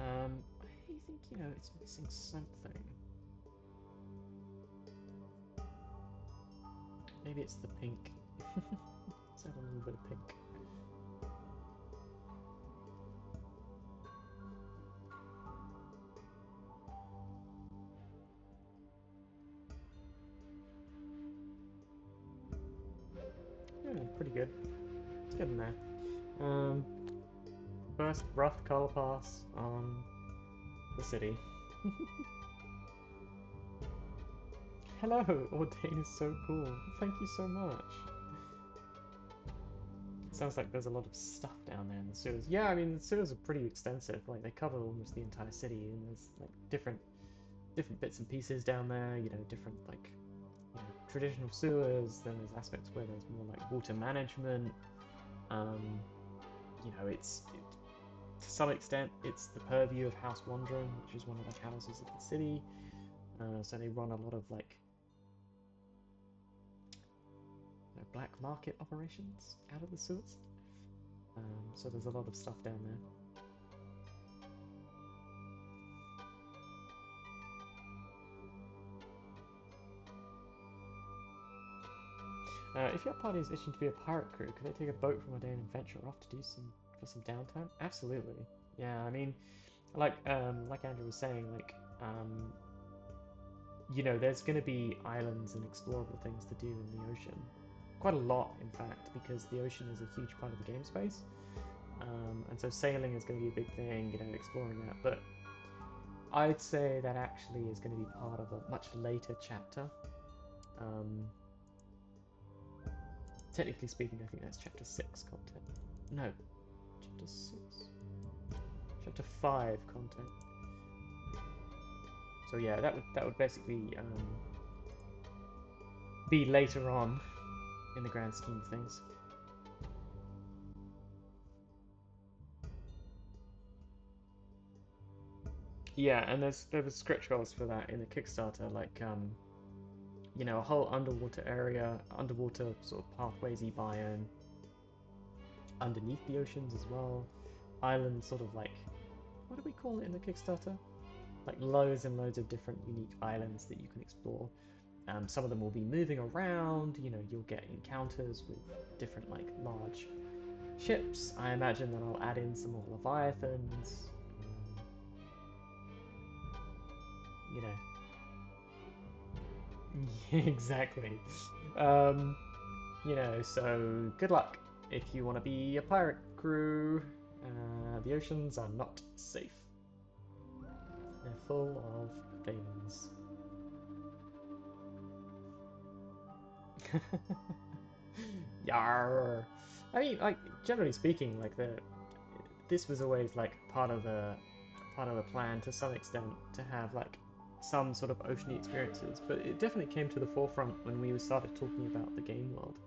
I think, you know, it's missing something. Maybe it's the pink. Let's add a little bit of pink. Yeah, pretty good. It's good in there. First rough color pass on the city. Hello, Ordain is so cool. Thank you so much. It sounds like there's a lot of stuff down there in the sewers. Yeah, I mean the sewers are pretty extensive. Like they cover almost the entire city, and there's like different bits and pieces down there. You know, different like traditional sewers. Then there's aspects where there's more like water management. You know, to some extent, it's the purview of House Wandering, which is one of the houses of the city. So they run a lot of like black market operations out of the sewers. So there's a lot of stuff down there. If your party is itching to be a pirate crew, could they take a boat from Ordain and venture off to do for some downtime? Absolutely. Yeah, I mean, like Andrew was saying, like you know, there's going to be islands and explorable things to do in the ocean. Quite a lot, in fact, because the ocean is a huge part of the game space. And so sailing is going to be a big thing, you know, exploring that. But I'd say that actually is going to be part of a much later chapter. Technically speaking, I think that's chapter 6 content. No, chapter 6. Chapter 5 content. So yeah, that would basically be later on in the grand scheme of things. Yeah, and there was stretch goals for that in the Kickstarter, like you know, a whole underwater area, underwater sort of pathwaysy biome underneath the oceans as well. Islands, sort of like, what do we call it in the Kickstarter? Like loads and loads of different unique islands that you can explore. Some of them will be moving around, you know, you'll get encounters with different like large ships. I imagine that I'll add in some more leviathans. You know. Exactly. You know, so good luck if you want to be a pirate crew. The oceans are not safe. They're full of things. Yarr. I mean, like generally speaking, like this was always like part of the plan to some extent to have like some sort of oceany experiences, but it definitely came to the forefront when we started talking about the game world.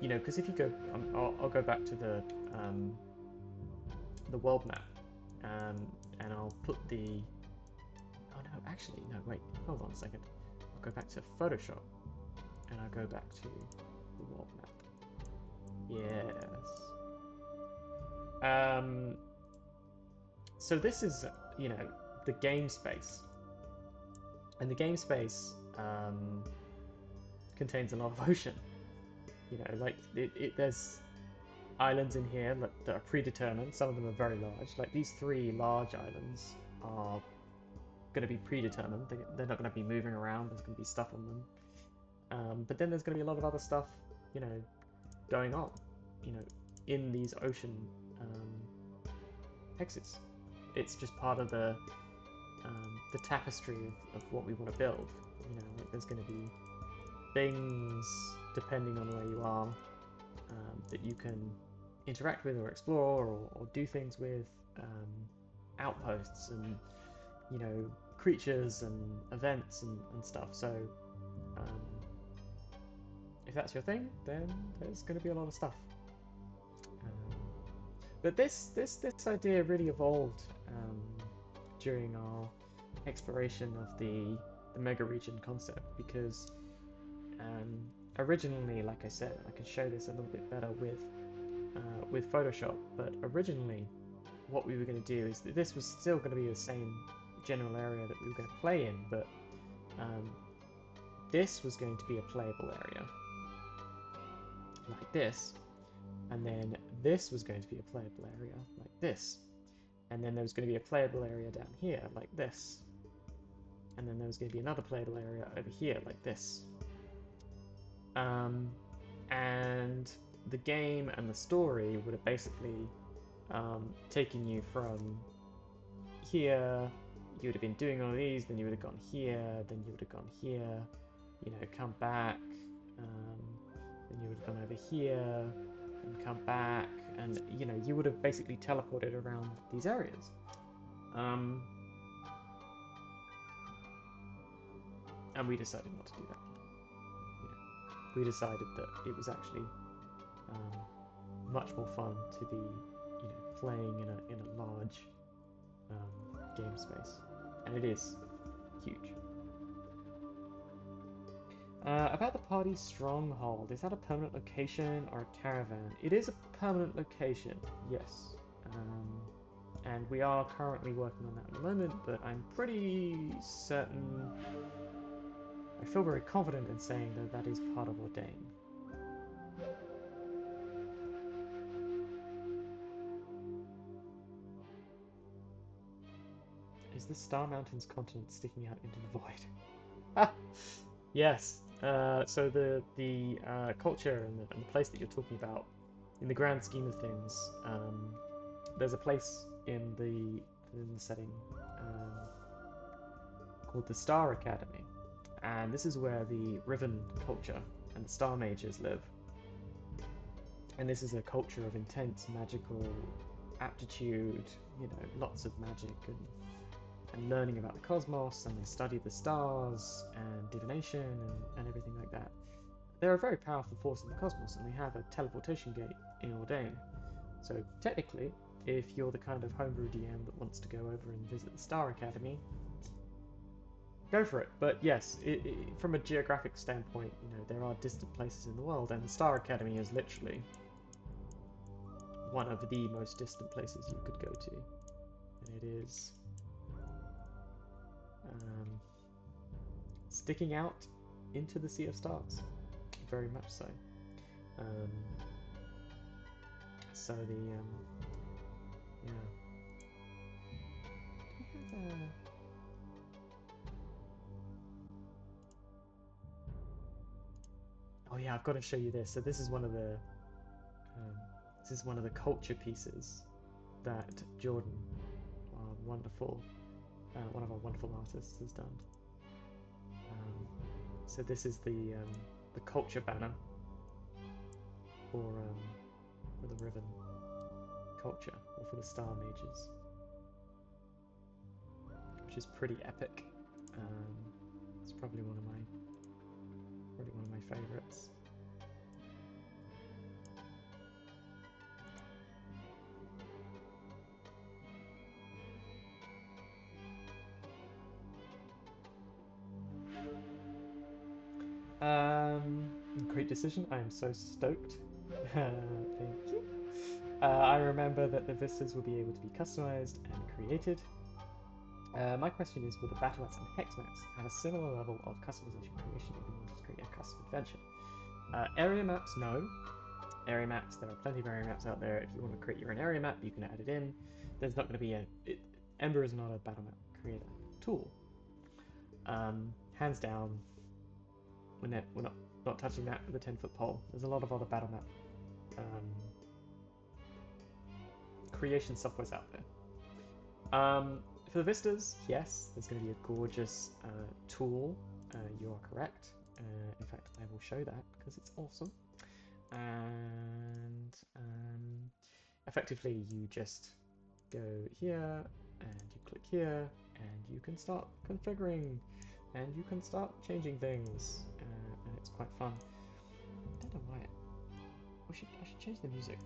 You know, because if you go, I'll go back to the world map, and I'll put the. Oh no, actually, no, wait, hold on a second. I'll go back to Photoshop, and I'll go back to the world map. Yes. So this is, you know, the game space, and the game space contains a lot of ocean. You know, like there's islands in here that are predetermined. Some of them are very large. Like these 3 large islands are going to be predetermined. They're not going to be moving around. There's going to be stuff on them. But then there's going to be a lot of other stuff, you know, going on, you know, in these ocean hexes. It's just part of the the tapestry of what we want to build. You know, like there's going to be things depending on where you are that you can interact with or explore or do things with, outposts and, you know, creatures and events and stuff. So if that's your thing, then there's going to be a lot of stuff. But this idea really evolved during our exploration of the mega region concept, because originally, like I said, I can show this a little bit better with Photoshop, but originally what we were going to do is that this was still going to be the same general area that we were going to play in, but this was going to be a playable area like this, and then this was going to be a playable area like this, and then there was going to be a playable area down here like this, and then there was going to be another playable area over here like this. And the game and the story would have basically taken you from here. You would have been doing all of these, then you would have gone here, then you would have gone here, you know, come back, then you would have gone over here and come back, and you know, you would have basically teleported around these areas. And we decided not to do that. We decided that it was actually much more fun to be, you know, playing in a large game space, and it is huge. About the party stronghold, is that a permanent location or a caravan? It is a permanent location, yes. And we are currently working on that at the moment, but I'm pretty certain, I feel very confident in saying that that is part of Ordain. Is the Star Mountains continent sticking out into the void? Yes. So the culture and the place that you're talking about, in the grand scheme of things, there's a place in the setting called the Star Academy, and this is where the Riven culture and the Star Mages live. And this is a culture of intense magical aptitude, you know, lots of magic and learning about the cosmos, and they study the stars and divination and everything like that. They're a very powerful force in the cosmos, and they have a teleportation gate in Ordain. So technically, if you're the kind of homebrew DM that wants to go over and visit the Star Academy, go for it. But yes, from a geographic standpoint, you know, there are distant places in the world, and the Star Academy is literally one of the most distant places you could go to, and it is sticking out into the Sea of Stars, very much so. So the yeah. Oh yeah, I've got to show you this. So this is one of the culture pieces that Jordan, our wonderful, one of our wonderful artists, has done. So this is the culture banner for the Riven culture, or for the Star Mages, which is pretty epic. It's probably one of my favorites. Great decision. I am so stoked. Thank you. I remember that the vistas will be able to be customized and created. My question is, will the battle maps and hex maps have a similar level of customization creation if you wanted to create a custom adventure? Area maps, no. Area maps, there are plenty of area maps out there. If you want to create your own area map, you can add it in. There's not going to be Ember is not a battle map creator tool. Hands down, we're not touching that with a 10-foot pole. There's a lot of other battle map creation softwares out there. For the vistas, yes, there's going to be a gorgeous tool. You are correct. In fact, I will show that because it's awesome. And effectively, you just go here and you click here, and you can start configuring, and you can start changing things, and it's quite fun. I don't know why. I should change the music.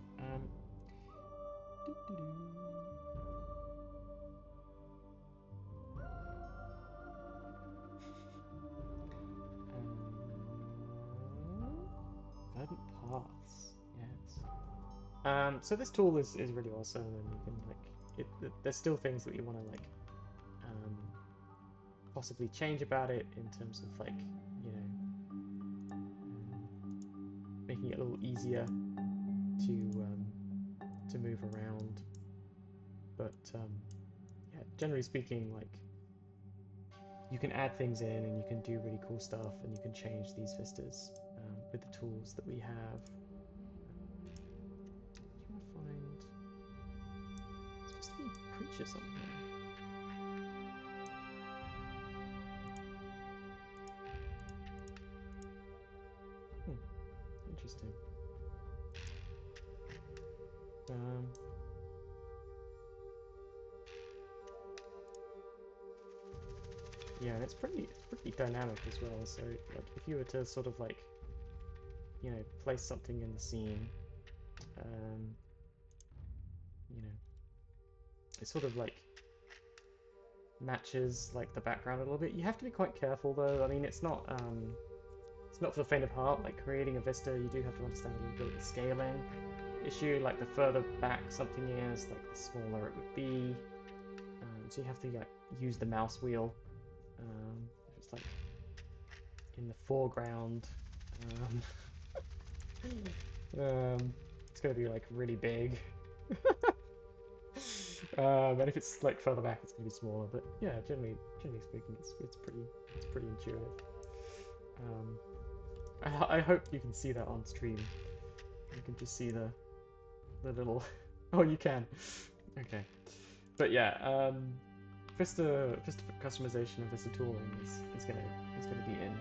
Verdant paths, yes. So this tool is really awesome, and you can there's still things that you want to possibly change about it in terms of making it a little easier to move around. But yeah, generally speaking, you can add things in and you can do really cool stuff, and you can change these vistas with the tools that we have. Do you want to find? It's supposed to be creatures on here. Interesting. Yeah, and it's pretty dynamic as well. So if you were to sort of place something in the scene, it sort of matches the background a little bit. You have to be quite careful though. I mean, it's not for the faint of heart. Like creating a vista, you do have to understand a little bit of the scaling issue. Like the further back something is, the smaller it would be. So you have to use the mouse wheel. If it's in the foreground, it's gonna be really big. And if it's further back, it's gonna be smaller. But yeah, generally speaking, it's pretty intuitive. I hope you can see that on stream. You can just see the little. Oh, you can. Okay, but yeah, Vista customization and Vista tooling is gonna be in.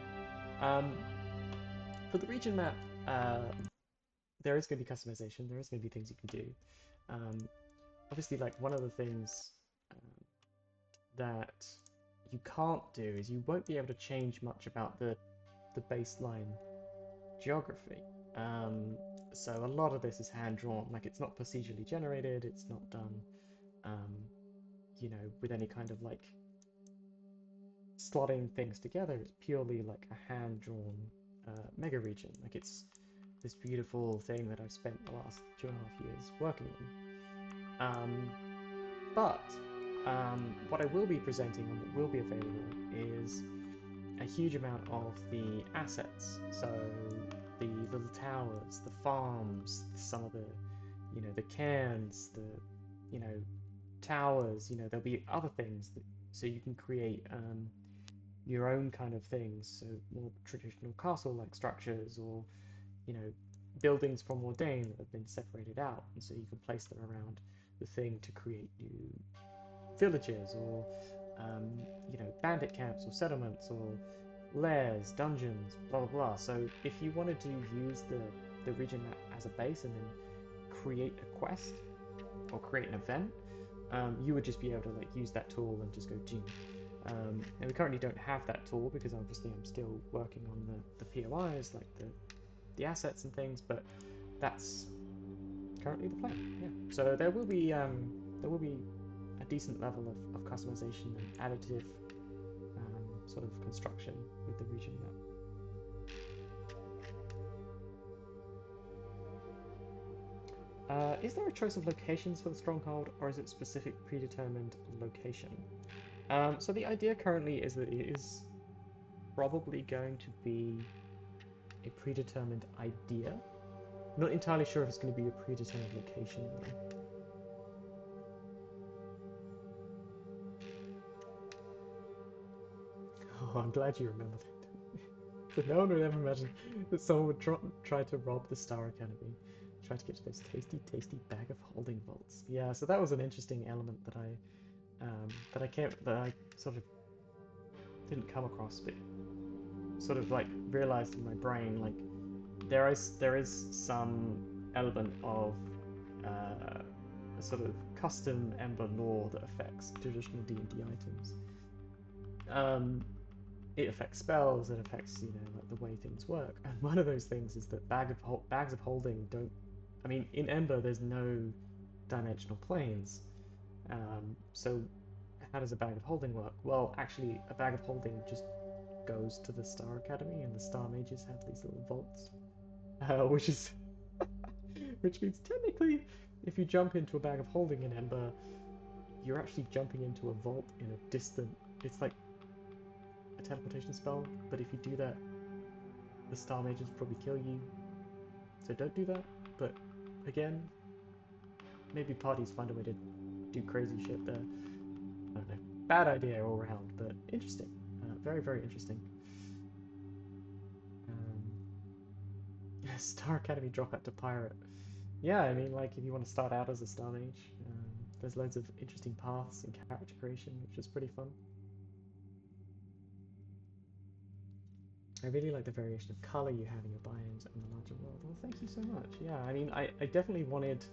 For the region map, there is going to be customization. There is going to be things you can do. Obviously, one of the things that you can't do is you won't be able to change much about the baseline geography. So a lot of this is hand drawn. It's not procedurally generated. It's not done, with any kind of slotting things together. It's purely a hand drawn mega region. It's this beautiful thing that I've spent the last 2.5 years working on. But what I will be presenting and what will be available is a huge amount of the assets. So the little towers, the farms, some of the, the cairns, the, towers. There'll be other things so you can create your own kind of things. So more traditional castle-like structures, or buildings from Ordain that have been separated out, and so you can place them around the thing to create new villages, or bandit camps, or settlements, or lairs, dungeons, blah blah blah. So if you wanted to use the region map as a base and then create a quest or create an event, you would just be able to use that tool and just go do. And we currently don't have that tool because obviously I'm still working on the POIs, the assets and things, but that's currently the plan. Yeah. So there will be a decent level of customization and additive sort of construction with the region map. Is there a choice of locations for the stronghold, or is it specific predetermined location? So the idea currently is that it is probably going to be a predetermined idea. I'm not entirely sure if it's going to be a predetermined location though. Oh, I'm glad you remembered it. So no one would ever imagine that someone would try to rob the Star Academy, try to get to those tasty bag of holding vaults. Yeah, so that was an interesting element that that I sort of didn't come across, but sort of like realized in my brain, like there is some element of a sort of custom Ember lore that affects traditional D&D items. It affects spells, it affects, you know, like the way things work. And one of those things is that bags of holding don't. I mean, in Ember, there's no dimensional planes. So how does a bag of holding work? Well, actually, a bag of holding just goes to the Star Academy, and the Star Mages have these little vaults, which is which means technically, if you jump into a bag of holding in Ember, you're actually jumping into a vault in a distant. It's like a teleportation spell, but if you do that, the Star Mages probably kill you. So don't do that. But again, maybe parties find a way to do crazy shit there. I don't know. Bad idea all around, but interesting. Very, very interesting. Star Academy dropout to pirate. Yeah, I mean, like, if you want to start out as a Star Mage, there's loads of interesting paths and character creation, which is pretty fun. I really like the variation of color you have in your biomes and the larger world. Well, thank you so much. Yeah, I mean, I definitely wanted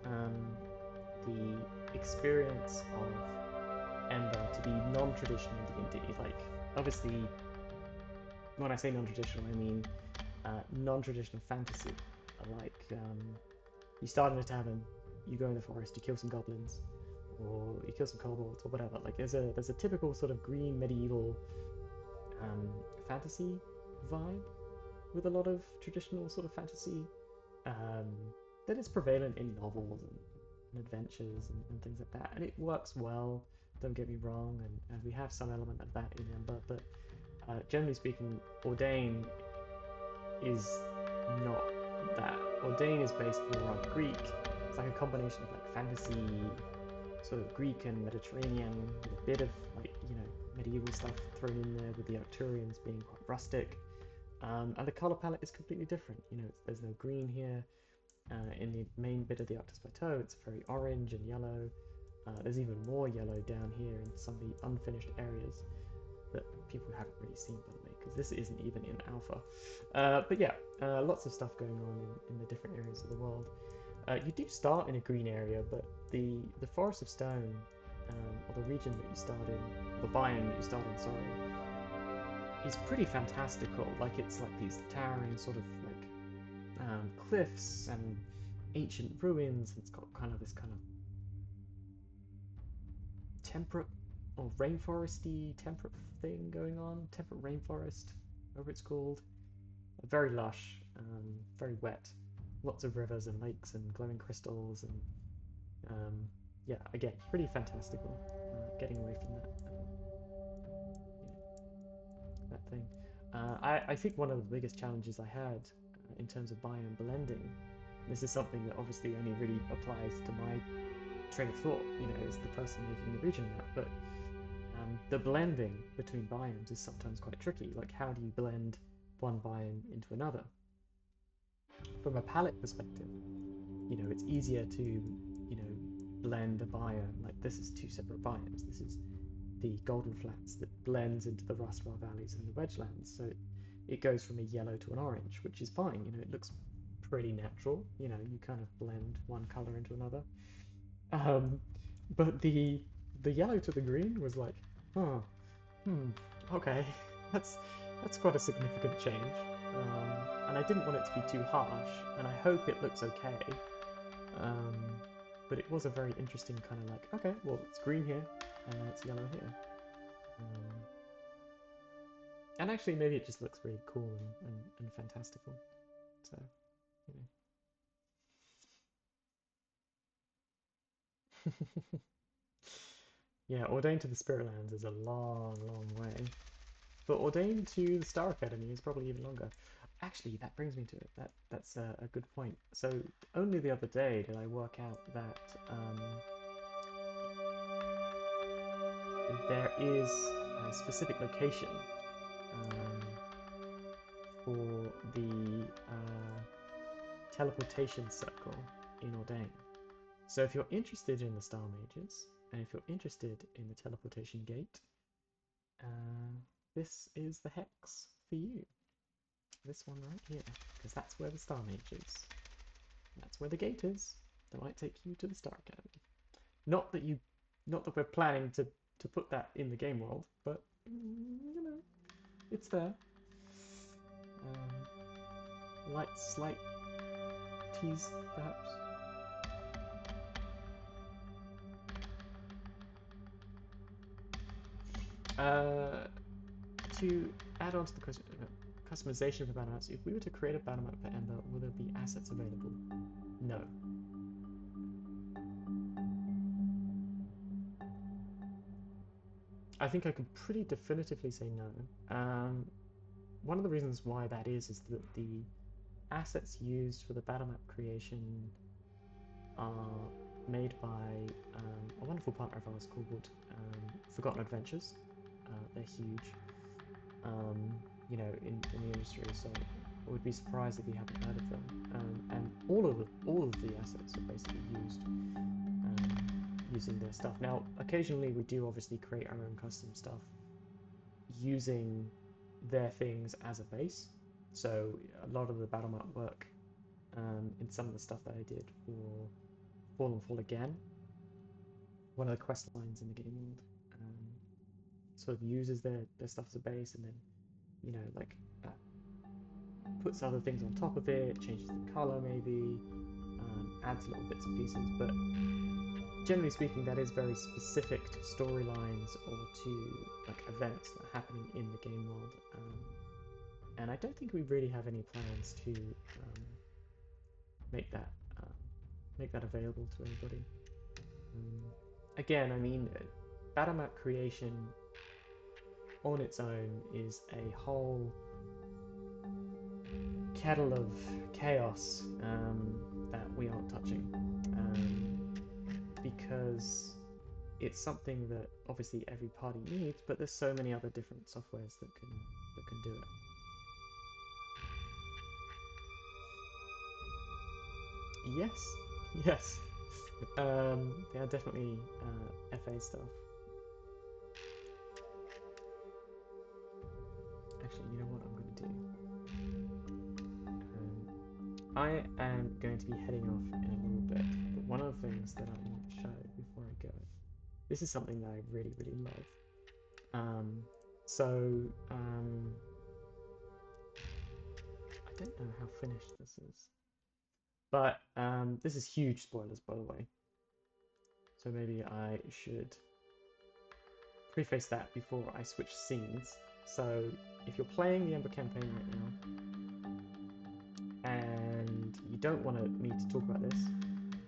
the experience of Ember to be non-traditional D&D. Like, obviously, when I say non-traditional, I mean non-traditional fantasy. Like, you start in a tavern, you go in the forest, you kill some goblins, or you kill some kobolds, or whatever. Like, there's a typical sort of green medieval fantasy vibe with a lot of traditional sort of fantasy that is prevalent in novels and adventures and things like that. And it works well, don't get me wrong, and we have some element of that in Ember, but generally speaking, Ordain is not that. Ordain is based more on Greek. It's like a combination of like fantasy, sort of Greek and Mediterranean, with a bit of like, you know, medieval stuff thrown in there, with the Arcturians being quite rustic. And the color palette is completely different. You know, there's no green here. In the main bit of the Arctis Plateau, it's very orange and yellow. There's even more yellow down here in some of the unfinished areas that people haven't really seen, by the way, because this isn't even in alpha. But yeah, lots of stuff going on in the different areas of the world. You do start in a green area, but the Forest of Stone, or the region that you start in, the biome that you start in, sorry, is pretty fantastical. Like, it's like these towering sort of like cliffs and ancient ruins. It's got kind of this kind of temperate or rainforesty temperate thing going on. Temperate rainforest, whatever it's called. Very lush, very wet. Lots of rivers and lakes and glowing crystals and yeah, again, pretty fantastical. Getting away from that, that thing. I think one of the biggest challenges I had in terms of biome blending, this is something that obviously only really applies to my train of thought, you know, as the person making the region map, but the blending between biomes is sometimes quite tricky. Like, how do you blend one biome into another? From a palette perspective, you know, it's easier to, you know, blend a biome. Like, this is two separate biomes. This is the Golden Flats that blends into the Rustwar Valleys and the Wedgelands. So it goes from a yellow to an orange, which is fine. You know, it looks pretty natural. You know, you kind of blend one color into another. But the yellow to the green was like, huh, okay, that's quite a significant change. And I didn't want it to be too harsh, and I hope it looks okay. But it was a very interesting kind of like, okay, well, it's green here, and then it's yellow here. And actually, maybe it just looks really cool and fantastical. So, you know. Yeah, Ordain to the Spirit Lands is a long, long way. But Ordain to the Star Academy is probably even longer. Actually, that brings me to it. That's a good point. So only the other day did I work out that there is a specific location for the teleportation circle in Ordain. So if you're interested in the Star Mages And if you're interested in the teleportation gate, this is the hex for you. This one right here, because that's where the Star Mage is. That's where the gate is. That might take you to the Star Academy. Not that we're planning to put that in the game world, but you know, it's there. Slight tease, perhaps. To add on to the customization of the battle maps, if we were to create a battle map for Ember, will there be assets available? No. I think I can pretty definitively say no. One of the reasons why that is that the assets used for the battle map creation are made by a wonderful partner of ours called Forgotten Adventures. They're huge, you know, in the industry, so I would be surprised if you haven't heard of them. And all of the assets are basically used using their stuff. Now, occasionally we do obviously create our own custom stuff using their things as a base. So a lot of the battle map work in some of the stuff that I did for Fall and Fall Again, one of the quest lines in the game world, sort of uses their stuff as a base, and then, you know, like puts other things on top of it, changes the color maybe, adds little bits and pieces, but generally speaking that is very specific to storylines or to like events that are happening in the game world, and I don't think we really have any plans to make that available to anybody. Again, I mean, battle map creation on its own is a whole kettle of chaos that we aren't touching, because it's something that obviously every party needs, but there's so many other different softwares that can do it. Yes. They are definitely FA stuff. Actually, you know what I'm going to do? I am going to be heading off in a little bit, but one of the things that I want to show before I go, this is something that I really, really love. I don't know how finished this is, but this is huge spoilers, by the way. So maybe I should preface that before I switch scenes. So if you're playing the Ember campaign right now and you don't want me to talk about this,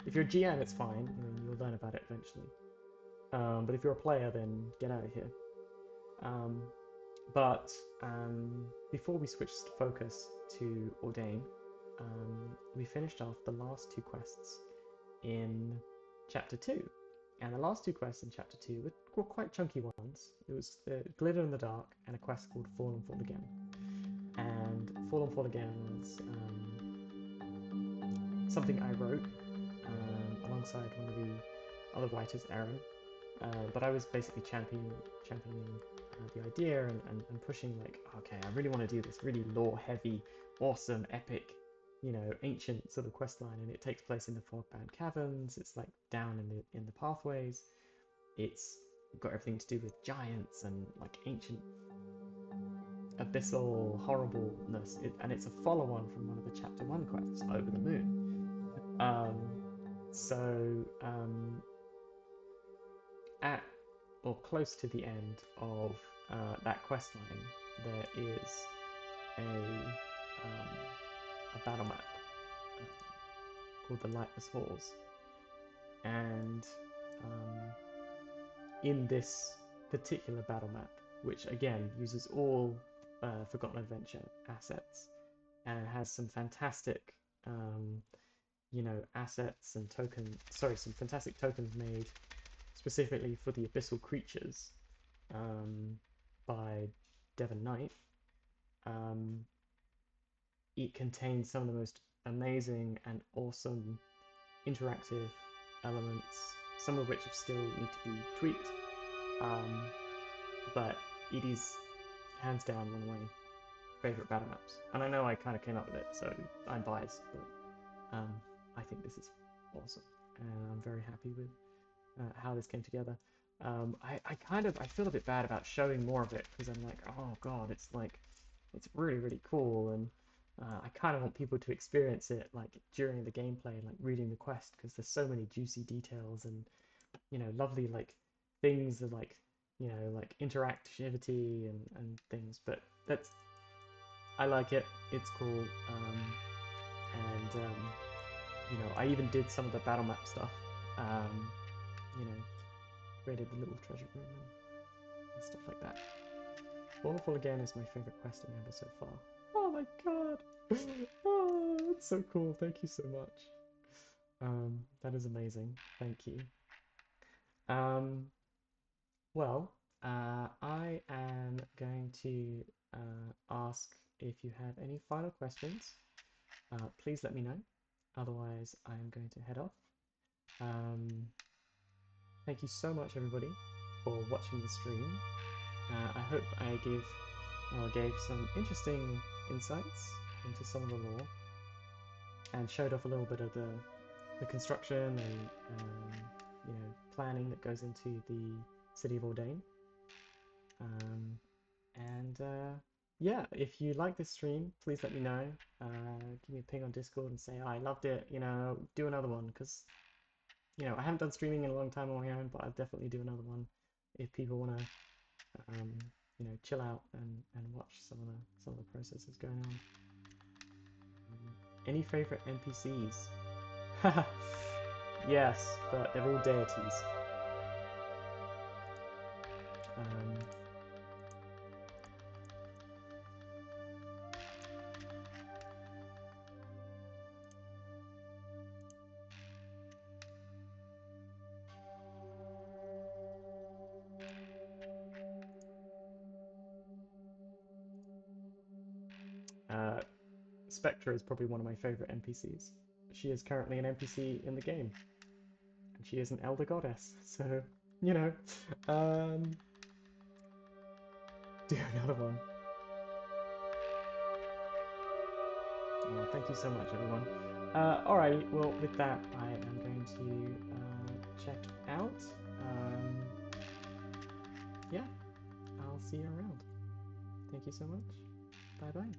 if you're a GM, it's fine. I mean, you'll learn about it eventually. But if you're a player, then get out of here. But before we switch focus to Ordain, we finished off the last two quests in Chapter 2. And the last two quests in Chapter 2 were quite chunky ones. It was the Glitter in the Dark and a quest called Fall and Fall Again. And Fall and Fall Again was something I wrote alongside one of the other writers, Aaron. But I was basically championing the idea and pushing, like, okay, I really want to do this really lore-heavy, awesome, epic, you know, ancient sort of quest line, and it takes place in the Fogbound Caverns. It's like down in the pathways. It's got everything to do with giants and like ancient abyssal horribleness, and it's a follow-on from one of the Chapter 1 quests, Over the Moon. At or close to the end of that quest line, there is a battle map called the Lightless Halls, and in this particular battle map, which again uses all Forgotten Adventure assets and has some fantastic you know, assets and some fantastic tokens made specifically for the abyssal creatures by Devon Knight. It contains some of the most amazing and awesome interactive elements some of which still need to be tweaked. But it is hands down one of my favorite battle maps. And I know I kind of came up with it, so I'm biased, but I think this is awesome, and I'm very happy with how this came together. I feel a bit bad about showing more of it because I'm like, oh god, it's really really cool, and I kind of want people to experience it like during the gameplay, like reading the quest, because there's so many juicy details and lovely like things of like like interactivity and things. But that's I like it. It's cool, and I even did some of the battle map stuff. Um, you know, created the little treasure room and stuff like that. Wonderful again is my favorite quest in Ember so far. Oh my god! Oh, that's so cool. Thank you so much. That is amazing. Thank you. Well, I am going to ask if you have any final questions. Please let me know. Otherwise, I'm going to head off. Thank you so much, everybody, for watching the stream. I hope I gave some interesting insights into some of the lore and showed off a little bit of the construction and planning that goes into the city of Ordain. Yeah, if you like this stream, please let me know. Give me a ping on Discord and say, oh, I loved it, do another one, because I haven't done streaming in a long time on my own, but I'll definitely do another one if people want to chill out and watch some of the processes going on. Any favorite NPCs? Yes, but they're all deities. Spectra is probably one of my favorite NPCs. She is currently an NPC in the game, and she is an elder goddess. So, do another one. Oh, thank you so much, everyone. Alrighty, well, with that, I am going to check out. Yeah, I'll see you around. Thank you so much. Bye bye.